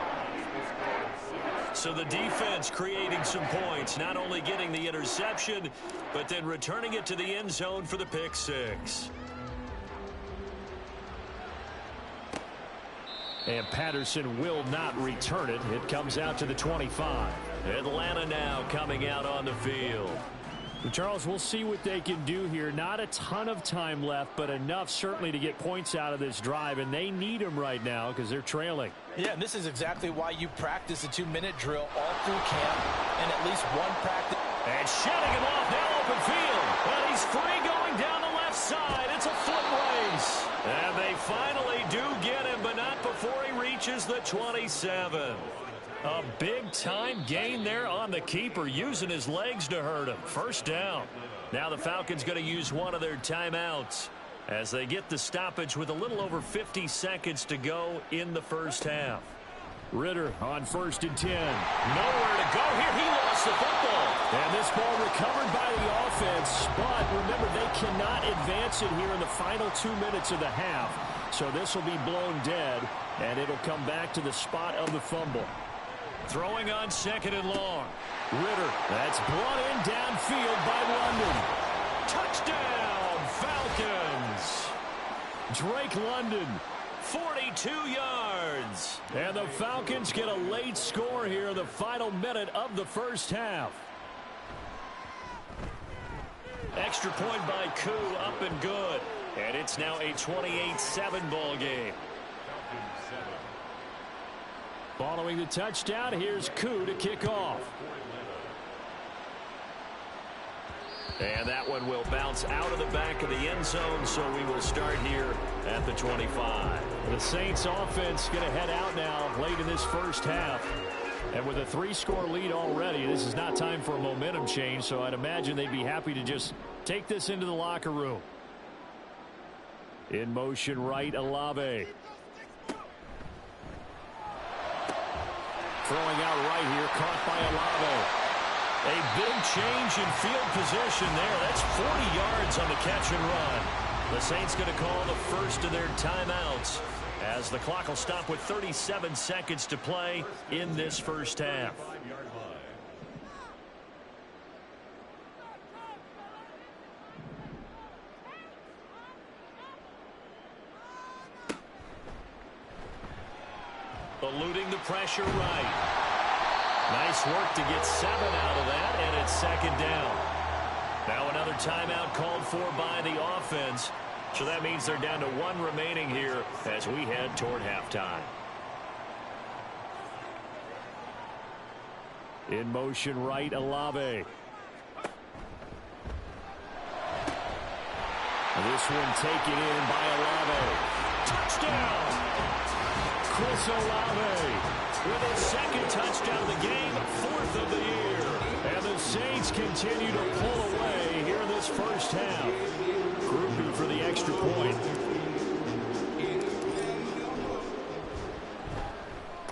So the defense creating some points, not only getting the interception, but then returning it to the end zone for the pick 6. And Patterson will not return it. It comes out to the 25. Atlanta now coming out on the field. Charles, we'll see what they can do here. Not a ton of time left, but enough certainly to get points out of this drive, and they need them right now because they're trailing. Yeah, and this is exactly why you practice a 2-minute drill all through camp and at least one practice. And shutting him off now, open field. And he's free going down the left side. It's a foot race. And they finally do get him, but not before he reaches the 27. A big-time gain there on the keeper, using his legs to hurt him. First down. Now the Falcons going to use one of their timeouts as they get the stoppage with a little over 50 seconds to go in the first half. Ritter on 1st and 10. Nowhere to go here. He lost the football. And this ball recovered by the offense, but remember, they cannot advance it here in the final 2 minutes of the half. So this will be blown dead, and it'll come back to the spot of the fumble. Throwing on 2nd and long. Ritter, that's brought in downfield by London. Touchdown, Falcons. Drake London, 42 yards. And the Falcons get a late score here in the final minute of the first half. Extra point by Koo, up and good. And it's now a 28-7 ball game. Following the touchdown, here's Koo to kick off. And that one will bounce out of the back of the end zone, so we will start here at the 25. The Saints offense going to head out now late in this first half. And with a 3-score lead already, this is not time for a momentum change, so I'd imagine they'd be happy to just take this into the locker room. In motion right, Olave. Throwing out right here, caught by Olave. A big change in field position there. That's 40 yards on the catch and run. The Saints going to call the first of their timeouts as the clock will stop with 37 seconds to play in this first half. Eluding the pressure right. Nice work to get 7 out of that, and it's second down. Now another timeout called for by the offense. So that means they're down to 1 remaining here as we head toward halftime. In motion right, Olave. This one taken in by Olave. Touchdown! Chris Olave with his second touchdown of the game, 4th of the year. And the Saints continue to pull away here in this first half. Grouping for the extra point.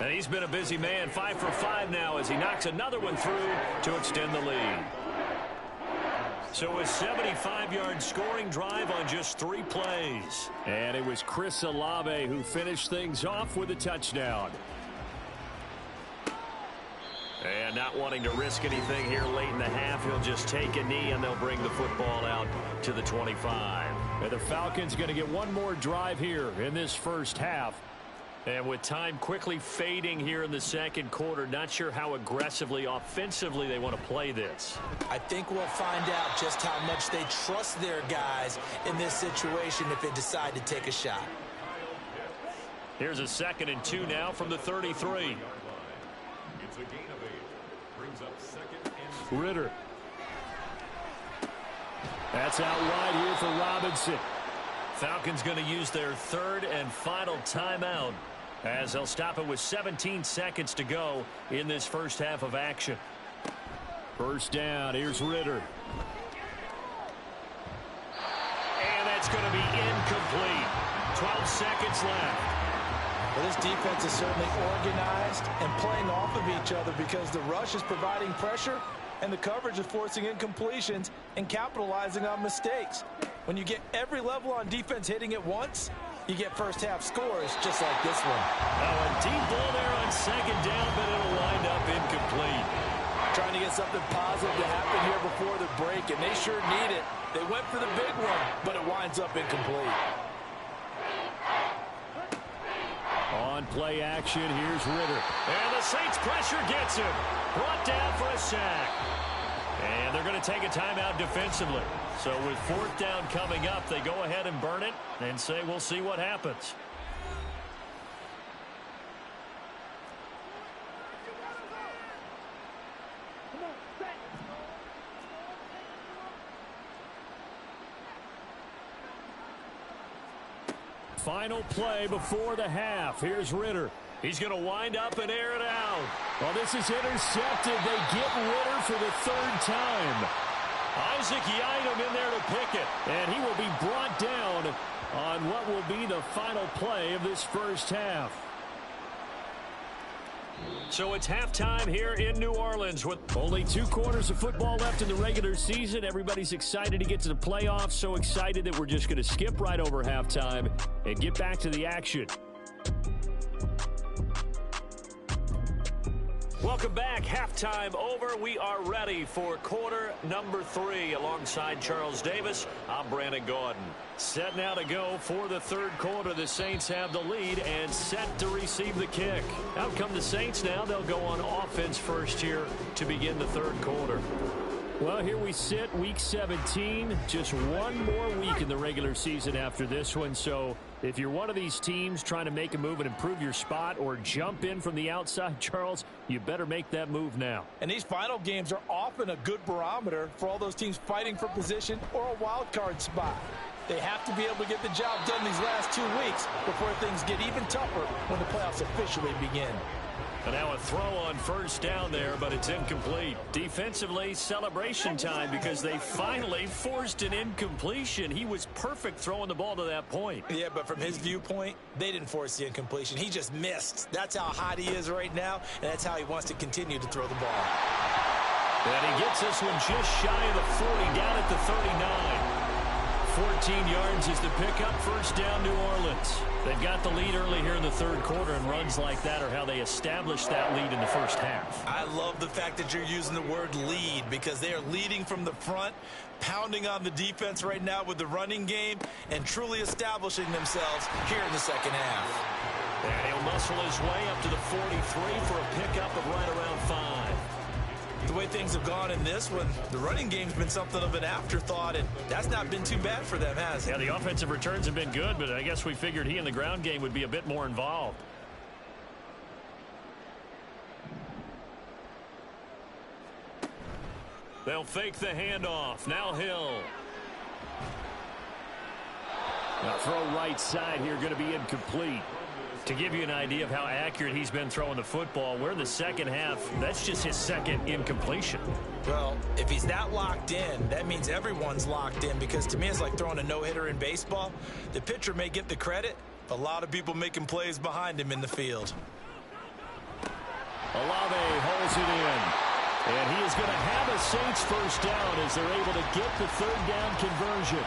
And he's been a busy man, 5 for 5 now as he knocks another one through to extend the lead. So a 75-yard scoring drive on just 3 plays. And it was Chris Olave who finished things off with a touchdown. And not wanting to risk anything here late in the half, he'll just take a knee and they'll bring the football out to the 25. And the Falcons going to get one more drive here in this first half. And with time quickly fading here in the second quarter, not sure how aggressively, offensively they want to play this. I think we'll find out just how much they trust their guys in this situation if they decide to take a shot. Here's a 2nd and 2 now from the 33. It's a gain of 8. Brings up 2nd and 2. Ritter. That's out wide here for Robinson. Falcons going to use their 3rd and final timeout as they'll stop it with 17 seconds to go in this first half of action. First down, here's Ritter. And that's going to be incomplete. 12 seconds left. Well, this defense is certainly organized and playing off of each other because the rush is providing pressure and the coverage is forcing incompletions and capitalizing on mistakes. When you get every level on defense hitting at once, you get first half scores just like this one. Now a deep ball there on 2nd down, but it'll wind up incomplete. Trying to get something positive to happen here before the break, and they sure need it. They went for the big one, but it winds up incomplete. On play action, here's Ritter. And the Saints pressure gets him. Brought down for a sack. And they're going to take a timeout defensively. So with 4th down coming up, they go ahead and burn it and say we'll see what happens. Final play before the half. Here's Ritter. He's going to wind up and air it out. Well, this is intercepted. They get Ritter for the 3rd time. Isaac Yiadom in there to pick it. And he will be brought down on what will be the final play of this first half. So it's halftime here in New Orleans with only 2 quarters of football left in the regular season. Everybody's excited to get to the playoffs. So excited that we're just going to skip right over halftime and get back to the action. Welcome back. Halftime over. We are ready for quarter number 3. Alongside Charles Davis, I'm Brandon Gaudin. Set now to go for the third quarter. The Saints have the lead and set to receive the kick. Out come the Saints now. They'll go on offense first here to begin the third quarter. Well, here we sit, week 17. Just one more week in the regular season after this one. So if you're one of these teams trying to make a move and improve your spot or jump in from the outside, Charles, you better make that move now. And these final games are often a good barometer for all those teams fighting for position or a wild card spot. They have to be able to get the job done these last 2 weeks before things get even tougher when the playoffs officially begin. And now a throw on first down there, but it's incomplete. Defensively, celebration time because they finally forced an incompletion. He was perfect throwing the ball to that point. Yeah, but from his viewpoint, they didn't force the incompletion. He just missed. That's how hot he is right now, and that's how he wants to continue to throw the ball. And he gets this one just shy of the 40, down at the 39. 14 yards is the pickup. First down, New Orleans. They've got the lead early here in the third quarter, and runs like that are how they established that lead in the first half. I love the fact that you're using the word lead because they are leading from the front, pounding on the defense right now with the running game, and truly establishing themselves here in the second half. And he'll muscle his way up to the 43 for a pickup of right around 5. The way things have gone in this one, the running game's been something of an afterthought, and that's not been too bad for them, has it? Yeah, the offensive returns have been good, but I guess we figured he in the ground game would be a bit more involved. They'll fake the handoff. Now Hill. Now throw right side here, going to be incomplete. To give you an idea of how accurate he's been throwing the football, we're in the second half. That's just his second incompletion. Well, if he's that locked in, that means everyone's locked in, because to me it's like throwing a no-hitter in baseball. The pitcher may get the credit, a lot of people making plays behind him in the field. Olave holds it in. And he is going to have a Saints first down as they're able to get the third down conversion.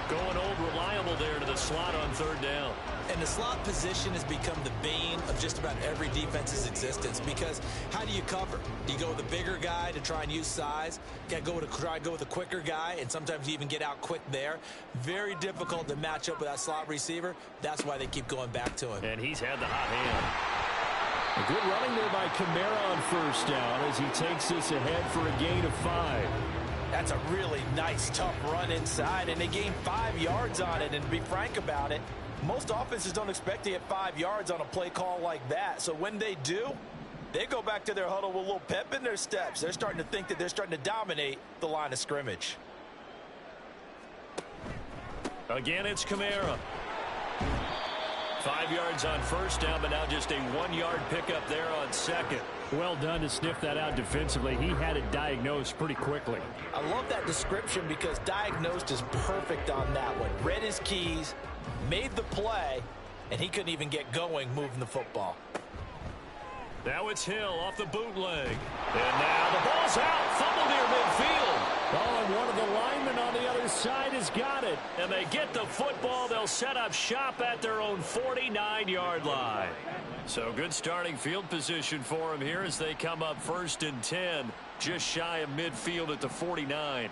Going old reliable there to the slot on third down. And the slot position has become the bane of just about every defense's existence, because how do you cover? Do you go with a bigger guy to try and use size? You got to try and go with a quicker guy, and sometimes you even get out quick there. Very difficult to match up with that slot receiver. That's why they keep going back to him. And he's had the hot hand. A good running there by Kamara on first down as he takes this ahead for a gain of 5. That's a really nice, tough run inside, and they gained 5 yards on it. And to be frank about it, most offenses don't expect to get 5 yards on a play call like that. So when they do, they go back to their huddle with a little pep in their steps. They're starting to think that they're starting to dominate the line of scrimmage. Again, it's Kamara. 5 yards on first down, but now just a 1-yard pickup there on second. Well done to sniff that out defensively. He had it diagnosed pretty quickly. I love that description because diagnosed is perfect on that one. Read his keys, made the play, and he couldn't even get going moving the football. Now it's Hill off the bootleg. And now the ball's out. Fumble near midfield. Oh, and one of the linemen on the other side has got it. And they get the football. They'll set up shop at their own 49-yard line. So good starting field position for them here as they come up 1st and 10, just shy of midfield at the 49.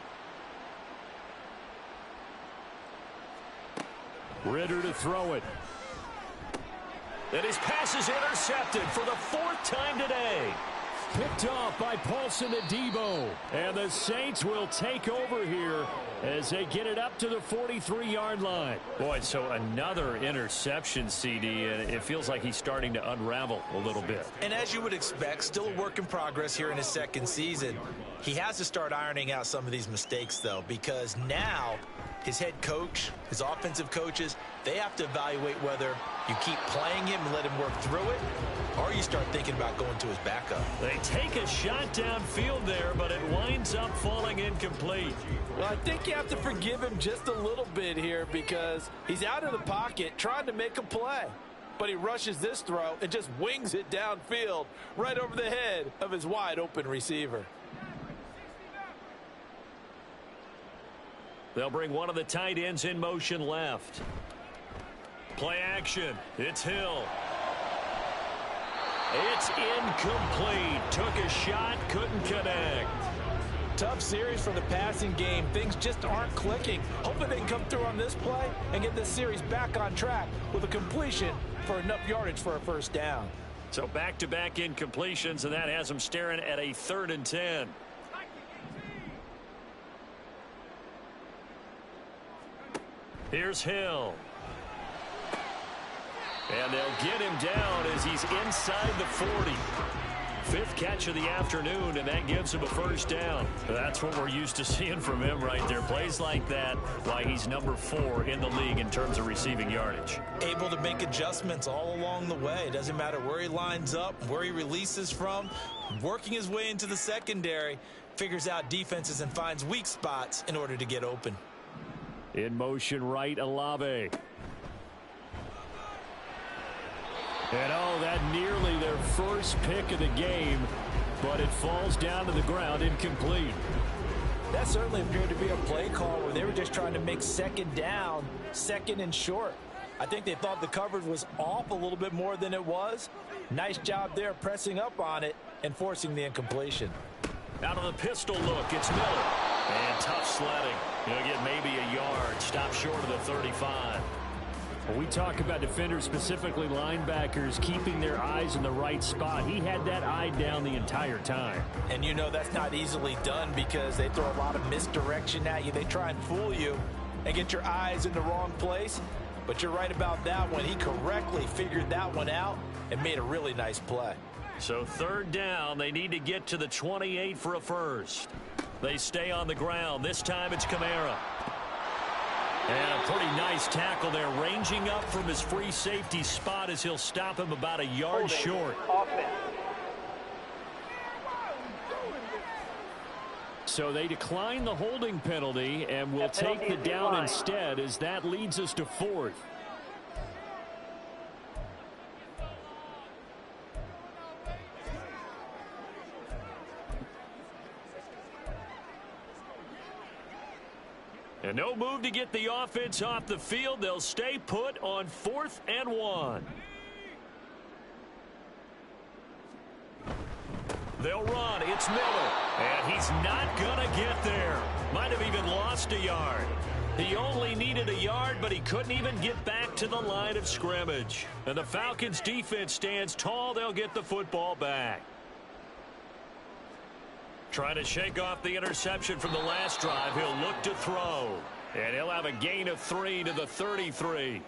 Ridder to throw it. And his pass is intercepted for the 4th time today. Picked off by Paulson Adebo. And the Saints will take over here as they get it up to the 43-yard line. Boy, so another interception, CD, and it feels like he's starting to unravel a little bit. And as you would expect, still a work in progress here in his second season. He has to start ironing out some of these mistakes, though, because now his head coach, his offensive coaches, they have to evaluate whether you keep playing him and let him work through it, or you start thinking about going to his backup. They take a shot downfield there, but it winds up falling incomplete. Well, I think you have to forgive him just a little bit here because he's out of the pocket trying to make a play. But he rushes this throw and just wings it downfield right over the head of his wide-open receiver. They'll bring one of the tight ends in motion left. Play action. It's Hill. It's incomplete. Took a shot, couldn't connect. Tough series for the passing game. Things just aren't clicking. Hoping they can come through on this play and get this series back on track with a completion for enough yardage for a first down. So back-to-back incompletions, and that has them staring at a 3rd and 10. Here's Hill. And they'll get him down as he's inside the 40. 5th catch of the afternoon, and that gives him a first down. That's what we're used to seeing from him right there. Plays like that, why he's number 4 in the league in terms of receiving yardage. Able to make adjustments all along the way. Doesn't matter where he lines up, where he releases from. Working his way into the secondary, figures out defenses and finds weak spots in order to get open. In motion right, Olave. And that nearly their first pick of the game, but it falls down to the ground incomplete. That certainly appeared to be a play call where they were just trying to make 2nd down, 2nd and short. I think they thought the coverage was off a little bit more than it was. Nice job there pressing up on it and forcing the incompletion. Out of the pistol look, it's Miller. And tough sledding. He'll get maybe a yard. Stop short of the 35. When we talk about defenders, specifically linebackers, keeping their eyes in the right spot, he had that eye down the entire time. And you know that's not easily done because they throw a lot of misdirection at you. They try and fool you and get your eyes in the wrong place. But you're right about that one. He correctly figured that one out and made a really nice play. So 3rd down, they need to get to the 28 for a first. They stay on the ground. This time it's Kamara. And a pretty nice tackle there, ranging up from his free safety spot as he'll stop him about a yard short. So they decline the holding penalty and will take the down instead, as that leads us to 4th. And no move to get the offense off the field. They'll stay put on 4th and 1. They'll run. It's Miller. And he's not going to get there. Might have even lost a yard. He only needed a yard, but he couldn't even get back to the line of scrimmage. And the Falcons defense stands tall. They'll get the football back. Trying to shake off the interception from the last drive. He'll look to throw. And he'll have a gain of 3 to the 33.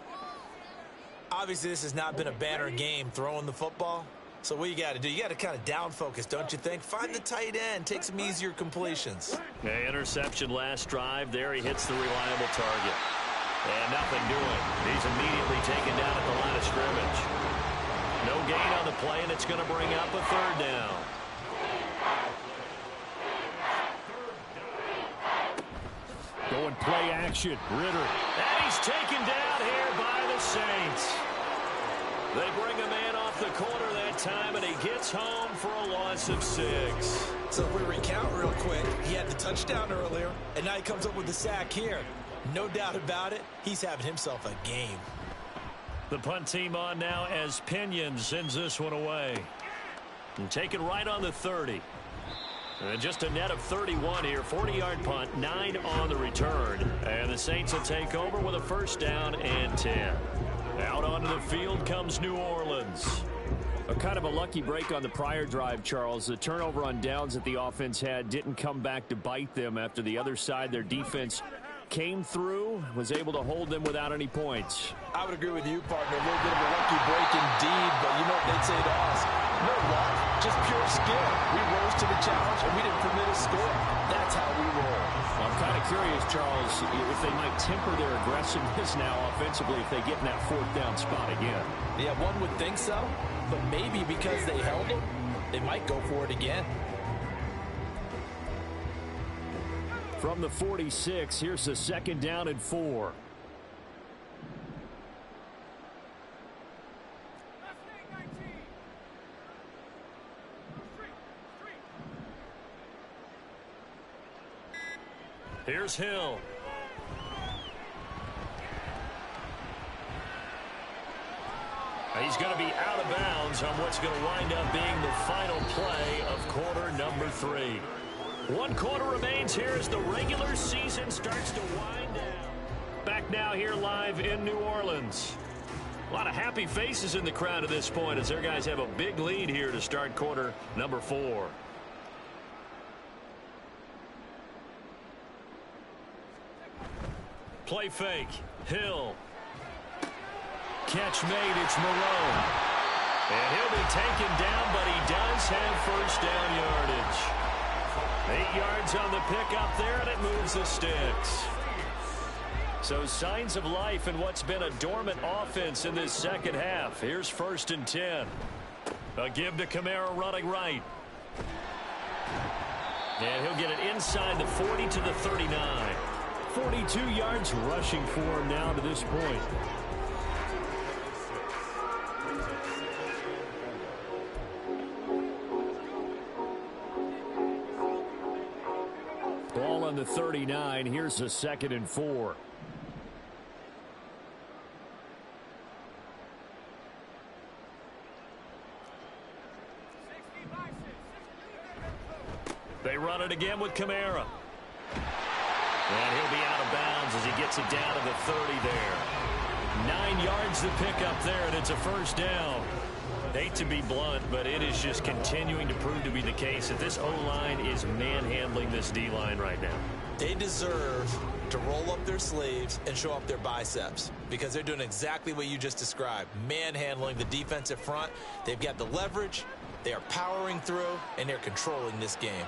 Obviously, this has not been a banner game throwing the football. So what you got to do, you got to kind of down focus, don't you think? Find the tight end. Take some easier completions. Interception last drive. There he hits the reliable target. And nothing doing. He's immediately taken down at the line of scrimmage. No gain on the play, and it's going to bring up a 3rd down. Going play action. Ritter. And he's taken down here by the Saints. They bring a man off the corner that time, and he gets home for a loss of 6. So if we recount real quick, he had the touchdown earlier, and now he comes up with the sack here. No doubt about it, he's having himself a game. The punt team on now as Pinion sends this one away. And taken right on the 30. And just a net of 31 here. 40-yard punt, 9 on the return. And the Saints will take over with a first down and 10. Out onto the field comes New Orleans. A kind of a lucky break on the prior drive, Charles. The turnover on downs that the offense had didn't come back to bite them after the other side. Their defense came through, was able to hold them without any points. I would agree with you, partner. A little bit of a lucky break indeed, but you know what they'd say to us? No luck, just pure skill. We rose to the challenge, and we didn't permit a score. That's how we roll. I'm kind of curious, Charles, if they might temper their aggressiveness now offensively if they get in that 4th down spot again. Yeah, one would think so, but maybe because they held them, they might go for it again. From the 46, here's the 2nd down and 4. Here's Hill. He's going to be out of bounds on what's going to wind up being the final play of quarter number 3. 1 quarter remains here as the regular season starts to wind down. Back now here live in New Orleans. A lot of happy faces in the crowd at this point as their guys have a big lead here to start quarter number 4. Play fake. Hill. Catch made. It's Marone. And he'll be taken down, but he does have first down yardage. 8 yards on the pickup there, and it moves the sticks. So signs of life in what's been a dormant offense in this second half. Here's 1st and 10. A give to Kamara running right. And he'll get it inside the 40 to the 39. 42 yards rushing for him now to this point. Ball on the 39. Here's a 2nd and 4. They run it again with Kamara. And he'll be out of bounds as he gets it down to the 30 there. 9 yards to pick up there, and it's a first down. Hate to be blunt, but it is just continuing to prove to be the case that this O-line is manhandling this D-line right now. They deserve to roll up their sleeves and show up their biceps because they're doing exactly what you just described, manhandling the defensive front. They've got the leverage, they are powering through, and they're controlling this game.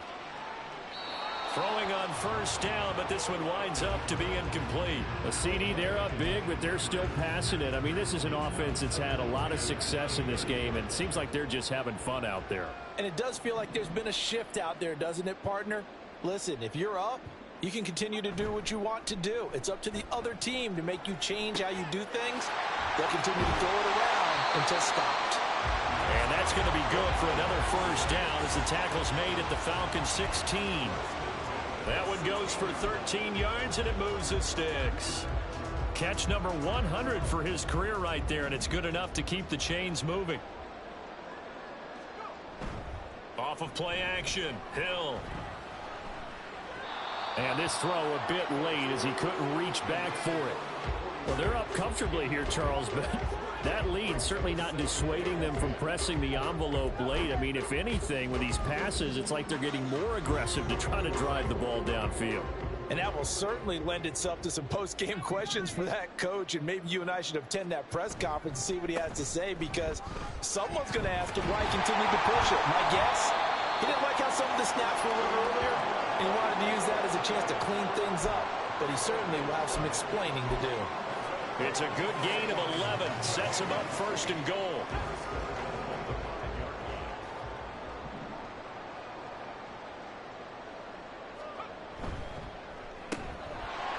Throwing on first down, but this one winds up to be incomplete. A CD, they're up big, but they're still passing it. I mean, this is an offense that's had a lot of success in this game, and it seems like they're just having fun out there. And it does feel like there's been a shift out there, doesn't it, partner? Listen, if you're up, you can continue to do what you want to do. It's up to the other team to make you change how you do things. They'll continue to throw it around until stopped. And that's going to be good for another first down as the tackle's made at the Falcons 16. That one goes for 13 yards, and it moves the sticks. Catch number 100 for his career right there, and it's good enough to keep the chains moving. Off of play action, Hill. And this throw a bit late as he couldn't reach back for it. Well, they're up comfortably here, Charles, but that lead certainly not dissuading them from pressing the envelope late. I mean, if anything, with these passes, it's like they're getting more aggressive to try to drive the ball downfield. And that will certainly lend itself to some post-game questions for that coach, and maybe you and I should attend that press conference and see what he has to say, because someone's going to ask him why he continued to push it. My guess, he didn't like how some of the snaps were earlier, and he wanted to use that as a chance to clean things up, but he certainly will have some explaining to do. It's a good gain of 11. Sets him up 1st and goal.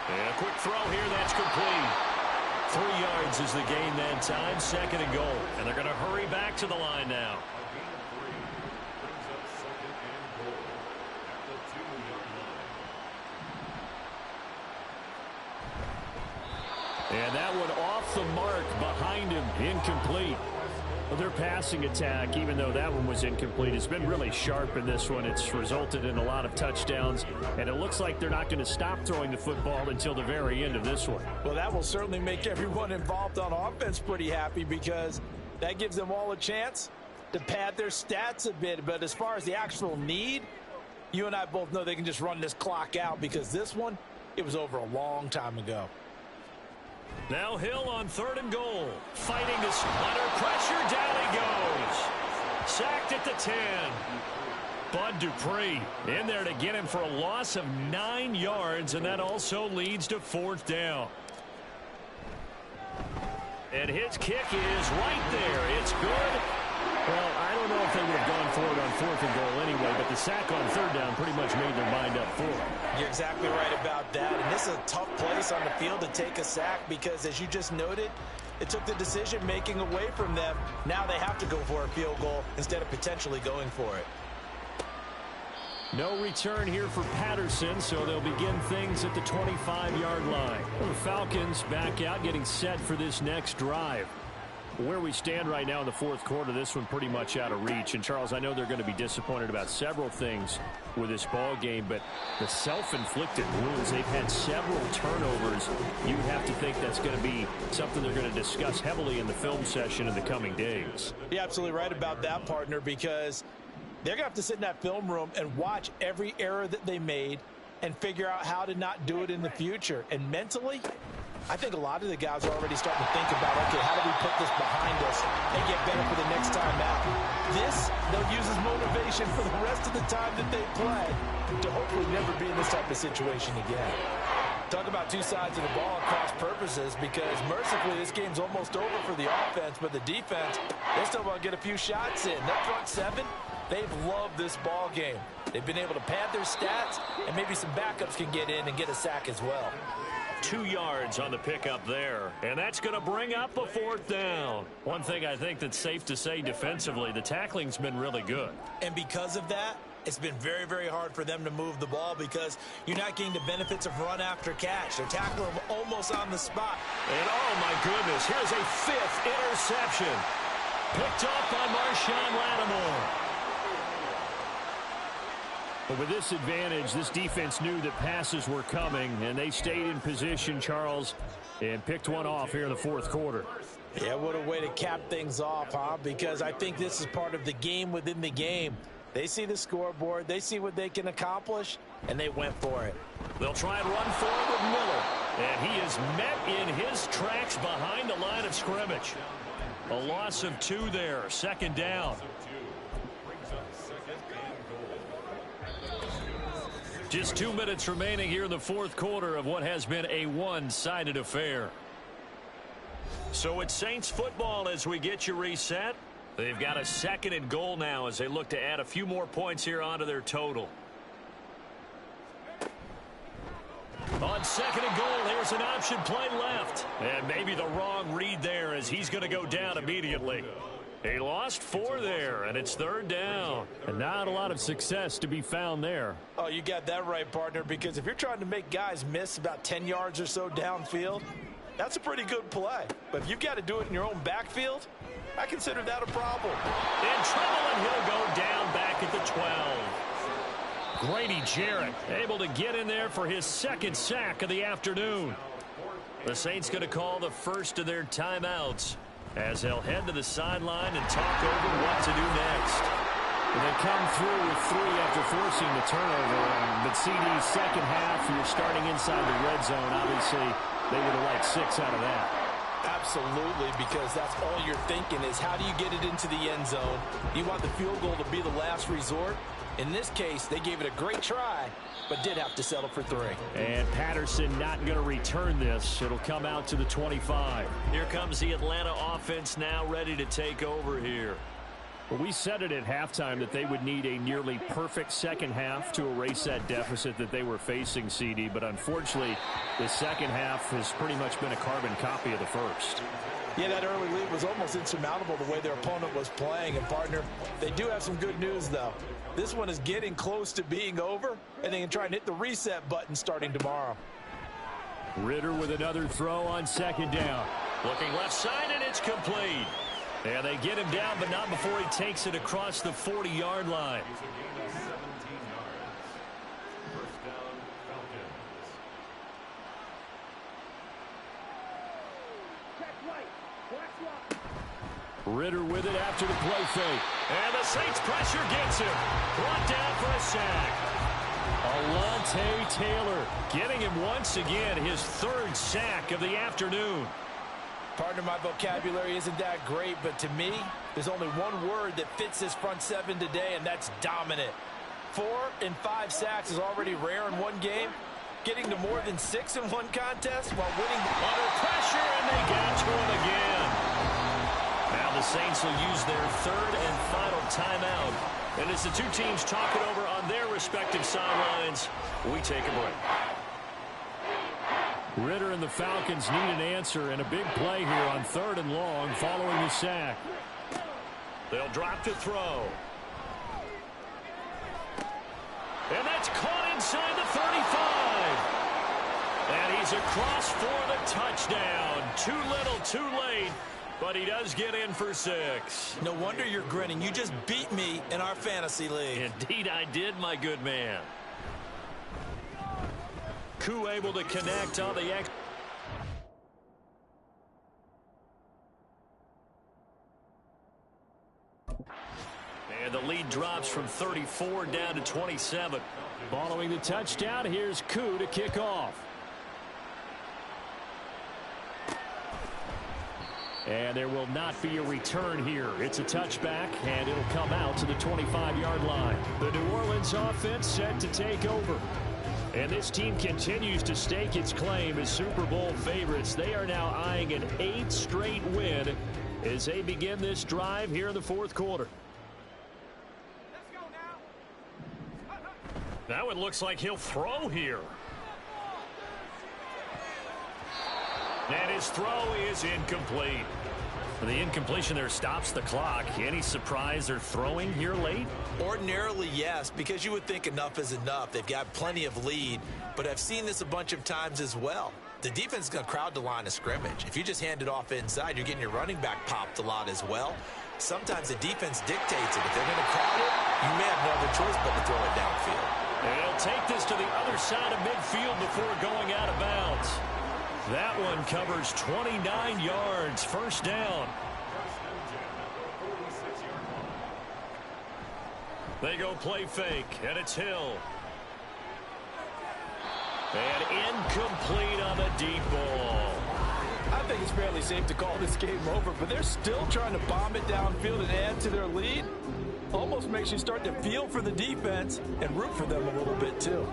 And a quick throw here. That's complete. 3 yards is the gain that time. 2nd and goal. And they're going to hurry back to the line now. And that one off the mark behind him, incomplete. Well, their passing attack, even though that one was incomplete, has been really sharp in this one. It's resulted in a lot of touchdowns, and it looks like they're not going to stop throwing the football until the very end of this one. Well, that will certainly make everyone involved on offense pretty happy, because that gives them all a chance to pad their stats a bit. But as far as the actual need, you and I both know they can just run this clock out, because this one, it was over a long time ago. Now Hill on 3rd and goal. Fighting this under pressure. Down he goes. Sacked at the 10. Bud Dupree in there to get him for a loss of 9 yards, and that also leads to 4th down. And his kick is right there. It's good. Well, I don't know if they would have gone for it on 4th and goal anyway, but the sack on 3rd down pretty much made their mind up for it. You're exactly right about that. And this is a tough place on the field to take a sack because, as you just noted, it took the decision-making away from them. Now they have to go for a field goal instead of potentially going for it. No return here for Patterson, so they'll begin things at the 25-yard line. Well, the Falcons back out, getting set for this next drive. Where we stand right now in the fourth quarter, this one pretty much out of reach. And, Charles, I know they're going to be disappointed about several things with this ball game, but the self-inflicted wounds, they've had several turnovers. You have to think that's going to be something they're going to discuss heavily in the film session in the coming days. You're absolutely right about that, partner, because they're going to have to sit in that film room and watch every error that they made and figure out how to not do it in the future. And mentally, I think a lot of the guys are already starting to think about, okay, how do we put this behind us and get better for the next time out? This, they'll use as motivation for the rest of the time that they play to hopefully never be in this type of situation again. Talk about two sides of the ball at cross purposes, because mercifully this game's almost over for the offense, but the defense, they still want to get a few shots in. That front seven, they've loved this ball game. They've been able to pad their stats, and maybe some backups can get in and get a sack as well. 2 yards on the pickup there, and that's going to bring up a fourth down. One thing I think that's safe to say defensively, the tackling's been really good. And because of that, it's been very, very hard for them to move the ball because you're not getting the benefits of run after catch. They're tackling them almost on the spot. And oh my goodness, here's a 5th interception. Picked up by Marshawn Lattimore. But with this advantage, this defense knew that passes were coming, and they stayed in position, Charles, and picked one off here in the fourth quarter. Yeah, what a way to cap things off, huh? Because I think this is part of the game within the game. They see the scoreboard, they see what they can accomplish, and they went for it. They'll try and run forward with Miller, and he is met in his tracks behind the line of scrimmage. A loss of 2 there, 2nd down. Just 2 minutes remaining here in the fourth quarter of what has been a one-sided affair. So it's Saints football as we get you reset. They've got a 2nd and goal now as they look to add a few more points here onto their total. On 2nd and goal, here's an option play left. And maybe the wrong read there as he's going to go down immediately. He lost 4 there, and it's 3rd down. And not a lot of success to be found there. Oh, you got that right, partner, because if you're trying to make guys miss about 10 yards or so downfield, that's a pretty good play. But if you've got to do it in your own backfield, I consider that a problem. In trouble, and he'll go down back at the 12. Grady Jarrett able to get in there for his 2nd sack of the afternoon. The Saints going to call the first of their timeouts as they'll head to the sideline and talk over what to do next. And they come through with 3 after forcing the turnover. But CD's second half, you're starting inside the red zone. Obviously, they would have liked 6 out of that. Absolutely, because that's all you're thinking is how do you get it into the end zone? You want the field goal to be the last resort. In this case, they gave it a great try, but did have to settle for 3. And Patterson not going to return this. It'll come out to the 25. Here comes the Atlanta offense now ready to take over here. Well, we said it at halftime that they would need a nearly perfect second half to erase that deficit that they were facing, CD. But unfortunately, the second half has pretty much been a carbon copy of the first. Yeah, that early lead was almost insurmountable the way their opponent was playing. And, partner, they do have some good news, though. This one is getting close to being over, and they can try and hit the reset button starting tomorrow. Ridder with another throw on 2nd down. Looking left side, and it's complete. And they get him down, but not before he takes it across the 40-yard line. Ridder with it after the play fake. And the Saints pressure gets him. Brought down for a sack. Alontae Taylor getting him once again, his 3rd sack of the afternoon. Partner, my vocabulary isn't that great, but to me, there's only one word that fits this front seven today, and that's dominant. 4 and 5 sacks is already rare in one game. Getting to more than 6 in one contest while winning under pressure, and they got to him again. Now the Saints will use their 3rd and final timeout. And as the two teams talk it over on their respective sidelines, we take a break. Ridder and the Falcons need an answer and a big play here on 3rd and long following the sack. They'll drop to throw. And that's caught inside the 35. And he's across for the touchdown. Too little, too late. But he does get in for 6. No wonder you're grinning. You just beat me in our fantasy league. Indeed I did, my good man. Koo able to connect on the X. And the lead drops from 34 down to 27. Following the touchdown, here's Koo to kick off. And there will not be a return here. It's a touchback, and it'll come out to the 25-yard line. The New Orleans offense set to take over. And this team continues to stake its claim as Super Bowl favorites. They are now eyeing an 8th straight win as they begin this drive here in the 4th quarter. Now it looks like he'll throw here. And his throw is incomplete. The incompletion there stops the clock. Any surprise they're throwing here late? Ordinarily, yes, because you would think enough is enough. They've got plenty of lead, but I've seen this a bunch of times as well. The defense is going to crowd the line of scrimmage. If you just hand it off inside, you're getting your running back popped a lot as well. Sometimes the defense dictates it. If they're going to crowd it, you may have no other choice but to throw it downfield. And he'll take this to the other side of midfield before going out of bounds. That one covers 29 yards. First down. They go play fake, and it's Hill. And incomplete on the deep ball. I think it's fairly safe to call this game over, but they're still trying to bomb it downfield and add to their lead. Almost makes you start to feel for the defense and root for them a little bit, too.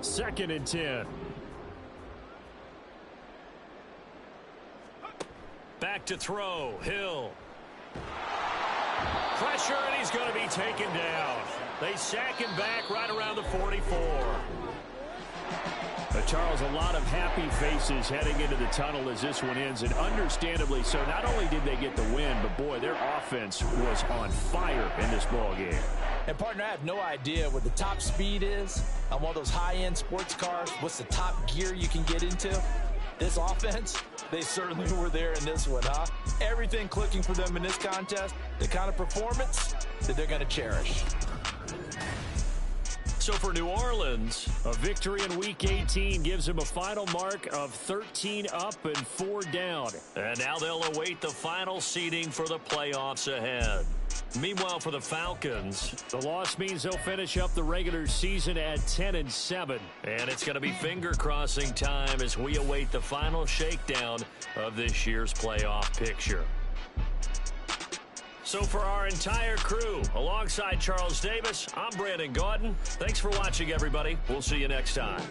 2nd and 10. Back to throw. Hill. Pressure, and he's going to be taken down. They sack him back right around the 44. Charles, a lot of happy faces heading into the tunnel as this one ends, and understandably so. Not only did they get the win, but boy, their offense was on fire in this ball game. And partner, I have no idea what the top speed is on one of those high-end sports cars. What's the top gear you can get into? This offense, they certainly were there in this one, huh? Everything clicking for them in this contest, the kind of performance that they're going to cherish. So for New Orleans, a victory in Week 18 gives them a final mark of 13 up and 4 down. And now they'll await the final seeding for the playoffs ahead. Meanwhile, for the Falcons, the loss means they'll finish up the regular season at 10-7. And it's going to be finger-crossing time as we await the final shakedown of this year's playoff picture. So for our entire crew, alongside Charles Davis, I'm Brandon Gaudin. Thanks for watching, everybody. We'll see you next time.